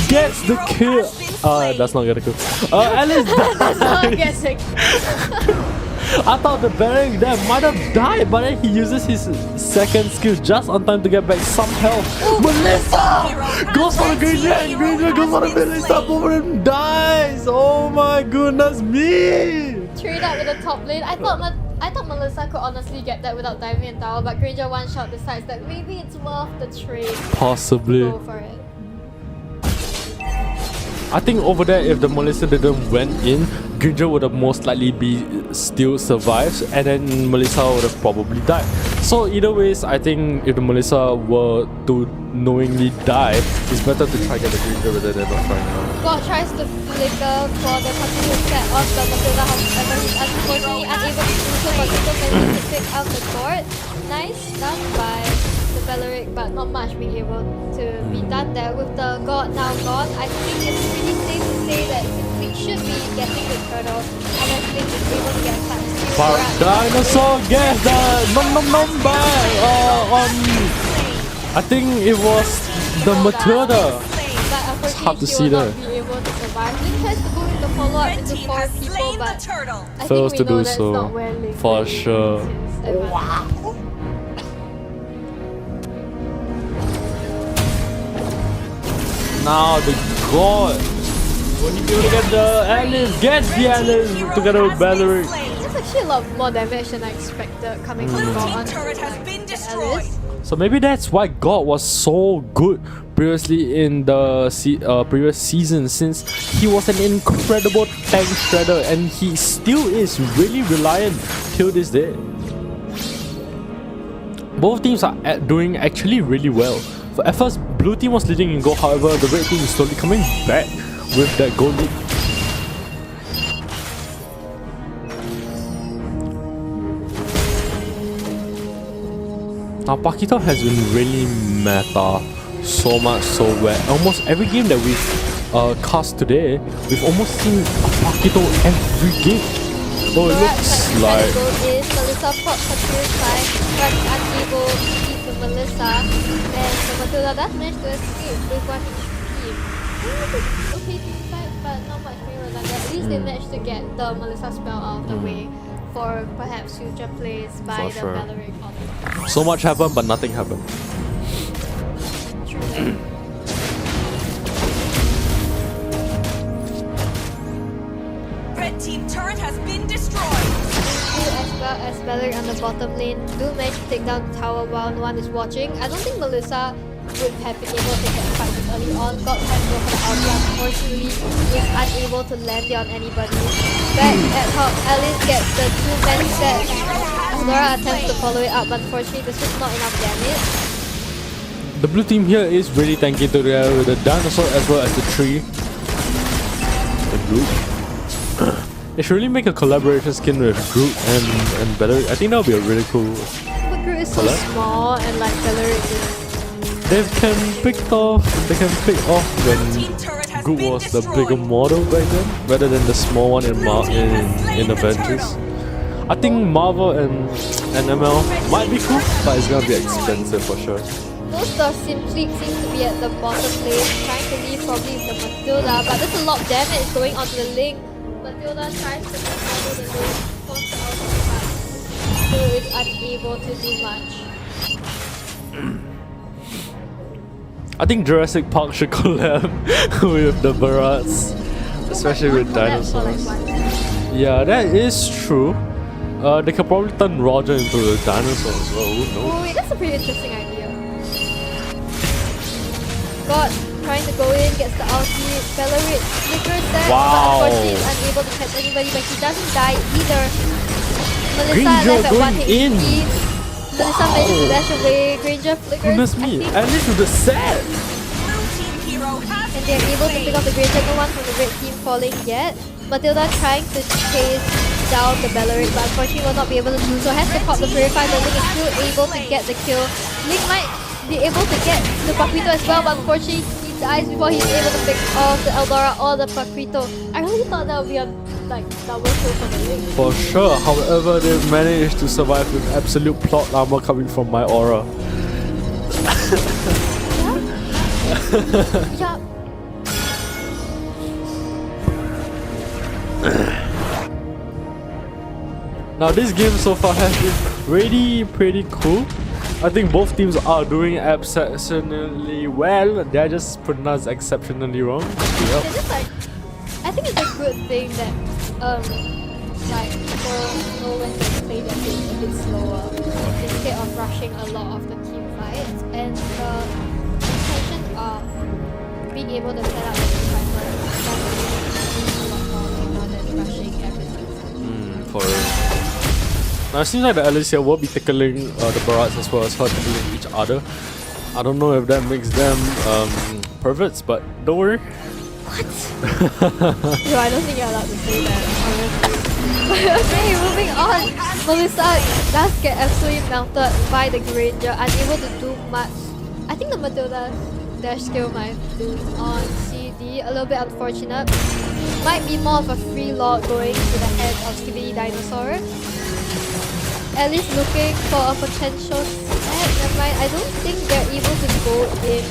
Gets the kill. That's not gonna kill. Alice dies. I thought the Baron there might have died, but then he uses his second skill just on time to get back some health. Melissa goes for the Granger and Granger goes for the Melissa. Both of them dies. Oh my goodness me. trade up with the top lane. I I thought Melissa could honestly get that without diving in tower, but Granger one shot decides that maybe it's worth the trade. Possibly. Go for it. I think over there, if the Melissa didn't went in, Granger would have most likely still survived, and then Melissa would have probably died. So either ways, I think if the Melissa were to knowingly die, it's better to try get the Granger rather than not trying now. God tries to flicker for the continuous set off the Matilda, however he's unfortunately unable to do so, but still manages to pick out the board. Nice done by the Valeric, but not much being able to be done there. With the God now gone, I think it's pretty safe to say that Simply should be getting the turtle, and I think it's able to get touch. But Dinosaur gets the nom back on. I think it was the Matilda. It's hard to see there. Be able to survive. Link tries to go in the follow-up Red into team 4 has people, slain but the turtle. I Fails think to we know do that's so, not where Link for really sure. uses his advantage. Now the God. When you get the Alice, gets the Alice together with Valeric. That's actually a lot more damage than I expected coming from Blue God team onto turret has been the destroyed. Alice. So maybe that's why God was so good previously in the previous season, since he was an incredible tank shredder and he still is really reliant till this day. Both teams are doing actually really well. For at first, blue team was leading in gold, however, the red team is slowly coming back with that gold lead. Now, Paquito has been really meta, so much so where almost every game that we've cast today, we've almost seen Paquito every game. Oh, it looks like... Melissa pops her first time, but unable to beat the Melissa, and the Matilda does manage to escape with one team. Okay to fight, but not much more than that. At least they managed to get the Melissa spell out of the way for perhaps future plays by For the sure. Valeric on. So much happened, but nothing happened. True. Red team turret has been destroyed. As well as Valeric on the bottom lane do manage to take down the tower while no one is watching. I don't think Melissa would have been able to take that fight this early on. Got time to go for the ulti, unfortunately is unable to land it on anybody. Back at top, Alice gets the 2-man set. Laura attempts to follow it up, but unfortunately there's just not enough damage. The blue team here is really tanky together with the dinosaur as well as the tree. The group. They should really make a collaboration skin with Groot and Valeric. I think that would be a really cool. But Groot is so collab. small and like Valeric is... They can pick off when Groot was the bigger model back then, rather than the small one in Avengers. I think Marvel and ML might be cool, but it's gonna be expensive for sure. Most of Simply seems to be at the bottom lane, trying to leave probably with the Matilda, but there's a lot of damage going onto the link. Matilda tries to follow the lane, force the ulti, but still is unable to do much. I think Jurassic Park should collab with the Barats, especially with dinosaurs. Yeah, that is true. They could probably turn Roger into a dinosaur as well, who knows? Oh, that's a pretty interesting idea. God trying to go in, gets the ulti, Valeric flickers that, Wow. but unfortunately is unable to catch anybody, but he doesn't die either. Melissa Granger left at 1 going in. HP. Melissa manages to dash away, Granger flickers, Goodness I me, think, at least with the set! Blue team hero has and they're able to pick up the Granger, no one from the red team falling yet. Matilda trying to chase down the Valeric, but unfortunately will not be able to do so. Has to pop the Purify, but Link is still able to get the kill. Link might be able to get the Paquito as well, but unfortunately he dies before he's able to pick off the Eldora or the Paquito. I really thought that would be a double kill for the Link. For sure, however, they managed to survive with absolute plot armor coming from my aura. Yeah. Now this game so far has been really pretty cool. I think both teams are doing exceptionally well. They're just pronounced exceptionally wrong. Yep. It's just I think it's a good thing that like know when to play their games a bit slower instead of rushing a lot of the team fights, and the intention of being able to set up a team fight first a lot more than rushing everything. For now, it seems like the allies here will be tickling the Barats as well as her tickling each other. I don't know if that makes them perverts, but don't worry. No, I don't think you're allowed to say that, honestly. Okay, moving on. Melissa does get absolutely melted by the Granger, unable to do much. I think the Matilda's dash skill might do on CD, a little bit unfortunate. Might be more of a free lord going to the head of Skibidi Dinosaur. At least looking for a potential set. Never mind, I don't think they're able to go in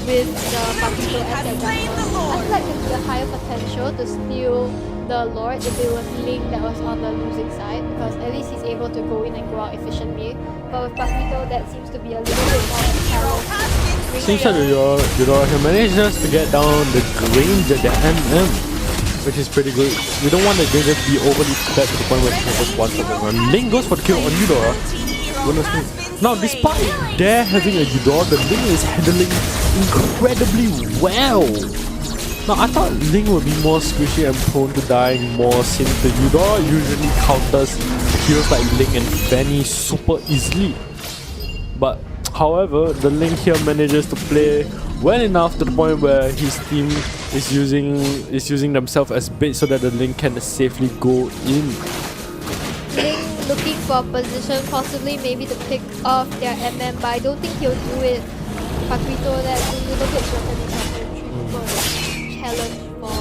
with the Papito as their jungle. I feel like it would be a higher potential to steal the Lord if it was Link that was on the losing side, because at least he's able to go in and go out efficiently. But with Papito, that seems to be a little bit more of a challenge. Seems like Eudora here manages to get down the Granger, the MM, which is pretty good. We don't want the Granger to be overly fed to the point where she can just one-shot everyone. Link goes for the kill on Eudora. Goodness me. Now, despite their having a Eudora, the Link is handling incredibly well. Now, I thought Link would be more squishy and prone to dying more, since the Eudora usually counters heroes like Link and Fanny super easily. But however, the Link here manages to play well enough to the point where his team is using themselves as bait so that the Link can safely go in. Link looking for a position, possibly maybe to pick off their MM, but I don't think he'll do it. Papito, that's a little bit challenge for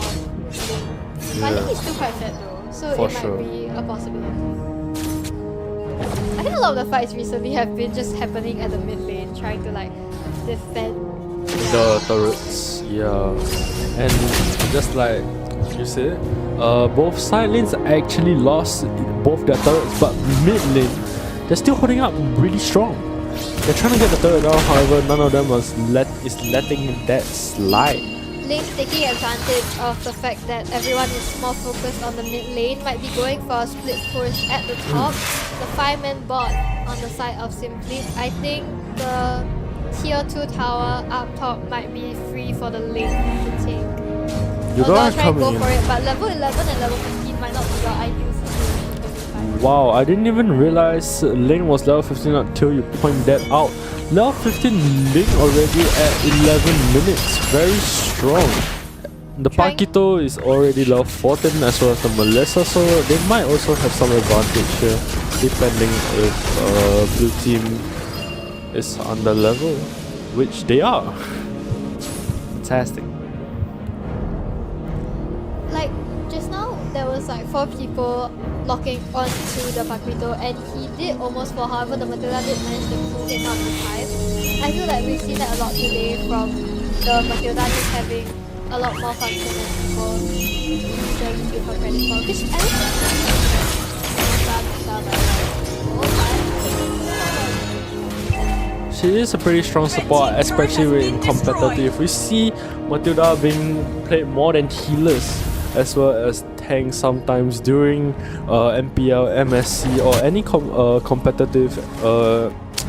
Link. I think he's still quite fat though, so For it might sure. be a possibility. I think a lot of the fights recently have been just happening at the mid lane, trying to like defend The turrets, yeah. And just like you said, both side lanes actually lost both their turrets, but mid lane, they're still holding up really strong. They're trying to get the turret down, however, none of them is letting that slide. Link taking advantage of the fact that everyone is more focused on the mid lane, might be going for a split push at the top. The 5-man bot on the side of Simply. I think the tier 2 tower up top might be free for the Link to take. Although I'll try and go for it, but level 11 and level 15 might not be your ideal situation to fight. Wow, I didn't even realize Link was level 15 until you point that out. Level 15 Link already at 11 minutes, very strong. The Paquito is already level 14 as well as the Melissa, so they might also have some advantage here, depending if blue team is under level, which they are. Fantastic. Like just now, there was like 4 people locking onto the Paquito, and he did almost fall. However, the Matilda did manage to pull him out in time. I feel like we've seen that a lot today from the Matilda just having a lot more function than people usually give her credit for. Because I don't She is a pretty strong support, especially in competitive. We see Matilda being played more than healers as well as tanks sometimes during MPL, MSC or any competitive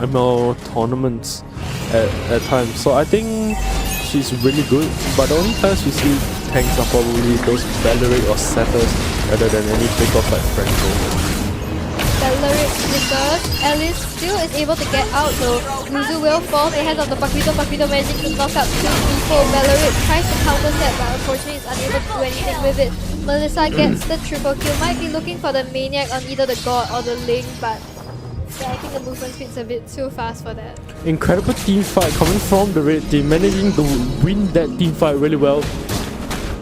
ML tournaments at times. So I think she's really good, but the only times we see tanks are probably those Valeric or Setters rather than any pick-off like Franco. Valeric flickers. Alice still is able to get out though. Luzu will fall in the hands of the Paquito. Paquito managing to knock out 2 people. Valeric tries to counter set, but unfortunately is unable to do anything with it. Melissa gets the triple kill. Might be looking for the Maniac on either the God or the Link, but yeah, I think the movement speed's a bit too fast for that. Incredible team fight coming from the red team, managing to win that team fight really well,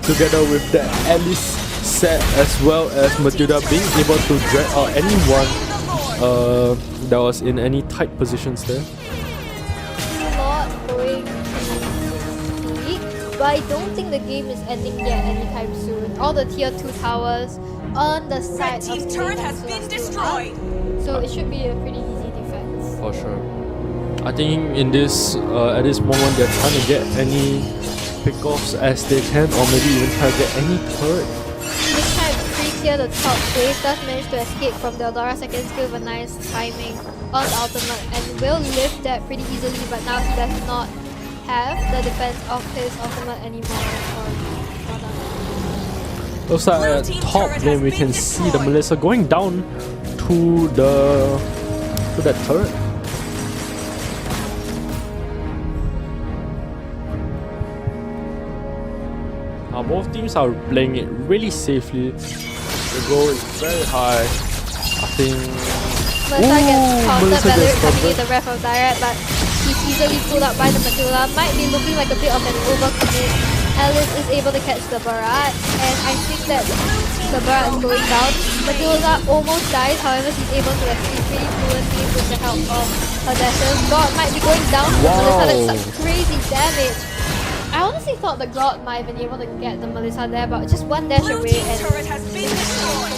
together with the Alice set as well as Matilda being able to drag out anyone that was in any tight positions there. Not going to peak, but I don't think the game is ending yet anytime soon. All the tier 2 towers on the side Red of team's the turret has been destroyed. So it should be a pretty easy defense. For sure. I think in this at this moment they're trying to get any pickoffs as they can, or maybe even try to get any turret. This time free clear the top base, does manage to escape from the Eldora second skill with a nice timing on the ultimate and will lift that pretty easily, but now he does not have the defense of his ultimate anymore. Also at top lane we can see the Melissa going down to that turret. Now both teams are playing it really safely. The goal is very high. I think Melissa gets countered, Melissa Valeric gets coming in countered. the ref of direct, but he's easily pulled up by the Matilda. Might be looking like a bit of an overcommit. Alice is able to catch the Barat, and I think that the Barat is going down. Matilda almost dies, however she's able to escape pretty fluently with the help of her dashes. God might be going down to Melissa, that's some crazy damage. I honestly thought the God might have been able to get the Melissa there, but just one dash Blue away team and turret has been destroyed.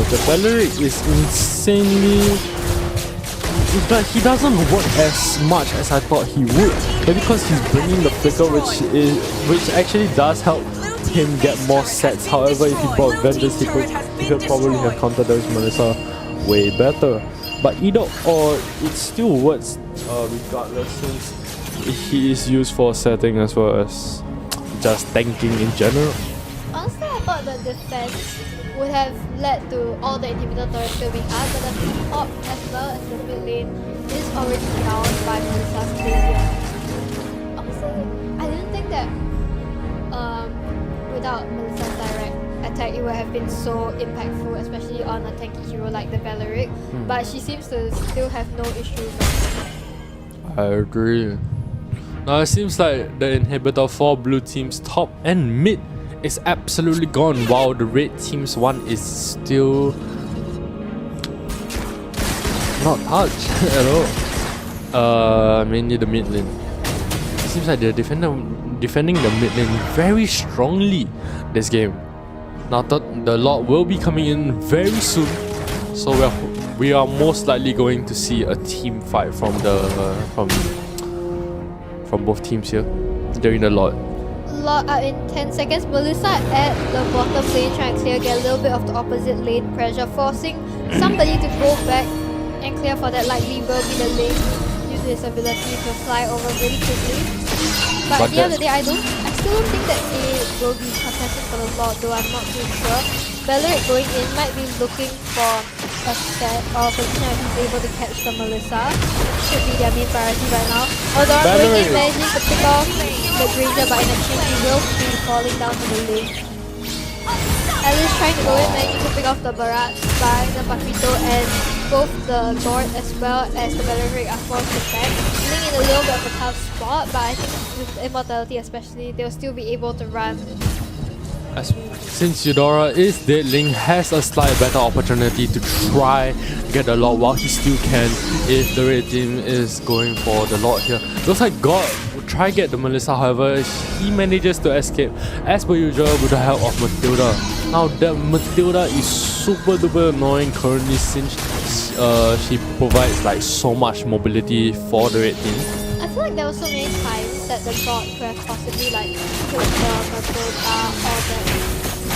The Valeric is insanely... But he doesn't work as much as I thought he would. But because he's bringing the flicker, which actually does help him get more sets. However, if he brought Vengeance, he could probably have countered those Melissa way better. But either or, it still works regardless, since he is used for setting as well as just tanking in general. honestly, I thought the defense would have led to all the inhibitor turrets still being hard, but the top as well as the mid lane is already down by Melissa's failure. Honestly, I didn't think that without Melissa's direct attack it would have been so impactful, especially on a tanky hero like the Valeric, but she seems to still have no issues. I agree. Now it seems like the inhibitor for blue team's top and mid is absolutely gone, while the red team's one is still not touched at all. Mainly the mid lane. It seems like they're defending the mid lane very strongly this game. Now the Lord will be coming in very soon, so we are most likely going to see a team fight from both teams here during the Lord. Lord up in 10 seconds. Melissa at the bottom lane trying to clear, get a little bit of the opposite lane pressure, forcing somebody to go back and clear for that. Likely will be the lane due to his ability to fly over really quickly. But at the end of the day, I still don't think that it will be contested for the Lord, though I'm not too sure. Valeric going in might be looking for a set or position if he's able to catch the Melissa. Should be their main priority right now. Eldora going in, managing to pick off the Granger, but in exchange he will be falling down to the lane. Alice trying to go in, managing to pick off the Barat by the Paquito, and both the Lord as well as the Valeric are forced to back, being in a little bit of a tough spot, but I think with Immortality especially, they'll still be able to run. Since Eudora is dead, Link has a slight better opportunity to try get the Lord while he still can if the red team is going for the Lord here. Looks like God will try get the Melissa, however he manages to escape as per usual with the help of Matilda. Now that Matilda is super duper annoying currently, since she provides like so much mobility for the red team. I feel like there were so many times that the God could have possibly like killed the Matilda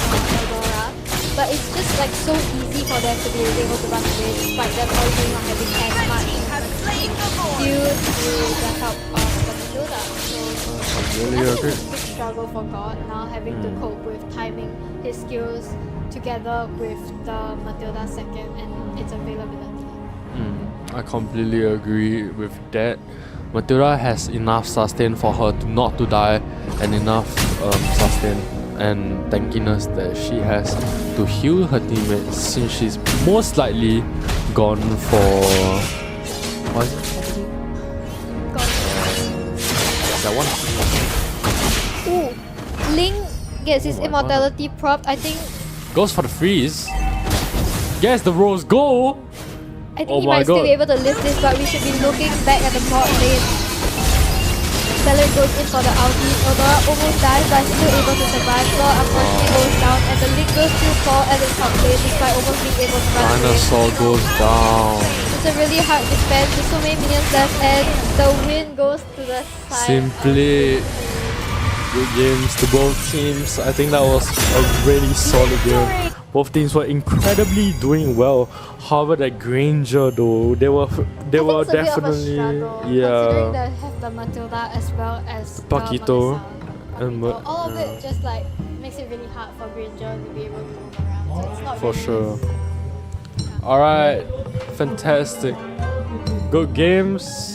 or the Eldora, but it's just like so easy for them to be able to run away despite them already not having as much due to the help of the Matilda. So Really I think agree. it's a big struggle for God now having to cope with timing his skills together with the Matilda second and its availability. I completely agree with that. Matilda has enough sustain for her to not to die, and enough sustain and tankiness that she has to heal her teammates, since she's most likely gone for what is it? That one Ooh, Link gets his immortality propped. I think goes for the freeze. Yes, the rose go. he Oh might my still God. be able to lift this, but we should be looking back at the bot lane. Valeric goes in for the ulti. Eldora almost dies, but still able to survive. Lord unfortunately goes down, and the Link will still fall at the top lane despite almost being able to run away. Dinosaur goes down. It's a really hard defense with so many minions left, and the win goes to the side. Simply good games to both teams. I think that was a really solid game. Both teams were incredibly doing well. However, that Granger though, they were I think it's a bit of a definitely struggle, considering yeah. they have the Matilda as well as Paquito. Paquito. All of it just like makes it really hard for Granger to be able to move around. So it's not For really sure. easy. All right, fantastic. Good games.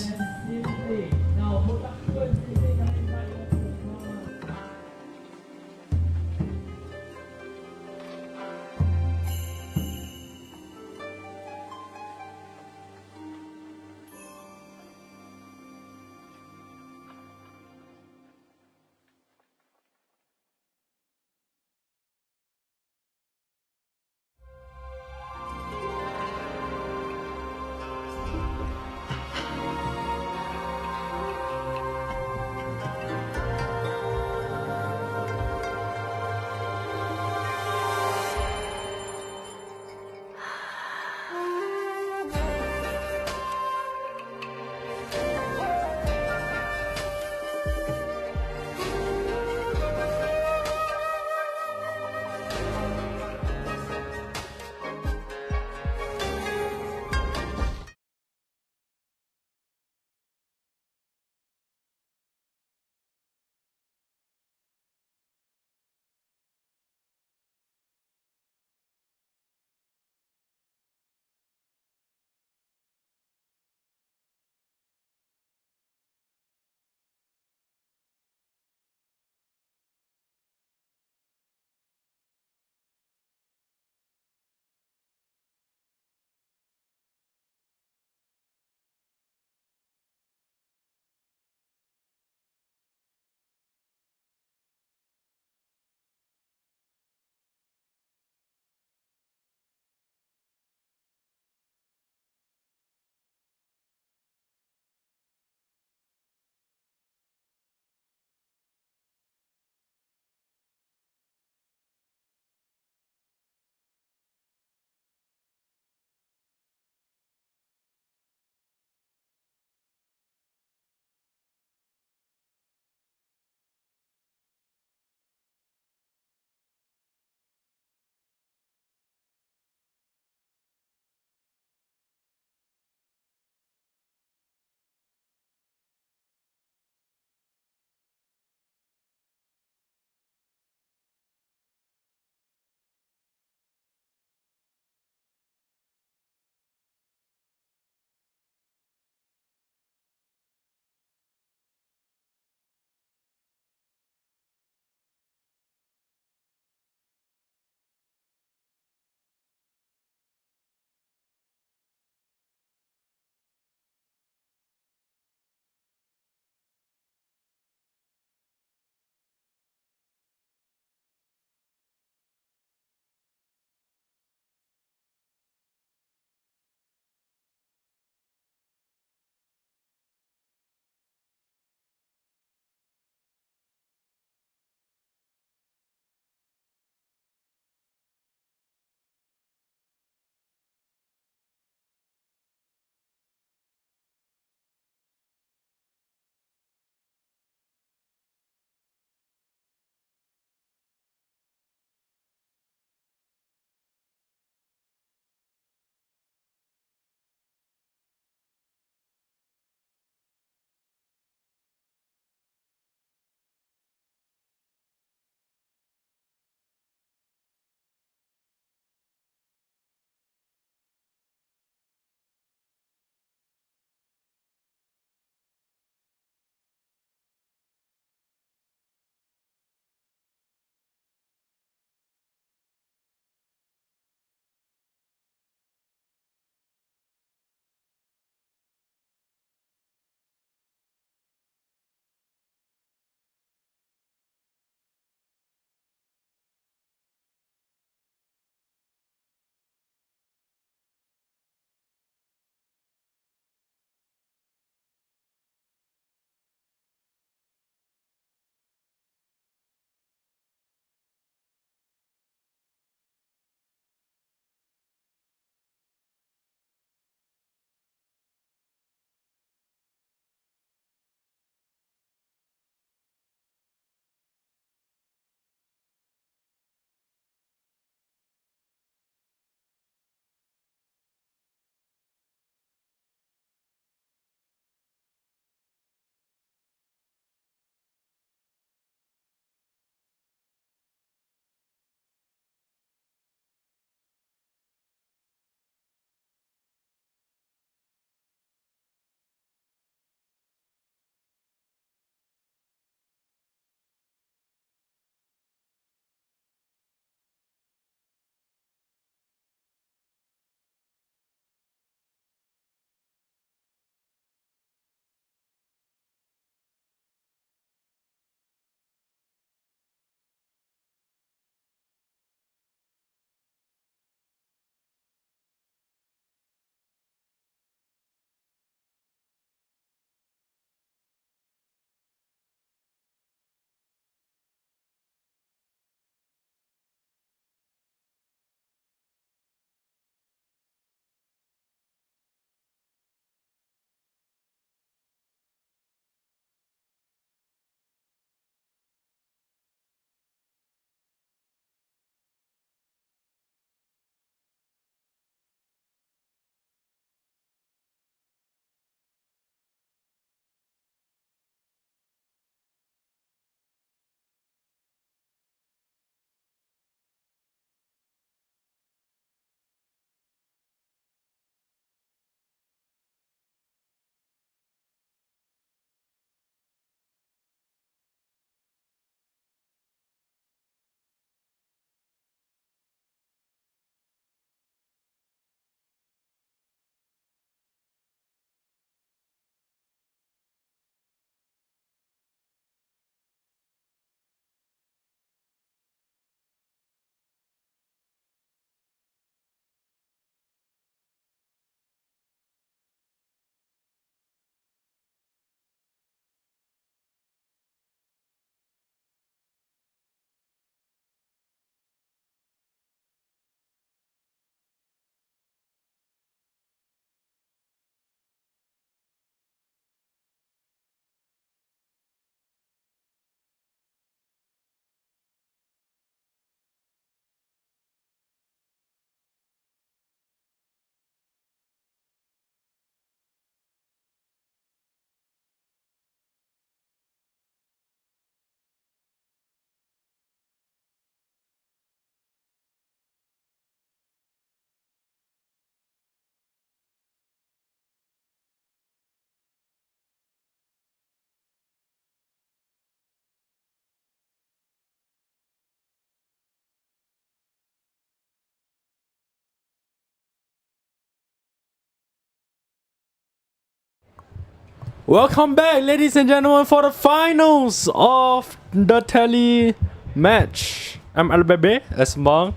Welcome back, ladies and gentlemen, for the finals of the Telematch MLBB Canberra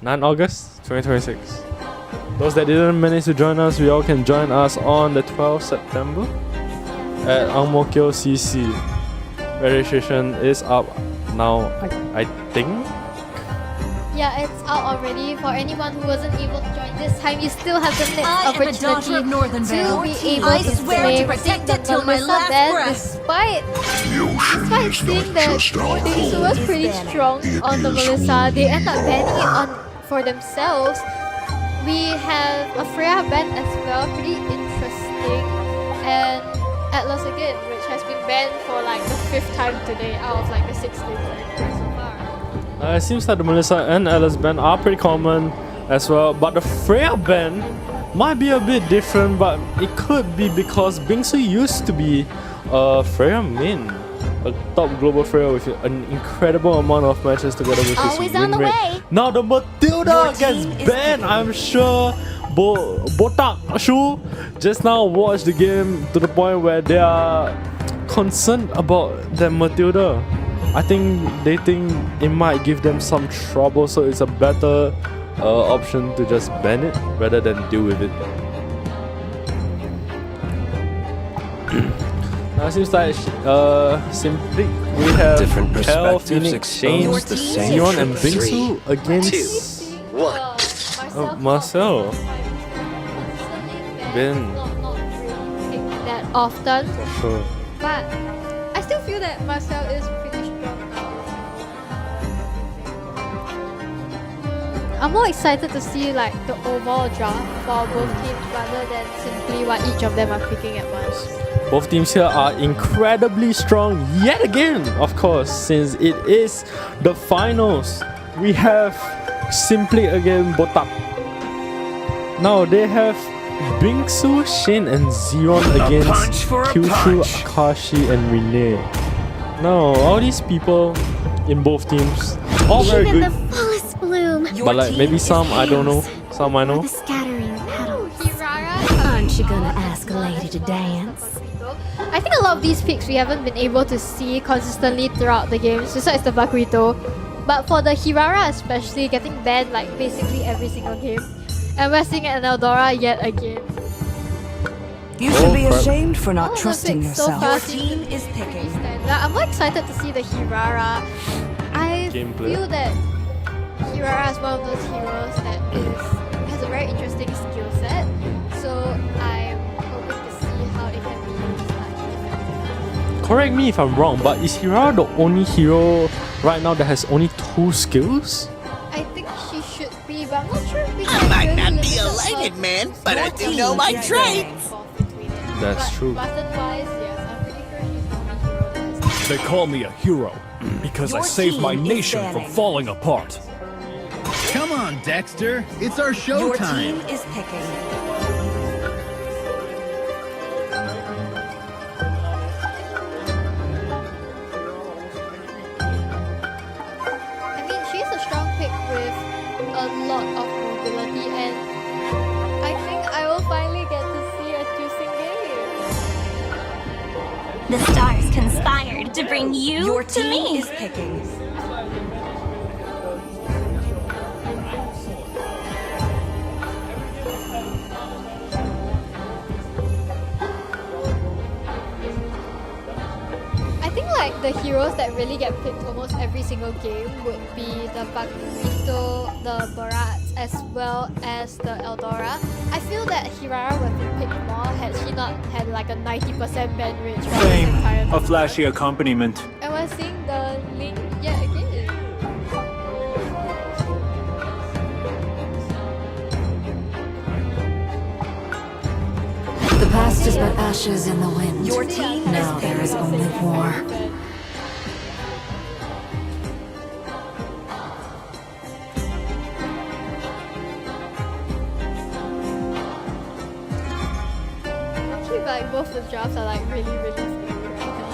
9 August 2026. Those that didn't manage to join us, we all can join us on the 12th September at Ang Mo Kio CC. Registration is up now, I think. Yeah, it's out already. For anyone who wasn't able to join this time, you still have the next I am a opportunity daughter of Northern Vale. to be able I to swear play to protect the it till my Melissa last band, breath. despite The ocean is seeing not that just our Bingsu home. was pretty strong It on the is who Melissa, they end up we banning it are. on for themselves. We have a Freya band as well, pretty interesting, and Atlas again, which has been banned for like the 5th time today out of like the 6 games that we've played so far. It seems like the Melissa and Alice band are pretty common as well, but the Freya band might be a bit different, but it could be because Bingsu used to be a Freya main, a top global Freya with an incredible amount of matches together with Always his on win the rate. way. Now the Matilda Your gets team is banned, picking. I'm sure. Botak Shu just now watched the game to the point where they are concerned about the Matilda. I think they think it might give them some trouble, so it's a better option to just ban it rather than deal with it. Now it seems like simply we have Different Kel, perspectives Phoenix, Shane, expose the same Zion, and truth. Bingsu against Marcel. Ben. Not really picked that often, For sure. but I still feel that Marcel is pretty strong now. I'm more excited to see like the overall draft for both teams rather than simply what each of them are picking at once. Both teams here are incredibly strong yet again, of course, since it is the finals. We have simply again Botak. Now they have Bingsu, Shin, and Zion against punch for a Kyushu, punch. Akashi, and Renee. Now all these people in both teams, all very Even good, the fullest bloom. but like maybe some I don't know, some I know. The scattering petals. Hirara, Aren't you gonna ask a lady to dance? I think a lot of these picks we haven't been able to see consistently throughout the games, besides the Bakuito. But for the Hirara especially, getting banned like basically every single game. And we're seeing an Eldora yet again. You should be crap. ashamed for All not of the trusting picks so yourself. far Your seem team to is be picking. standard. I'm more excited to see the Hirara. I Gameplay. feel that Hirara is one of those heroes that has a very interesting skill set. So I'm hoping to see how it can be used like effectively. Correct me if I'm wrong, but is Hirara the only hero right now that has only 2 skills? I think she should be, but I'm not sure if we I can might really not be limit a her lighted man, but I do team know my is traits. involved between it. That's But true. Button-wise, yes, I'm pretty sure she's the only hero that has They call me a hero because I Your saved my team is nation from banning. falling apart. Come on, Dexter. It's our Your team showtime. is picking. I mean, she's a strong pick with a lot of mobility, and I think I will finally get to see a juicing game. The stars conspired to bring you Your to team me. is picking. I think like the heroes that really get picked almost every single game would be the Bakuito, the Barats, as well as the Eldora. I feel that Hirara would have been picked more had she not had like a 90% ban rate throughout this entire A flashy accompaniment. And we're seeing the link yet again. The past is but ashes in the wind. Your team now there is only war. Actually, like both the drafts are like really, really scary right now.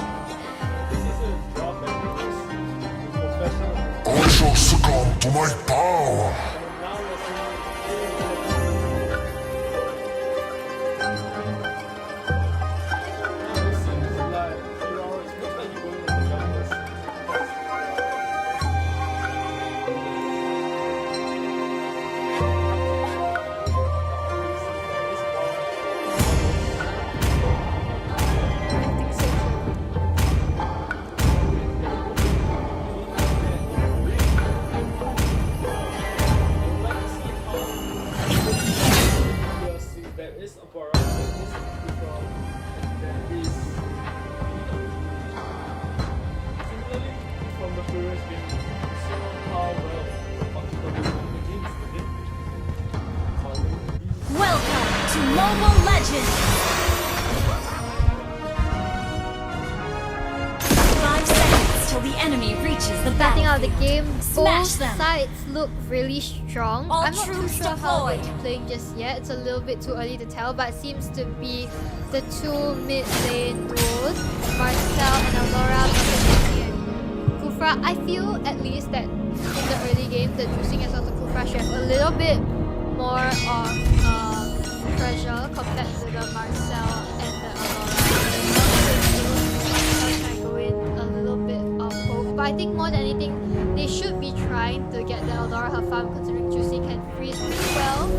I shall succumb to my power. enemy reaches the Starting out of the battlefield. game, Smash both them. sides look really strong. All I'm not too troops sure how they're deployed. playing just yet. It's a little bit too early to tell, but it seems to be the two mid lane duos, Marcel and Eldora versus and Kufra. I feel at least that in the early game, the Juicing as well as the Kufra should have a little bit more of pressure compared to the Marcel and the Eldora. But I think more than anything, they should be trying to get the Eldora her farm, considering Juicy can freeze pretty well.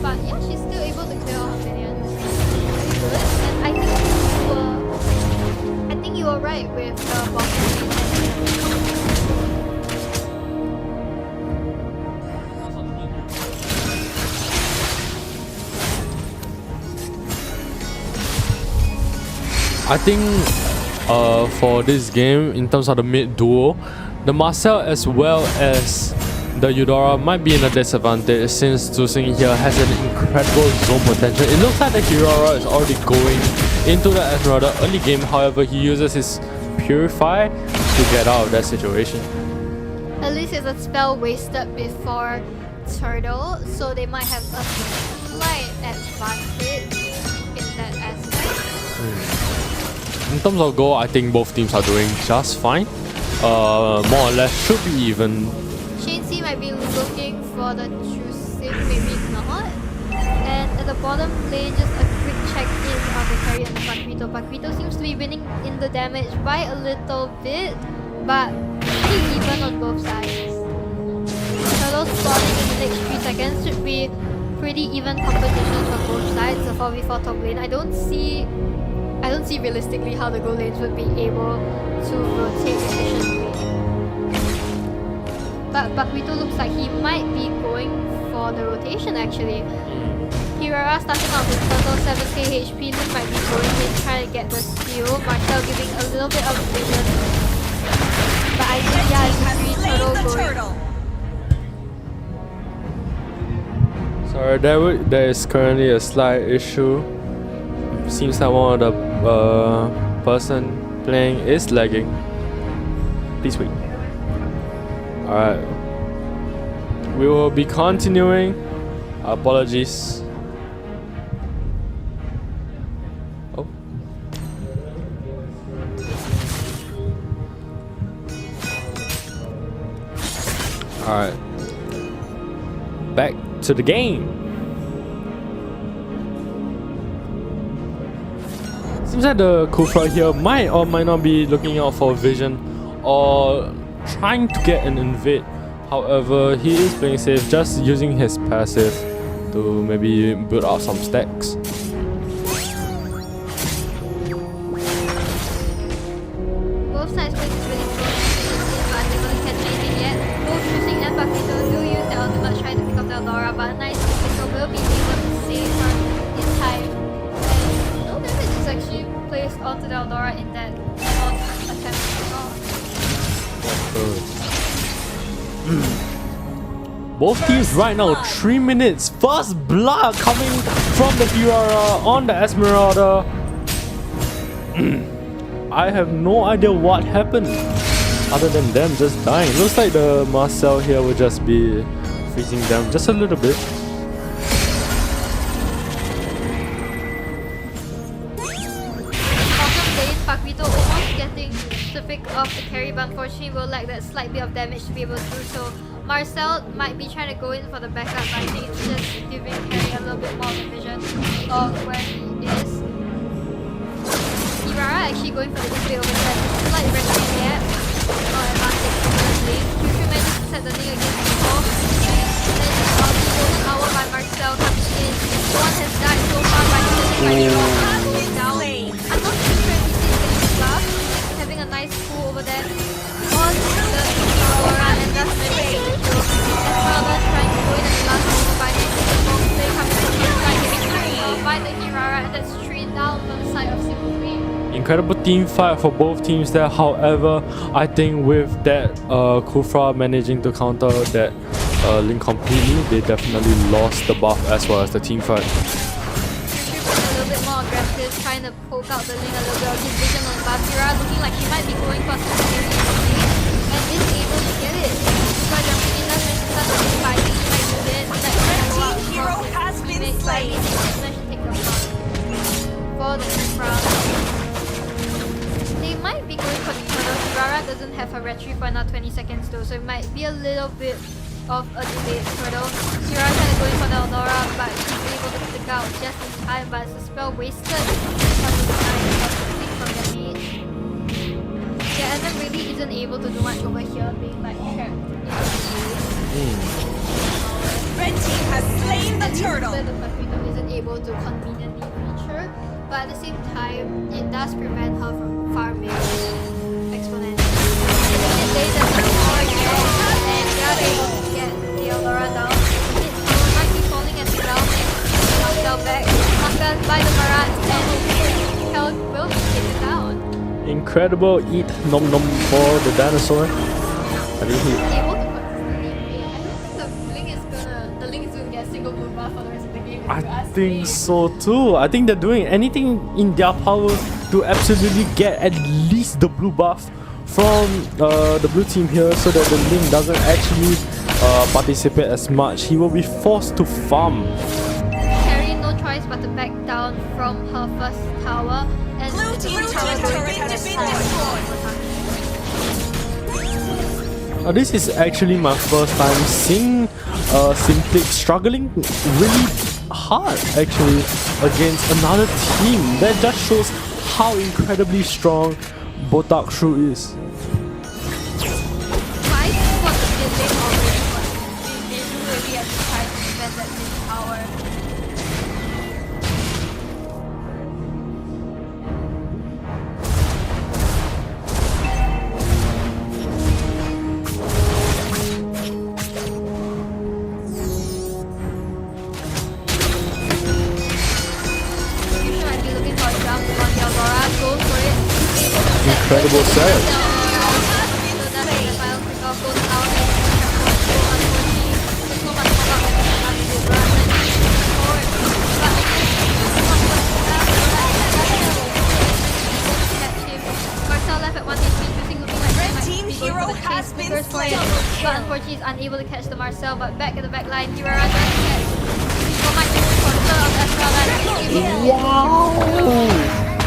But yeah, she's still able to clear all her minions. Pretty good. And I think you were right with the bottom lane. I think for this game, in terms of the mid duo, the Marcel as well as the Eudora might be in a disadvantage since Zusing here has an incredible zone potential. It looks like the Eudora is already going into the Esmeralda early game, however he uses his Purify to get out of that situation. At least it's a spell wasted before Turtle, so they might have a slight advantage in that aspect. In terms of goal, I think both teams are doing just fine. More or less should be even. Shane C might be looking for the Juicing, maybe not. And at the bottom lane, just a quick check-in of the carry and the Paquito. Paquito seems to be winning in the damage by a little bit, but pretty even on both sides. Turtle spawning in the next 3 seconds should be pretty even competition for both sides. The 4v4 top lane. I don't see realistically how the gold lanes would be able to rotate efficiently. But Paquito looks like he might be going for the rotation actually. Hirara starting off with total 7k HP, Luke might be going in trying to get the steal. Marcel giving a little bit of vision. But I think yeah, it's a 3 turtle going. Sorry, there is currently a slight issue. Seems like one of the person playing is lagging. Please wait. Alright. We will be continuing. Apologies. Oh. Alright. Back to the game. Seems like the Kufra here might or might not be looking out for vision or trying to get an invade. However, he is playing safe, just using his passive to maybe build out some stacks. Both sides play is really close, but they don't catch anything yet. Both Juicing and Paquito do use the ultimate trying to pick up the Eldora, but a nice Paquito will be able to save her in time. And no damage is actually placed onto the Eldora in that attempt at all. Both teams right now 3 minutes. First blood coming from the Fiora on the Esmeralda. I have no idea what happened other than them just dying. Looks like the Marcel here will just be freezing them just a little bit. Bottom lane, Paquito almost getting to pick off the carry, but unfortunately will lack that slight bit of damage to be able to do so. Marcel might be trying to go in for the backup, but I think it's just giving Carry a little bit more of the vision of where he is. Hirara actually going for the invade over there. Slight ranking gap. No advantage from this lane. Future manages to set the lane against the wall. And then the golden hour by Marcel coming in. One has died so far by sitting by Hero. Down. I'm not too sure if he's getting fluff. Having a nice pull over there. On the Aurora and that's maybe the kill. Esmeralda trying to go in at the last moment by the bomb play coming from the side, getting by the Hirara, and that's 3 down from the side of Simple 3. Incredible team fight for both teams there. However, I think with that Kufra managing to counter that link completely, they definitely lost the buff as well as the team fight. A little bit more aggressive, trying to poke out the link a little bit of his vision on buff. Hirara looking like she might be going for some serious and is able to get it. But jumping in, does manage to start the fighting. He might do this. Like, Red team hero has been slain. Take the for the first round. They might be going for the turtle. Rara doesn't have a retreat for another 20 seconds though, so it might be a little bit of a delayed turtle. Rara kind of going for the Aurora, but she's able to stick out just in time, but it's a spell wasted because of the time from their mage. Yeah, Evan really isn't able to do much over here, being like trapped in the Red team has slain the turtle. the Paquito isn't able to conveniently reach her, but at the same time, it does prevent her from farming exponentially. And they just more again, and they are able to get the Aurora down. It might be falling as well, and knocked back, knocked out by the Marat, and Kel will be taken down. Incredible eat nom nom for the dinosaur. I think he Able to consistently I don't think the Link is gonna get a single blue buff for the rest of the game. if you I ask think me. so too. I think they're doing anything in their power to absolutely get at least the blue buff from the blue team here, so that the Link doesn't actually participate as much. He will be forced to farm. Carry no choice but to back down from her first tower, and Blue team tower turret going has to been destroyed. This is actually my first time seeing Simplex struggling really hard actually against another team. That just shows how incredibly strong Botak Shrew is. Fight for the mid lane already, but they do really have to try to defend that mid tower. You might be looking for a jump on the Aurora, go for it. Incredible set. Team hero has been slain. But unfortunately, he's unable to catch the Marcel. But back at the back line, Hirara does catch. People might be control of Esmeralda. Wow!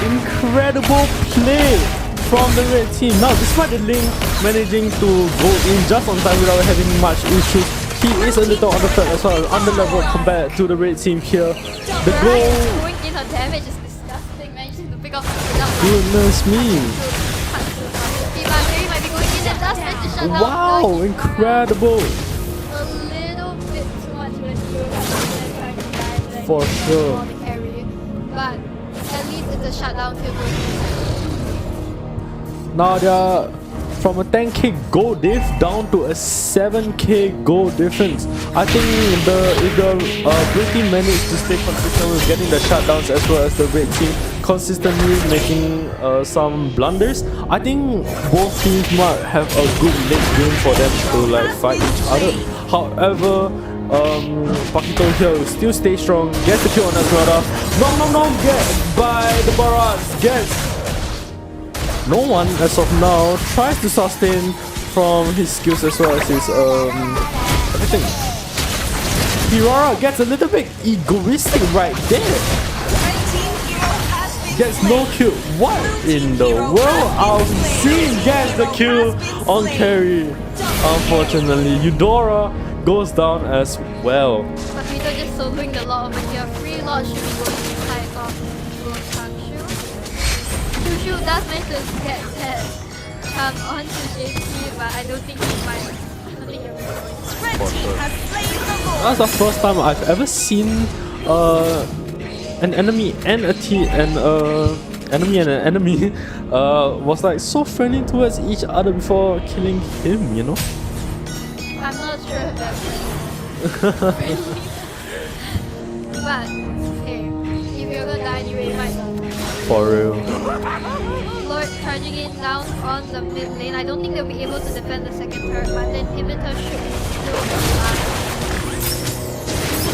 Incredible play from the red team. Now, despite the Link managing to go in just on time without having much issues, he is a little underfed as well, under level compared to the red team here. The goal. Going in her damage is disgusting. Managing to pick up the Goodness me! might be going in and does manage to shut down. Wow! Incredible! A little bit too much when you have For sure. carry, but at least it's a shutdown kill. Now they're from a 10k gold diff down to a 7k gold difference. I think if the blue team managed to stay consistent with getting the shutdowns as well as the red team consistently making some blunders, I think both teams might have a good late game for them to like fight each other. However, Paquito here will still stay strong, gets the kill on Esmeralda. No, get by the Barats, gets. No one as of now tries to sustain from his skills as well as his everything. Hirara gets a little bit egoistic right there. Gets no kill. What in the world? Alcine gets the kill on carry. Unfortunately, Eudora goes down as well. Paquito just soloing the lot over here. Free lot should be going inside of Shushu does manage to get that onto JP, but I don't think he might. I don't think he'll be going. Red team has slain the Lord. That's the first time I've ever seen an enemy and a team and enemy and an enemy was like so friendly towards each other before killing him, you know? I'm not sure if that's friendly. But hey, if you're gonna die anyway, you might not. For real. Lord charging in down on the mid lane. I don't think they'll be able to defend the second turret, but the inhibitor should still be alive.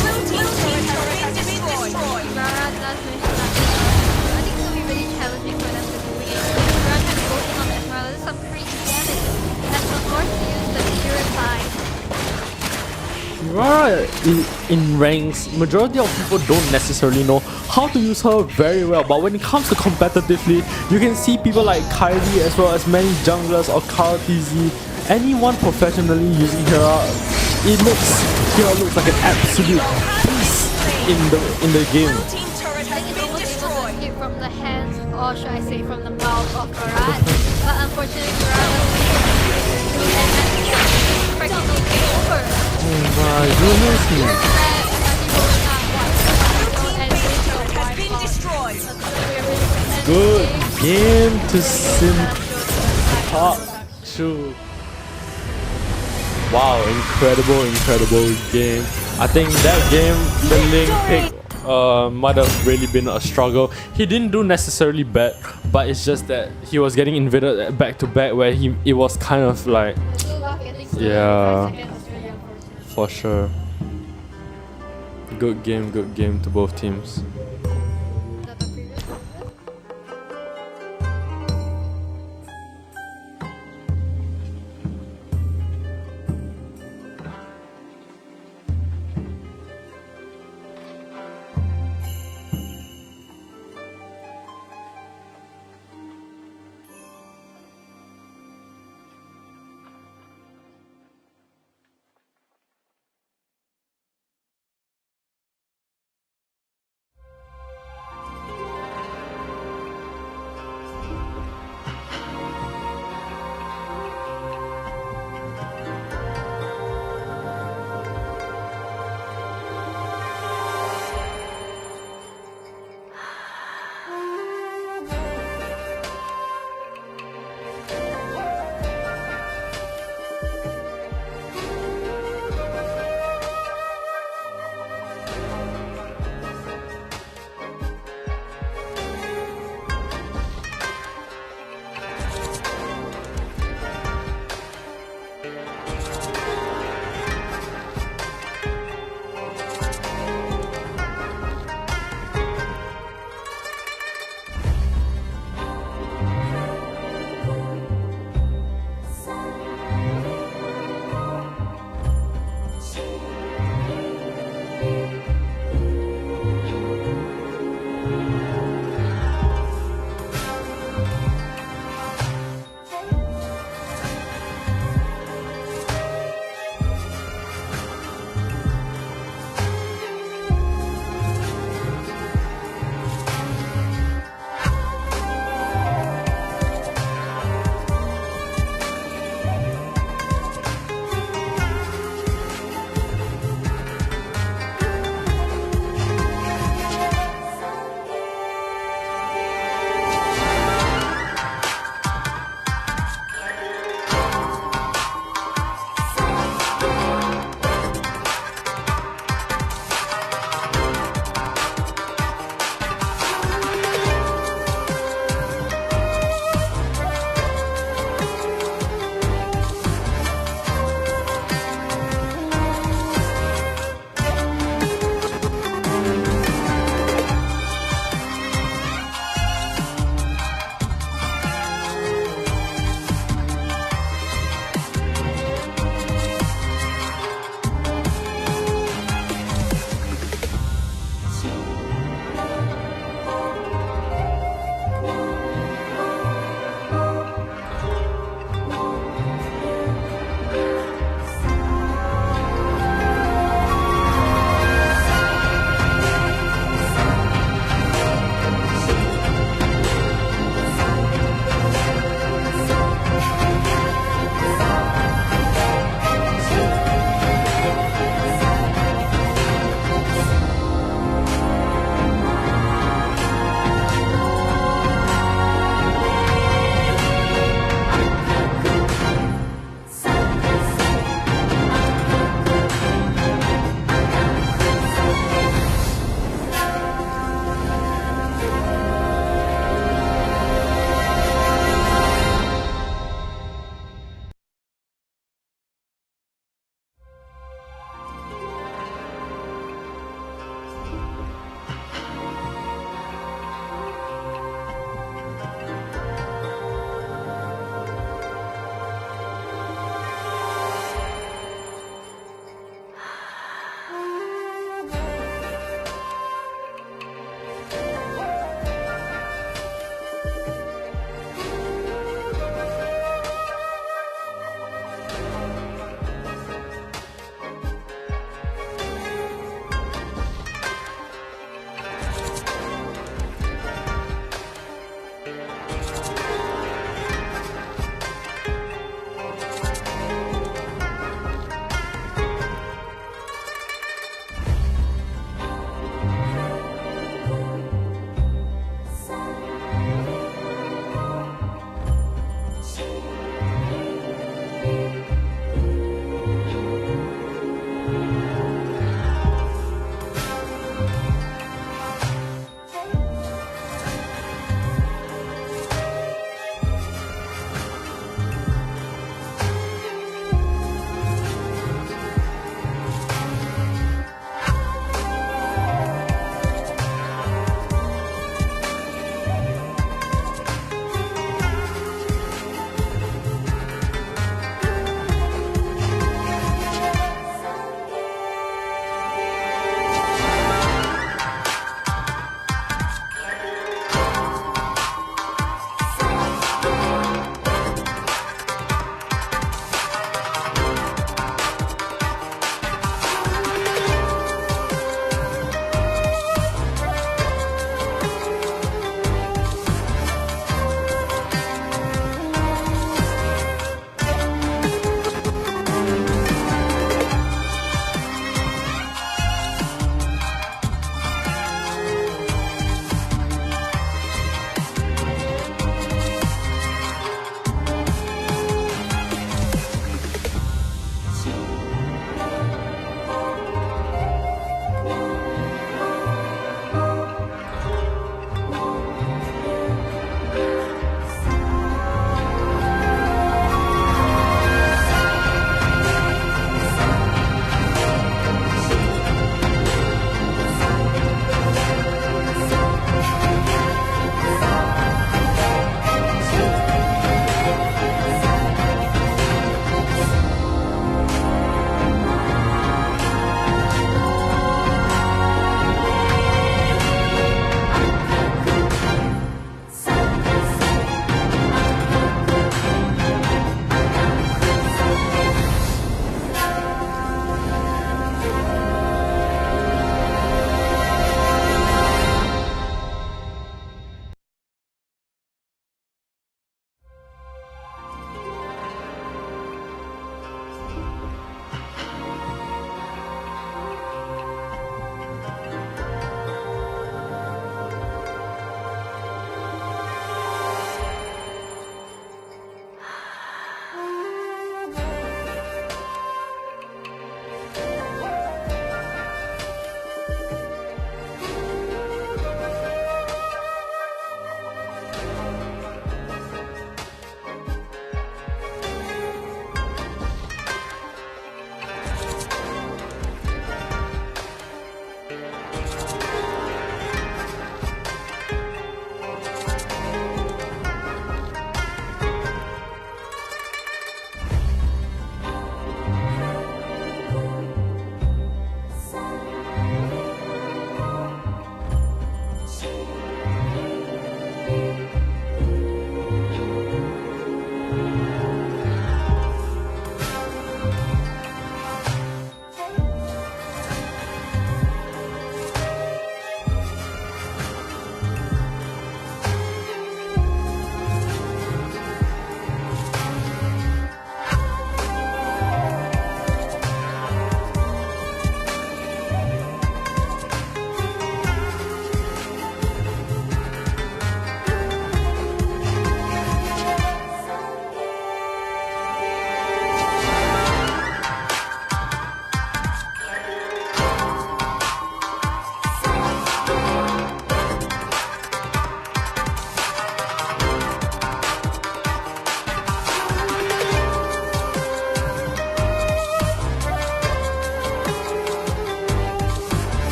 Blue team turret has been destroyed. Rara does manage to knock it out. I think it's gonna be really challenging for them to do it. Rara trying to go in on Esmeralda. There's some crazy damage. That's not Pharah in ranks, majority of people don't necessarily know how to use her very well, but when it comes to competitively, you can see people like Kylie as well as many junglers or Carl TZ, anyone professionally using Hera, Hera looks like an absolute beast in the game. Blue team turret has been destroyed. Escape from the hands, or should I say from the mouth of Farad. But unfortunately, Farad was practically game over. Oh my goodness me. Has been destroyed. Good game to Top 2. Wow, incredible game. I think that game, the Ling pick might have really been a struggle. He didn't do necessarily bad, but it's just that he was getting invaded back to back where it was kind of like, yeah, for sure. Good game to both teams.